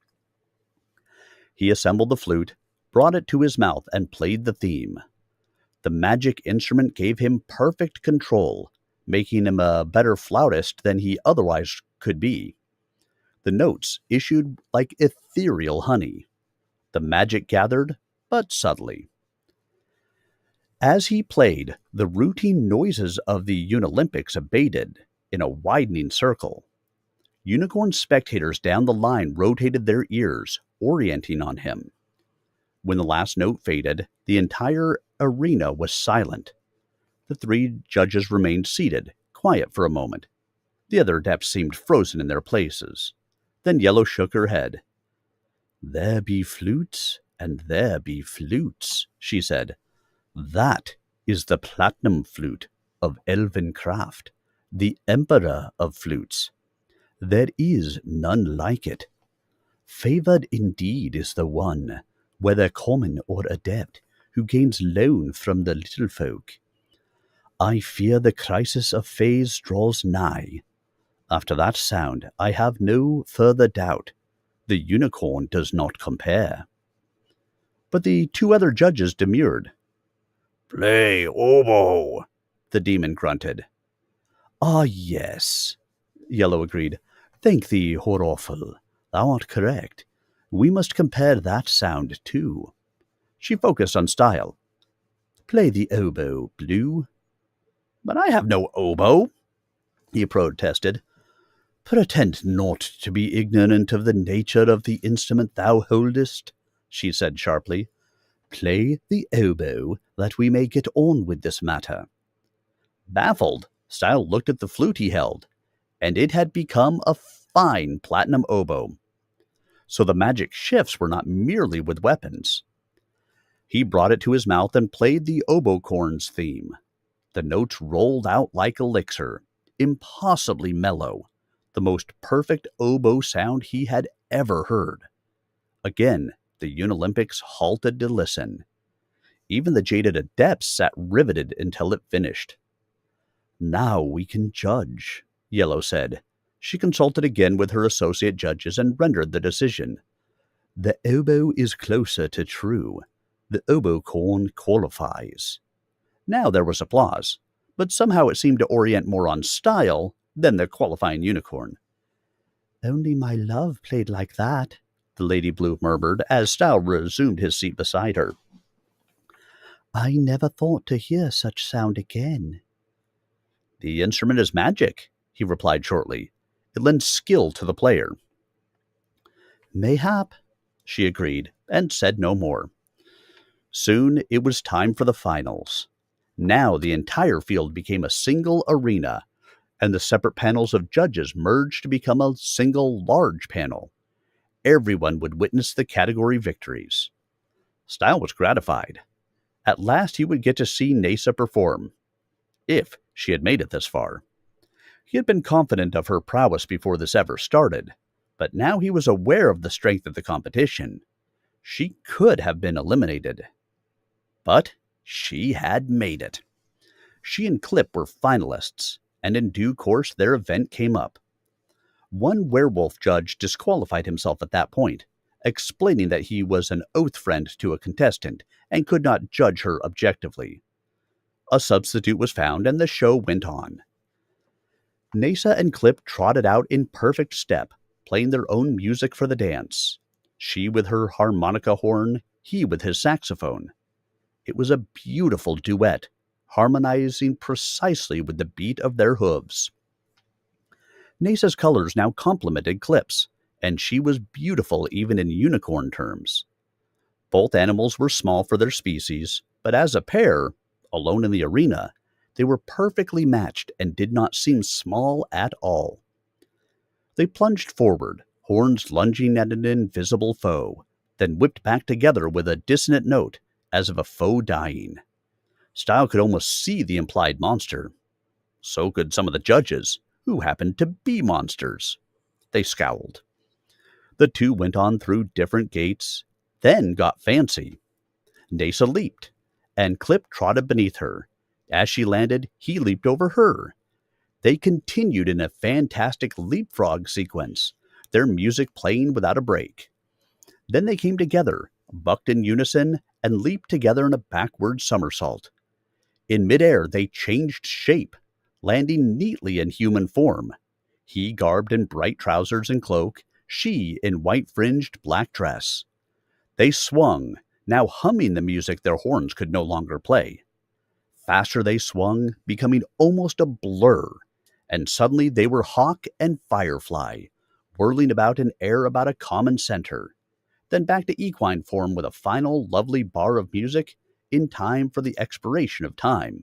He assembled the flute, brought it to his mouth, and played the theme. The magic instrument gave him perfect control, making him a better flautist than he otherwise could be. The notes issued like ethereal honey. The magic gathered, but subtly. As he played, the routine noises of the Unolympics abated in a widening circle. Unicorn spectators down the line rotated their ears, orienting on him. When the last note faded, the entire arena was silent. The three judges remained seated, quiet for a moment. The other adepts seemed frozen in their places. Then Yellow shook her head. There be flutes, and there be flutes, she said. That is the platinum flute of elven craft, the emperor of flutes. There is none like it. Favored indeed is the one, whether common or adept, who gains loan from the little folk. I fear the crisis of Phaze draws nigh. After that sound, I have no further doubt. The unicorn does not compare. But the two other judges demurred. Play oboe, the demon grunted. Ah, yes, Yellow agreed. Thank thee, Hororful. Thou art correct. We must compare that sound, too. She focused on Stile. Play the oboe, Blue. But I have no oboe, he protested. Pretend not to be ignorant of the nature of the instrument thou holdest, she said sharply. Play the oboe, that we may get on with this matter. Baffled, Stile looked at the flute he held, and it had become a fine platinum oboe. So the magic shifts were not merely with weapons. He brought it to his mouth and played the oboe corn's theme. The notes rolled out like elixir, impossibly mellow, the most perfect oboe sound he had ever heard. Again, the Unolympics halted to listen. Even the jaded adepts sat riveted until it finished. Now we can judge, Yellow said. She consulted again with her associate judges and rendered the decision. The oboe is closer to true. The oboe corn qualifies. Now there was applause, but somehow it seemed to orient more on Stile than the qualifying unicorn. Only my love played like that, the Lady Blue murmured as Stile resumed his seat beside her. I never thought to hear such sound again. The instrument is magic, he replied shortly. It lends skill to the player. Mayhap, she agreed, and said no more. Soon it was time for the finals. Now the entire field became a single arena, and the separate panels of judges merged to become a single large panel. Everyone would witness the category victories. Stile was gratified. At last he would get to see Nasa perform. If she had made it this far. He had been confident of her prowess before this ever started, but now he was aware of the strength of the competition. She could have been eliminated. But she had made it. She and Clip were finalists, and in due course their event came up. One werewolf judge disqualified himself at that point, explaining that he was an oath friend to a contestant and could not judge her objectively. A substitute was found and the show went on. Nasa and Clip trotted out in perfect step, playing their own music for the dance. She with her harmonica horn, he with his saxophone. It was a beautiful duet, harmonizing precisely with the beat of their hooves. Nasa's colors now complemented Clip's, and she was beautiful even in unicorn terms. Both animals were small for their species, but as a pair, alone in the arena, they were perfectly matched and did not seem small at all. They plunged forward, horns lunging at an invisible foe, then whipped back together with a dissonant note, as of a foe dying. Stile could almost see the implied monster. So could some of the judges, who happened to be monsters. They scowled. The two went on through different gates, then got fancy. Nasa leaped, and Clip trotted beneath her. As she landed, he leaped over her. They continued in a fantastic leapfrog sequence, their music playing without a break. Then they came together, bucked in unison, and leaped together in a backward somersault. In midair, they changed shape, landing neatly in human form. He garbed in bright trousers and cloak, she in white-fringed black dress. They swung, now humming the music their horns could no longer play. Faster they swung, becoming almost a blur, and suddenly they were hawk and firefly, whirling about in air about a common center, then back to equine form with a final lovely bar of music in time for the expiration of time.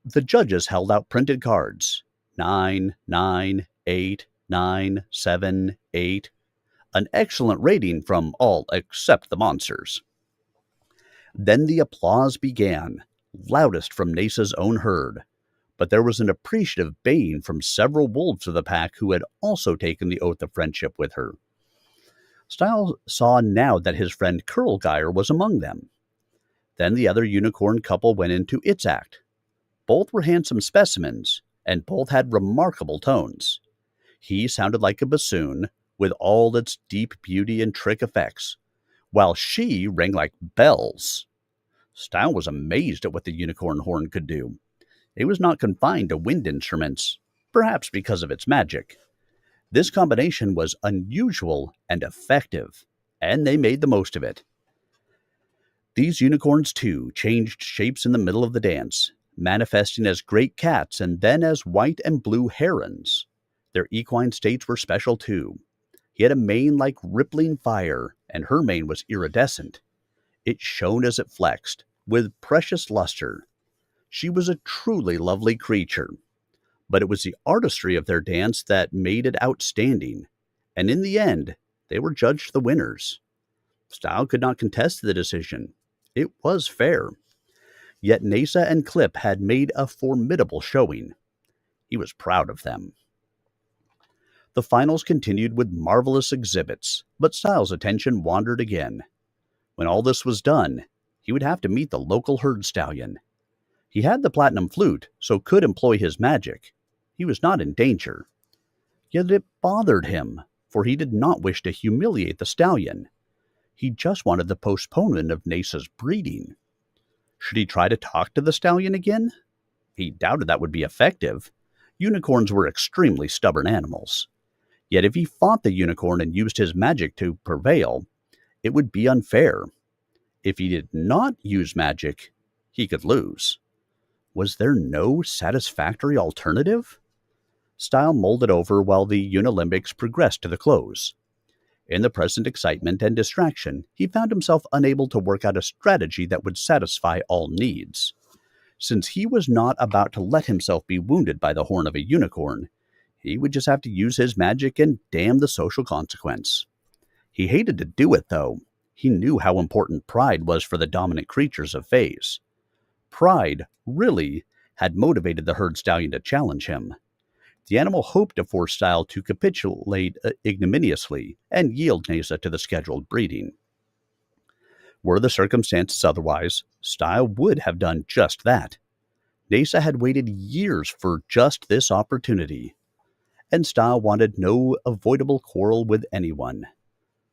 The judges held out printed cards, 9, 9, 8, 9, 7, 8, an excellent rating from all except the monsters. Then the applause began, loudest from Nasa's own herd, but there was an appreciative baying from several wolves of the pack who had also taken the oath of friendship with her. Stile saw now that his friend Curlgeyer was among them. Then the other unicorn couple went into its act. Both were handsome specimens, and both had remarkable tones. He sounded like a bassoon, with all its deep beauty and trick effects, while she rang like bells. Stile was amazed at what the unicorn horn could do. It was not confined to wind instruments, perhaps because of its magic. This combination was unusual and effective, and they made the most of it. These unicorns, too, changed shapes in the middle of the dance, manifesting as great cats and then as white and blue herons. Their equine states were special, too. He had a mane like rippling fire, and her mane was iridescent. It shone as it flexed, with precious luster. She was a truly lovely creature. But it was the artistry of their dance that made it outstanding, and in the end, they were judged the winners. Stile could not contest the decision. It was fair. Yet Nasa and Clip had made a formidable showing. He was proud of them. The finals continued with marvelous exhibits, but Stile's attention wandered again. When all this was done, he would have to meet the local herd stallion. He had the platinum flute, so could employ his magic. He was not in danger. Yet it bothered him, for he did not wish to humiliate the stallion. He just wanted the postponement of Nasa's breeding. Should he try to talk to the stallion again? He doubted that would be effective. Unicorns were extremely stubborn animals. Yet if he fought the unicorn and used his magic to prevail, it would be unfair. If he did not use magic, he could lose. Was there no satisfactory alternative? Stile mulled it over while the Unilimbics progressed to the close. In the present excitement and distraction, he found himself unable to work out a strategy that would satisfy all needs. Since he was not about to let himself be wounded by the horn of a unicorn, he would just have to use his magic and damn the social consequence. He hated to do it, though. He knew how important pride was for the dominant creatures of Phaze. Pride, really, had motivated the herd stallion to challenge him. The animal hoped to force Stile to capitulate ignominiously and yield Nasa to the scheduled breeding. Were the circumstances otherwise, Stile would have done just that. Nasa had waited years for just this opportunity, and Stile wanted no avoidable quarrel with anyone.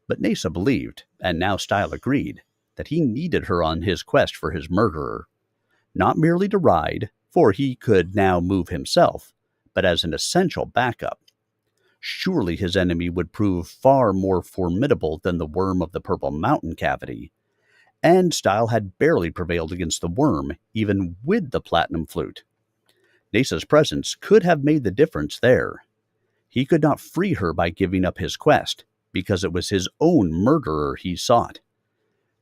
But Nasa believed, and now Stile agreed, that he needed her on his quest for his murderer. Not merely to ride, for he could now move himself, but as an essential backup. Surely his enemy would prove far more formidable than the worm of the Purple Mountain cavity, and Stile had barely prevailed against the worm, even with the platinum flute. Nasa's presence could have made the difference there. He could not free her by giving up his quest, because it was his own murderer he sought.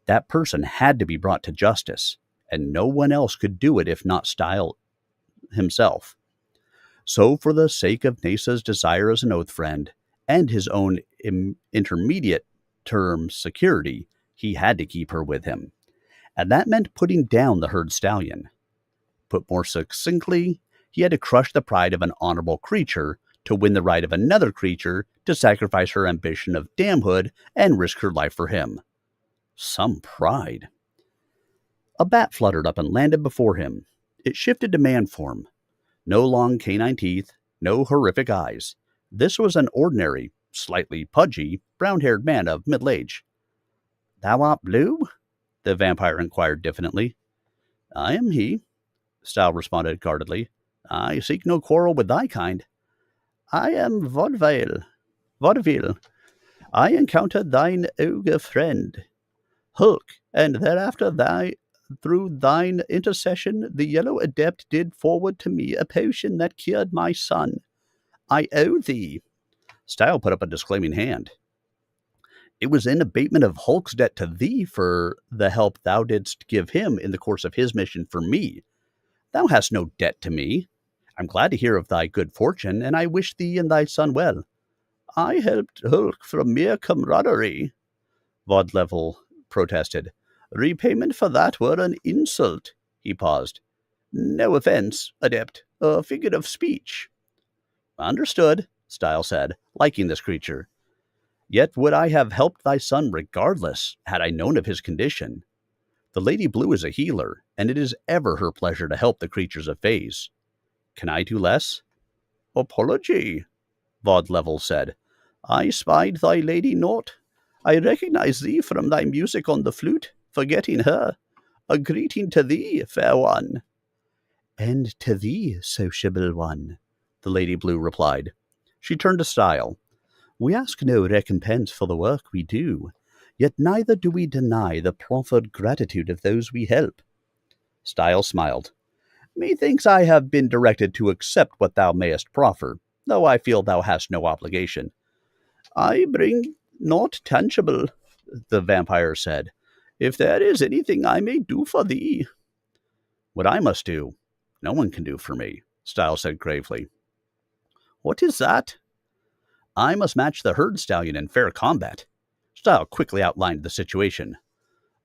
That person had to be brought to justice, and no one else could do it if not Stile himself. So for the sake of Nasa's desire as an oath friend, and his own intermediate-term security, he had to keep her with him. And that meant putting down the herd stallion. Put more succinctly, he had to crush the pride of an honorable creature to win the right of another creature to sacrifice her ambition of damhood and risk her life for him. Some pride. A bat fluttered up and landed before him. It shifted to man form. No long canine teeth, no horrific eyes. This was an ordinary, slightly pudgy, brown-haired man of middle age. "Thou art Blue?" the vampire inquired diffidently. "I am he," Stile responded guardedly. "I seek no quarrel with thy kind." "I am Vaudeville. I encountered thine ogre friend, Hulk, and thereafter through thine intercession, the Yellow Adept did forward to me a potion that cured my son. I owe thee." Stile put up a disclaiming hand. "It was in abatement of Hulk's debt to thee for the help thou didst give him in the course of his mission for me. Thou hast no debt to me. I'm glad to hear of thy good fortune, and I wish thee and thy son well." "I helped Hulk from mere camaraderie," Vaudeville protested. "Repayment for that were an insult." He paused. "No offense, Adept. A figure of speech." "Understood," Stile said, liking this creature. "Yet would I have helped thy son regardless, had I known of his condition. The Lady Blue is a healer, and it is ever her pleasure to help the creatures of Phaze. Can I do less?" "Apology," Vaudeville said. "I spied thy lady naught. I recognize thee from thy music on the flute, forgetting her. A greeting to thee, fair one." "And to thee, sociable one," the Lady Blue replied. She turned to Stile. "We ask no recompense for the work we do, yet neither do we deny the proffered gratitude of those we help." Stile smiled. "Methinks I have been directed to accept what thou mayest proffer, though I feel thou hast no obligation." "I bring naught tangible," the vampire said. "If there is anything I may do for thee." "What I must do, no one can do for me," Stile said gravely. "What is that?" "I must match the herd stallion in fair combat." Stile quickly outlined the situation.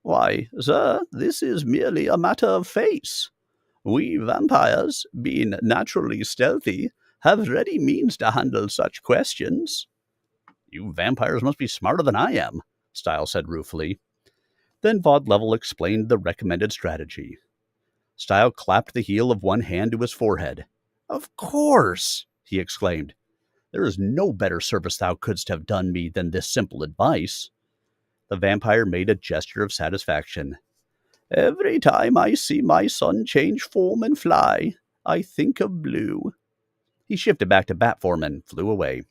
"Why, sir, this is merely a matter of face. We vampires, being naturally stealthy, have ready means to handle such questions." "You vampires must be smarter than I am," Stile said ruefully. Then Vaudeville explained the recommended strategy. Stile clapped the heel of one hand to his forehead. "Of course!" he exclaimed. "There is no better service thou couldst have done me than this simple advice." The vampire made a gesture of satisfaction. "Every time I see my son change form and fly, I think of Blue." He shifted back to bat form and flew away.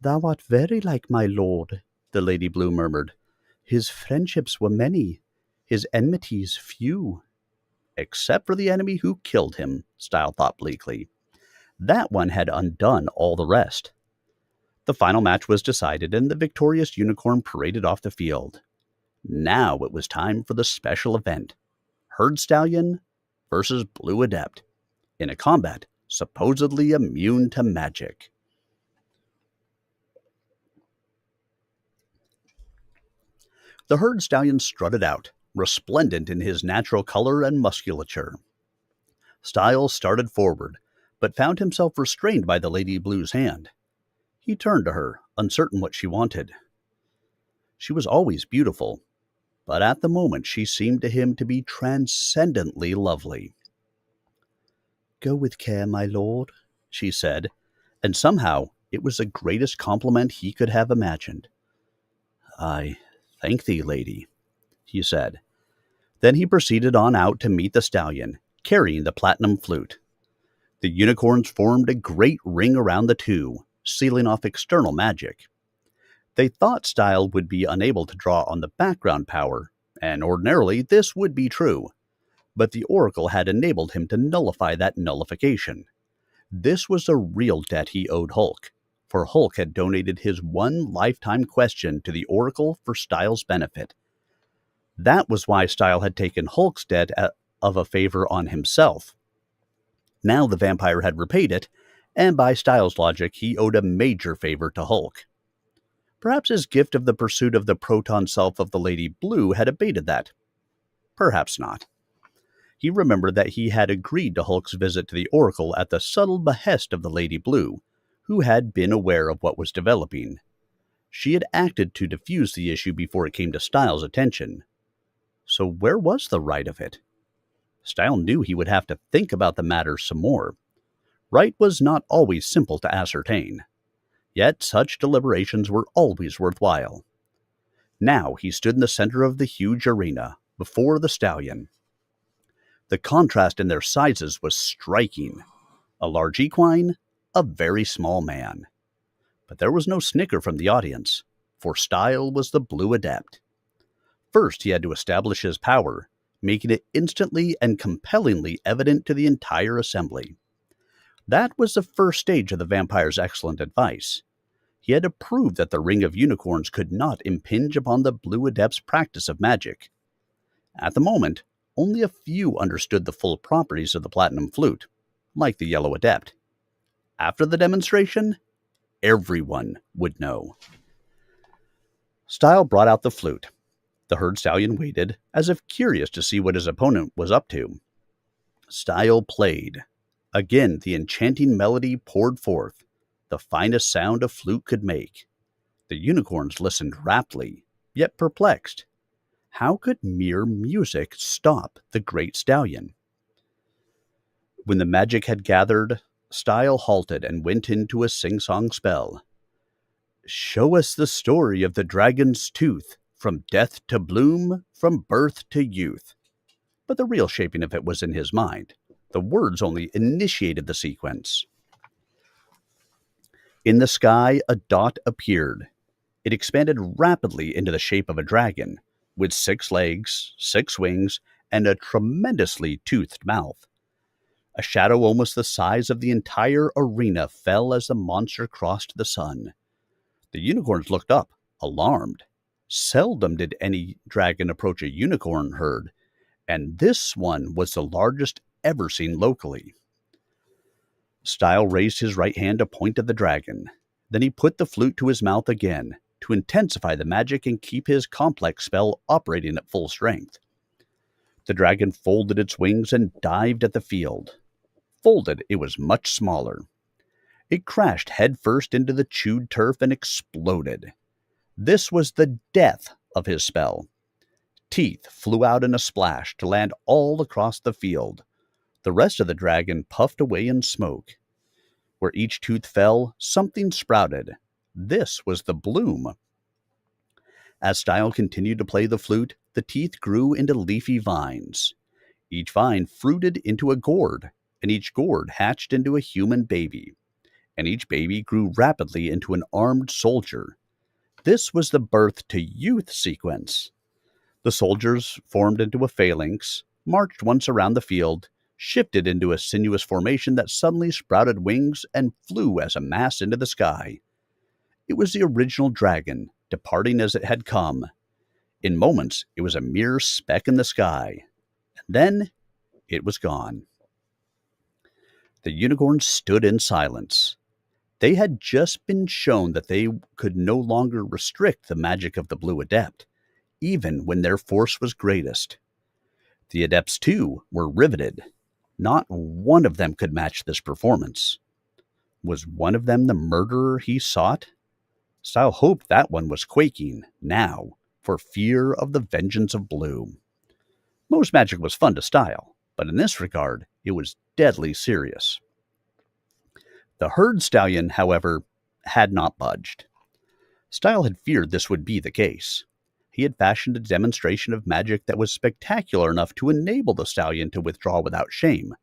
"Thou art very like my lord," the Lady Blue murmured. "His friendships were many, his enmities few." Except for the enemy who killed him, Stile thought bleakly. That one had undone all the rest. The final match was decided, and the victorious unicorn paraded off the field. Now it was time for the special event. Herd Stallion versus Blue Adept, in a combat supposedly immune to magic. The Herd Stallion strutted out, resplendent in his natural color and musculature. Stile started forward, but found himself restrained by the Lady Blue's hand. He turned to her, uncertain what she wanted. She was always beautiful, but at the moment she seemed to him to be transcendently lovely. "Go with care, my lord," she said, and somehow it was the greatest compliment he could have imagined. "I thank thee, lady," he said. Then he proceeded on out to meet the stallion, carrying the platinum flute. The unicorns formed a great ring around the two, sealing off external magic. They thought Stile would be unable to draw on the background power, and ordinarily this would be true, but the oracle had enabled him to nullify that nullification. This was a real debt he owed Hulk, for Hulk had donated his one lifetime question to the oracle for Stile's benefit. That was why Stile had taken Hulk's debt of a favor on himself. Now the vampire had repaid it, and by Stile's logic, he owed a major favor to Hulk. Perhaps his gift of the pursuit of the proton self of the Lady Blue had abated that. Perhaps not. He remembered that he had agreed to Hulk's visit to the Oracle at the subtle behest of the Lady Blue, who had been aware of what was developing. She had acted to diffuse the issue before it came to Stile's attention. So where was the right of it? Stile knew he would have to think about the matter some more. Right was not always simple to ascertain. Yet such deliberations were always worthwhile. Now he stood in the center of the huge arena, before the stallion. The contrast in their sizes was striking. A large equine, a very small man. But there was no snicker from the audience, for Stile was the Blue Adept. First he had to establish his power, making it instantly and compellingly evident to the entire assembly. That was the first stage of the vampire's excellent advice. He had to prove that the Ring of Unicorns could not impinge upon the Blue Adept's practice of magic. At the moment, only a few understood the full properties of the platinum flute, like the Yellow Adept. After the demonstration, everyone would know. Stile brought out the flute. The herd stallion waited, as if curious to see what his opponent was up to. Stile played. Again the enchanting melody poured forth, the finest sound a flute could make. The unicorns listened raptly, yet perplexed. How could mere music stop the great stallion? When the magic had gathered, Stile halted and went into a sing-song spell. "Show us the story of the dragon's tooth, from death to bloom, from birth to youth." But the real shaping of it was in his mind. The words only initiated the sequence. In the sky, a dot appeared. It expanded rapidly into the shape of a dragon, with 6 legs, 6 wings, and a tremendously toothed mouth. A shadow almost the size of the entire arena fell as the monster crossed the sun. The unicorns looked up, alarmed. Seldom did any dragon approach a unicorn herd, and this one was the largest ever seen locally. Stile raised his right hand to point at the dragon. Then he put the flute to his mouth again, to intensify the magic and keep his complex spell operating at full strength. The dragon folded its wings and dived at the field. Folded, it was much smaller. It crashed headfirst into the chewed turf and exploded. This was the death of his spell. Teeth flew out in a splash to land all across the field. The rest of the dragon puffed away in smoke. Where each tooth fell, something sprouted. This was the bloom. As Stile continued to play the flute, the teeth grew into leafy vines. Each vine fruited into a gourd, and each gourd hatched into a human baby. And each baby grew rapidly into an armed soldier. This was the birth to youth sequence. The soldiers formed into a phalanx, marched once around the field, shifted into a sinuous formation that suddenly sprouted wings and flew as a mass into the sky. It was the original dragon, departing as it had come. In moments, it was a mere speck in the sky. And then, it was gone. The unicorns stood in silence. They had just been shown that they could no longer restrict the magic of the Blue Adept, even when their force was greatest. The Adepts, too, were riveted. Not one of them could match this performance. Was one of them the murderer he sought? Stile hoped that one was quaking, now, for fear of the vengeance of Blue. Most magic was fun to Stile, but in this regard, it was deadly serious. The herd stallion, however, had not budged. Stile had feared this would be the case. He had fashioned a demonstration of magic that was spectacular enough to enable the stallion to withdraw without shame.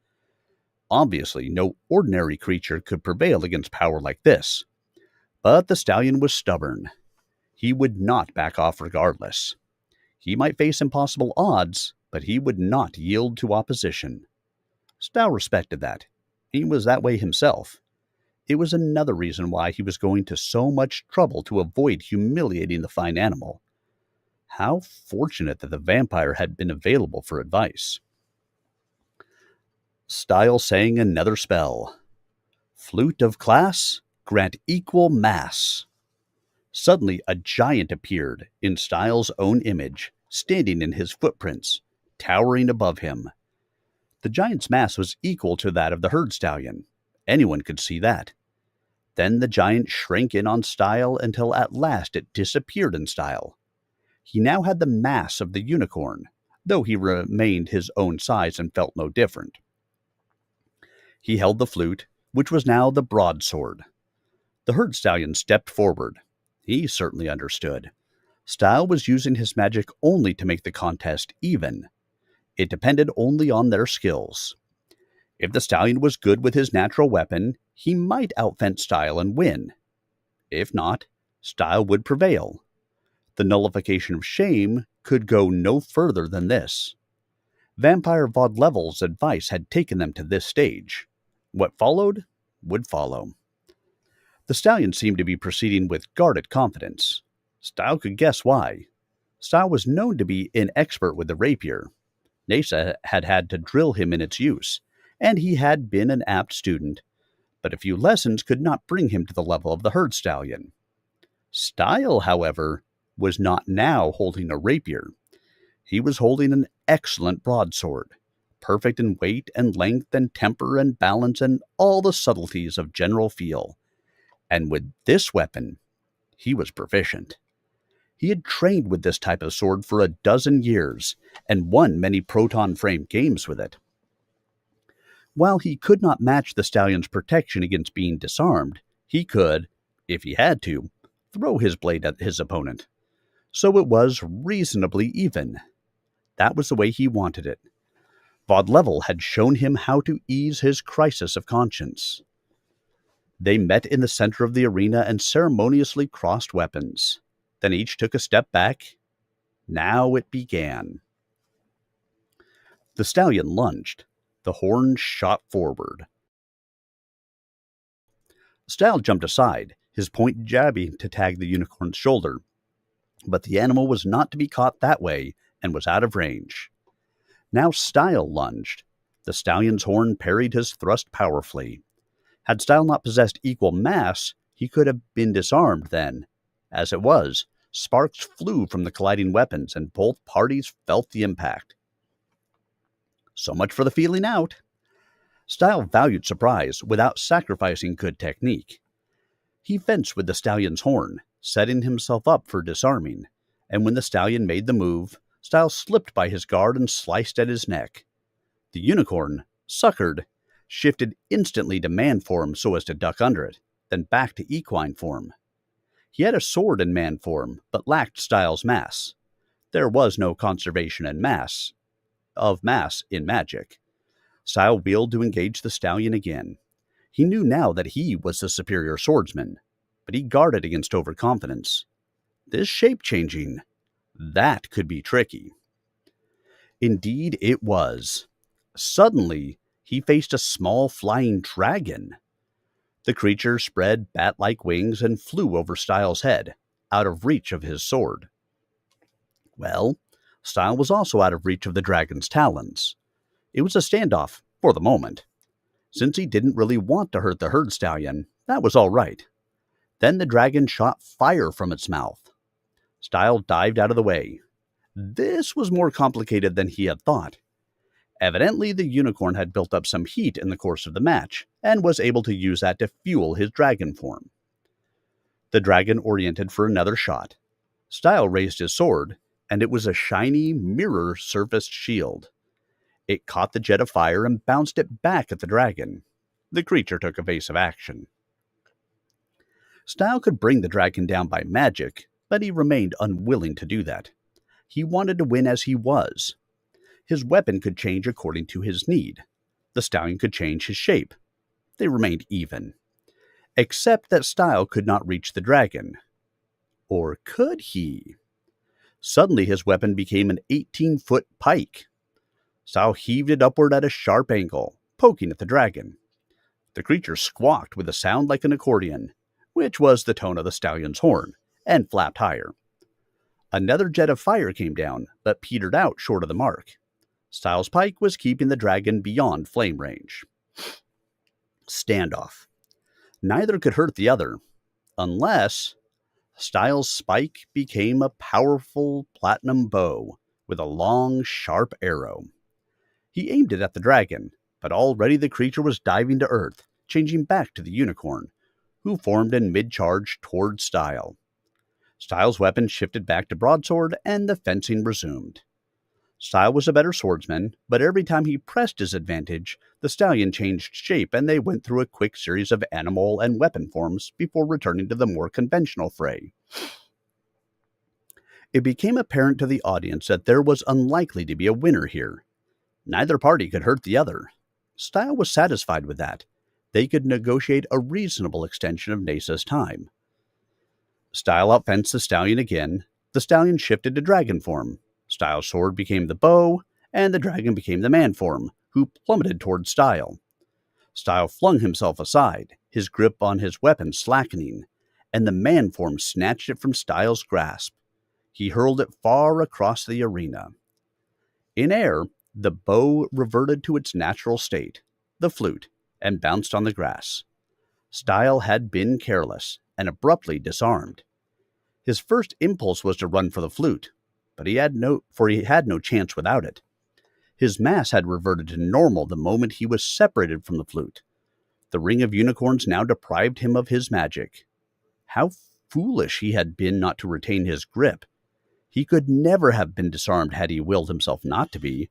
Obviously, no ordinary creature could prevail against power like this. But the stallion was stubborn. He would not back off regardless. He might face impossible odds, but he would not yield to opposition. Stile respected that. He was that way himself. It was another reason why he was going to so much trouble to avoid humiliating the fine animal. How fortunate that the vampire had been available for advice. Stile sang another spell. Flute of class, grant equal mass. Suddenly a giant appeared in Stile's own image, standing in his footprints, towering above him. The giant's mass was equal to that of the herd stallion. Anyone could see that. Then the giant shrank in on Stile until at last it disappeared in Stile. He now had the mass of the unicorn, though he remained his own size and felt no different. He held the flute, which was now the broadsword. The herd stallion stepped forward. He certainly understood. Stile was using his magic only to make the contest even. It depended only on their skills. If the stallion was good with his natural weapon, he might outfence Stile and win. If not, Stile would prevail. The nullification of shame could go no further than this. Vampire Vaudlevel's advice had taken them to this stage. What followed would follow. The stallion seemed to be proceeding with guarded confidence. Stile could guess why. Stile was known to be inexpert with the rapier. Nasa had had to drill him in its use, and he had been an apt student, but a few lessons could not bring him to the level of the herd stallion. Stile, however, was not now holding a rapier. He was holding an excellent broadsword, perfect in weight and length and temper and balance and all the subtleties of general feel. And with this weapon, he was proficient. He had trained with this type of sword for 12 years and won many proton frame games with it. While he could not match the stallion's protection against being disarmed, he could, if he had to, throw his blade at his opponent. So it was reasonably even. That was the way he wanted it. Vaudlevel had shown him how to ease his crisis of conscience. They met in the center of the arena and ceremoniously crossed weapons. Then each took a step back. Now it began. The stallion lunged. The horn shot forward. Stile jumped aside, his point jabbing to tag the unicorn's shoulder. But the animal was not to be caught that way and was out of range. Now Stile lunged. The stallion's horn parried his thrust powerfully. Had Stile not possessed equal mass, he could have been disarmed then. As it was, sparks flew from the colliding weapons, and both parties felt the impact. So much for the feeling out. Stile valued surprise without sacrificing good technique. He fenced with the stallion's horn, setting himself up for disarming, and when the stallion made the move, Stile slipped by his guard and sliced at his neck. The unicorn, suckered, shifted instantly to man form so as to duck under it, then back to equine form. He had a sword in man form, but lacked Stile's mass. There was no conservation in mass in magic. Stile wheeled to engage the stallion again. He knew now that he was the superior swordsman, but he guarded against overconfidence. This shape-changing, that could be tricky. Indeed it was. Suddenly, he faced a small flying dragon. The creature spread bat-like wings and flew over Stile's head, out of reach of his sword. Well, Stile was also out of reach of the dragon's talons. It was a standoff, for the moment. Since he didn't really want to hurt the herd stallion, that was all right. Then the dragon shot fire from its mouth. Stile dived out of the way. This was more complicated than he had thought. Evidently, the unicorn had built up some heat in the course of the match, and was able to use that to fuel his dragon form. The dragon oriented for another shot. Stile raised his sword, and it was a shiny, mirror-surfaced shield. It caught the jet of fire and bounced it back at the dragon. The creature took evasive action. Stile could bring the dragon down by magic, but he remained unwilling to do that. He wanted to win as he was. His weapon could change according to his need. The stallion could change his shape. They remained even. Except that Stile could not reach the dragon. Or could he? Suddenly his weapon became an 18-foot pike. Stile heaved it upward at a sharp angle, poking at the dragon. The creature squawked with a sound like an accordion, which was the tone of the stallion's horn, and flapped higher. Another jet of fire came down, but petered out short of the mark. Stile's pike was keeping the dragon beyond flame range. Standoff. Neither could hurt the other, unless Stile's spike became a powerful platinum bow with a long, sharp arrow. He aimed it at the dragon, but already the creature was diving to earth, changing back to the unicorn, who formed in mid-charge toward Stile. Stile's weapon shifted back to broadsword, and the fencing resumed. Stile was a better swordsman, but every time he pressed his advantage, the stallion changed shape and they went through a quick series of animal and weapon forms before returning to the more conventional fray. It became apparent to the audience that there was unlikely to be a winner here. Neither party could hurt the other. Stile was satisfied with that. They could negotiate a reasonable extension of Nesa's time. Stile outfenced the stallion again. The stallion shifted to dragon form. Stile's sword became the bow, and the dragon became the man form, who plummeted toward Stile. Stile flung himself aside, his grip on his weapon slackening, and the man form snatched it from Stile's grasp. He hurled it far across the arena. In air, the bow reverted to its natural state, the flute, and bounced on the grass. Stile had been careless and abruptly disarmed. His first impulse was to run for the flute, but he had no chance without it. His mass had reverted to normal the moment he was separated from the flute. The ring of unicorns now deprived him of his magic. How foolish he had been not to retain his grip. He could never have been disarmed had he willed himself not to be.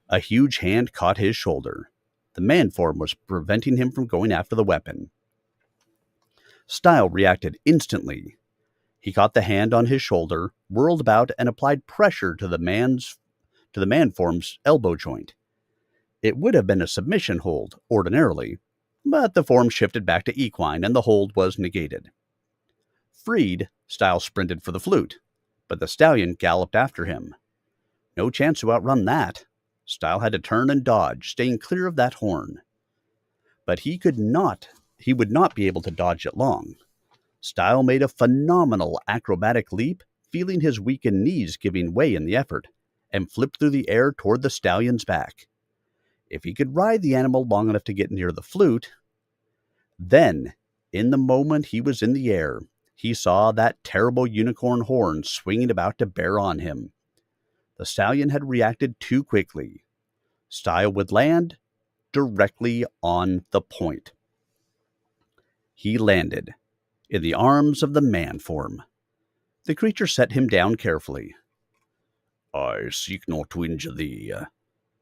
A huge hand caught his shoulder. The man form was preventing him from going after the weapon. Stile reacted instantly. He caught the hand on his shoulder, whirled about, and applied pressure to the man form's elbow joint. It would have been a submission hold, ordinarily, but the form shifted back to equine, and the hold was negated. Freed, Stile sprinted for the flute, but the stallion galloped after him. No chance to outrun that. Stile had to turn and dodge, staying clear of that horn. But he would not be able to dodge it long. Stile made a phenomenal acrobatic leap, feeling his weakened knees giving way in the effort, and flipped through the air toward the stallion's back. If he could ride the animal long enough to get near the flute, then, in the moment he was in the air, he saw that terrible unicorn horn swinging about to bear on him. The stallion had reacted too quickly. Stile would land directly on the point. He landed in the arms of the man form. The creature set him down carefully. I seek not to injure thee,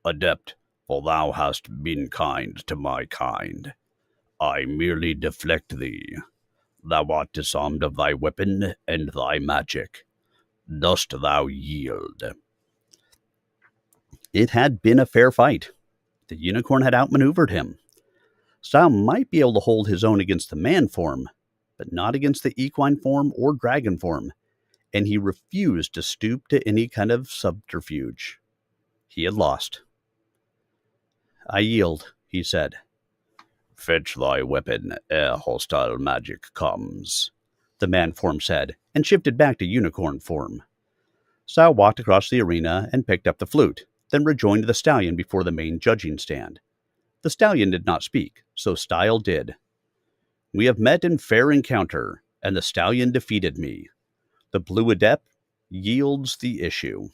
Adept, for thou hast been kind to my kind. I merely deflect thee. Thou art disarmed of thy weapon and thy magic. Dost thou yield? It had been a fair fight. The unicorn had outmaneuvered him. Stile might be able to hold his own against the man form, but not against the equine form or dragon form, and he refused to stoop to any kind of subterfuge. He had lost. I yield, he said. Fetch thy weapon ere hostile magic comes, the man form said, and shifted back to unicorn form. Stile walked across the arena and picked up the flute, then rejoined the stallion before the main judging stand. The stallion did not speak, so Stile did. We have met in fair encounter, and the stallion defeated me. The Blue Adept yields the issue.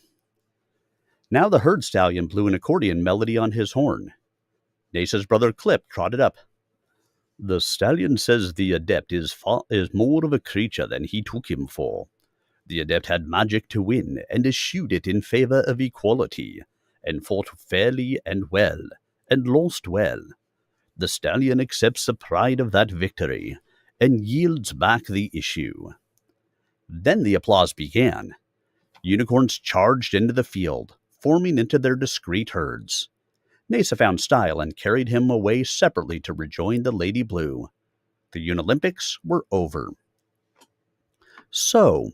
Now the herd stallion blew an accordion melody on his horn. Nasa's brother Clip trotted up. The stallion says the adept is more of a creature than he took him for. The adept had magic to win, and eschewed it in favor of equality, and fought fairly and well, and lost well. The stallion accepts the pride of that victory, and yields back the issue. Then the applause began. Unicorns charged into the field, forming into their discrete herds. Nasa found Stile and carried him away separately to rejoin the Lady Blue. The Unolympics were over. So,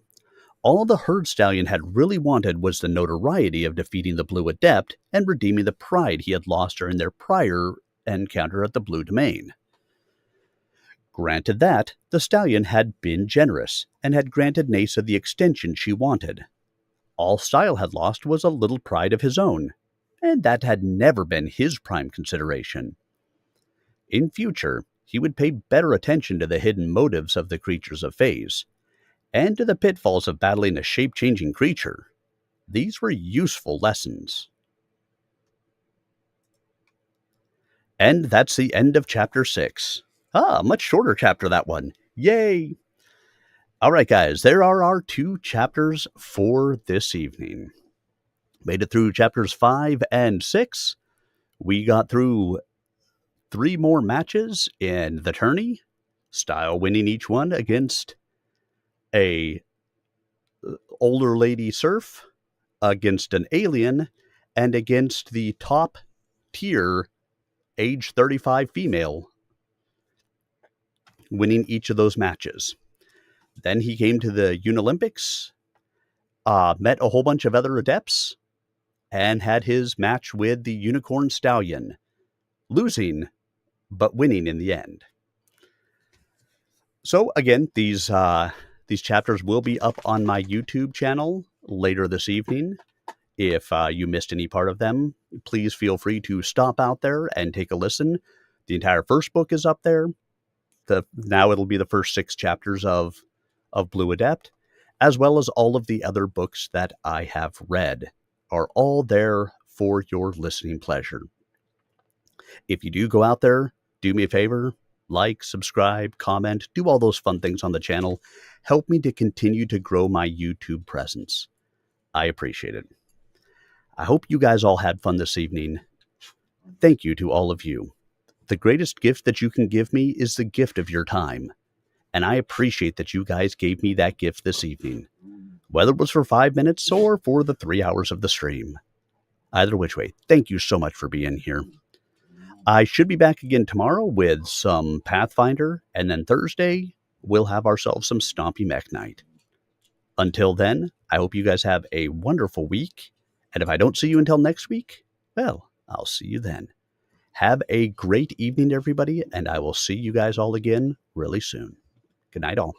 all the herd stallion had really wanted was the notoriety of defeating the Blue Adept and redeeming the pride he had lost during their prior encounter at the Blue Domain. Granted that, the stallion had been generous, and had granted Nasa the extension she wanted. All Stile had lost was a little pride of his own, and that had never been his prime consideration. In future, he would pay better attention to the hidden motives of the creatures of Phaze, and to the pitfalls of battling a shape-changing creature. These were useful lessons. And that's the end of Chapter 6. Much shorter chapter, that one. Yay! Alright guys, there are our 2 chapters for this evening. Made it through chapters 5 and 6. We got through 3 more matches in the tourney. Stile winning each one against a older lady serf, against an alien, and against the top tier age 35 female, winning each of those matches. Then he came to the Unolympics, met a whole bunch of other adepts, and had his match with the Unicorn Stallion, losing, but winning in the end. So again, these chapters will be up on my YouTube channel later this evening. If you missed any part of them, please feel free to stop out there and take a listen. The entire first book is up there. Now it'll be the first 6 chapters of Blue Adept, as well as all of the other books that I have read are all there for your listening pleasure. If you do go out there, do me a favor, like, subscribe, comment, do all those fun things on the channel. Help me to continue to grow my YouTube presence. I appreciate it. I hope you guys all had fun this evening. Thank you to all of you. The greatest gift that you can give me is the gift of your time. And I appreciate that you guys gave me that gift this evening, whether it was for 5 minutes or for the 3 hours of the stream. Either which way, thank you so much for being here. I should be back again tomorrow with some Pathfinder, and then Thursday, we'll have ourselves some Stompy Mech Night. Until then, I hope you guys have a wonderful week, and if I don't see you until next week, well, I'll see you then. Have a great evening, everybody, and I will see you guys all again really soon. Good night, all.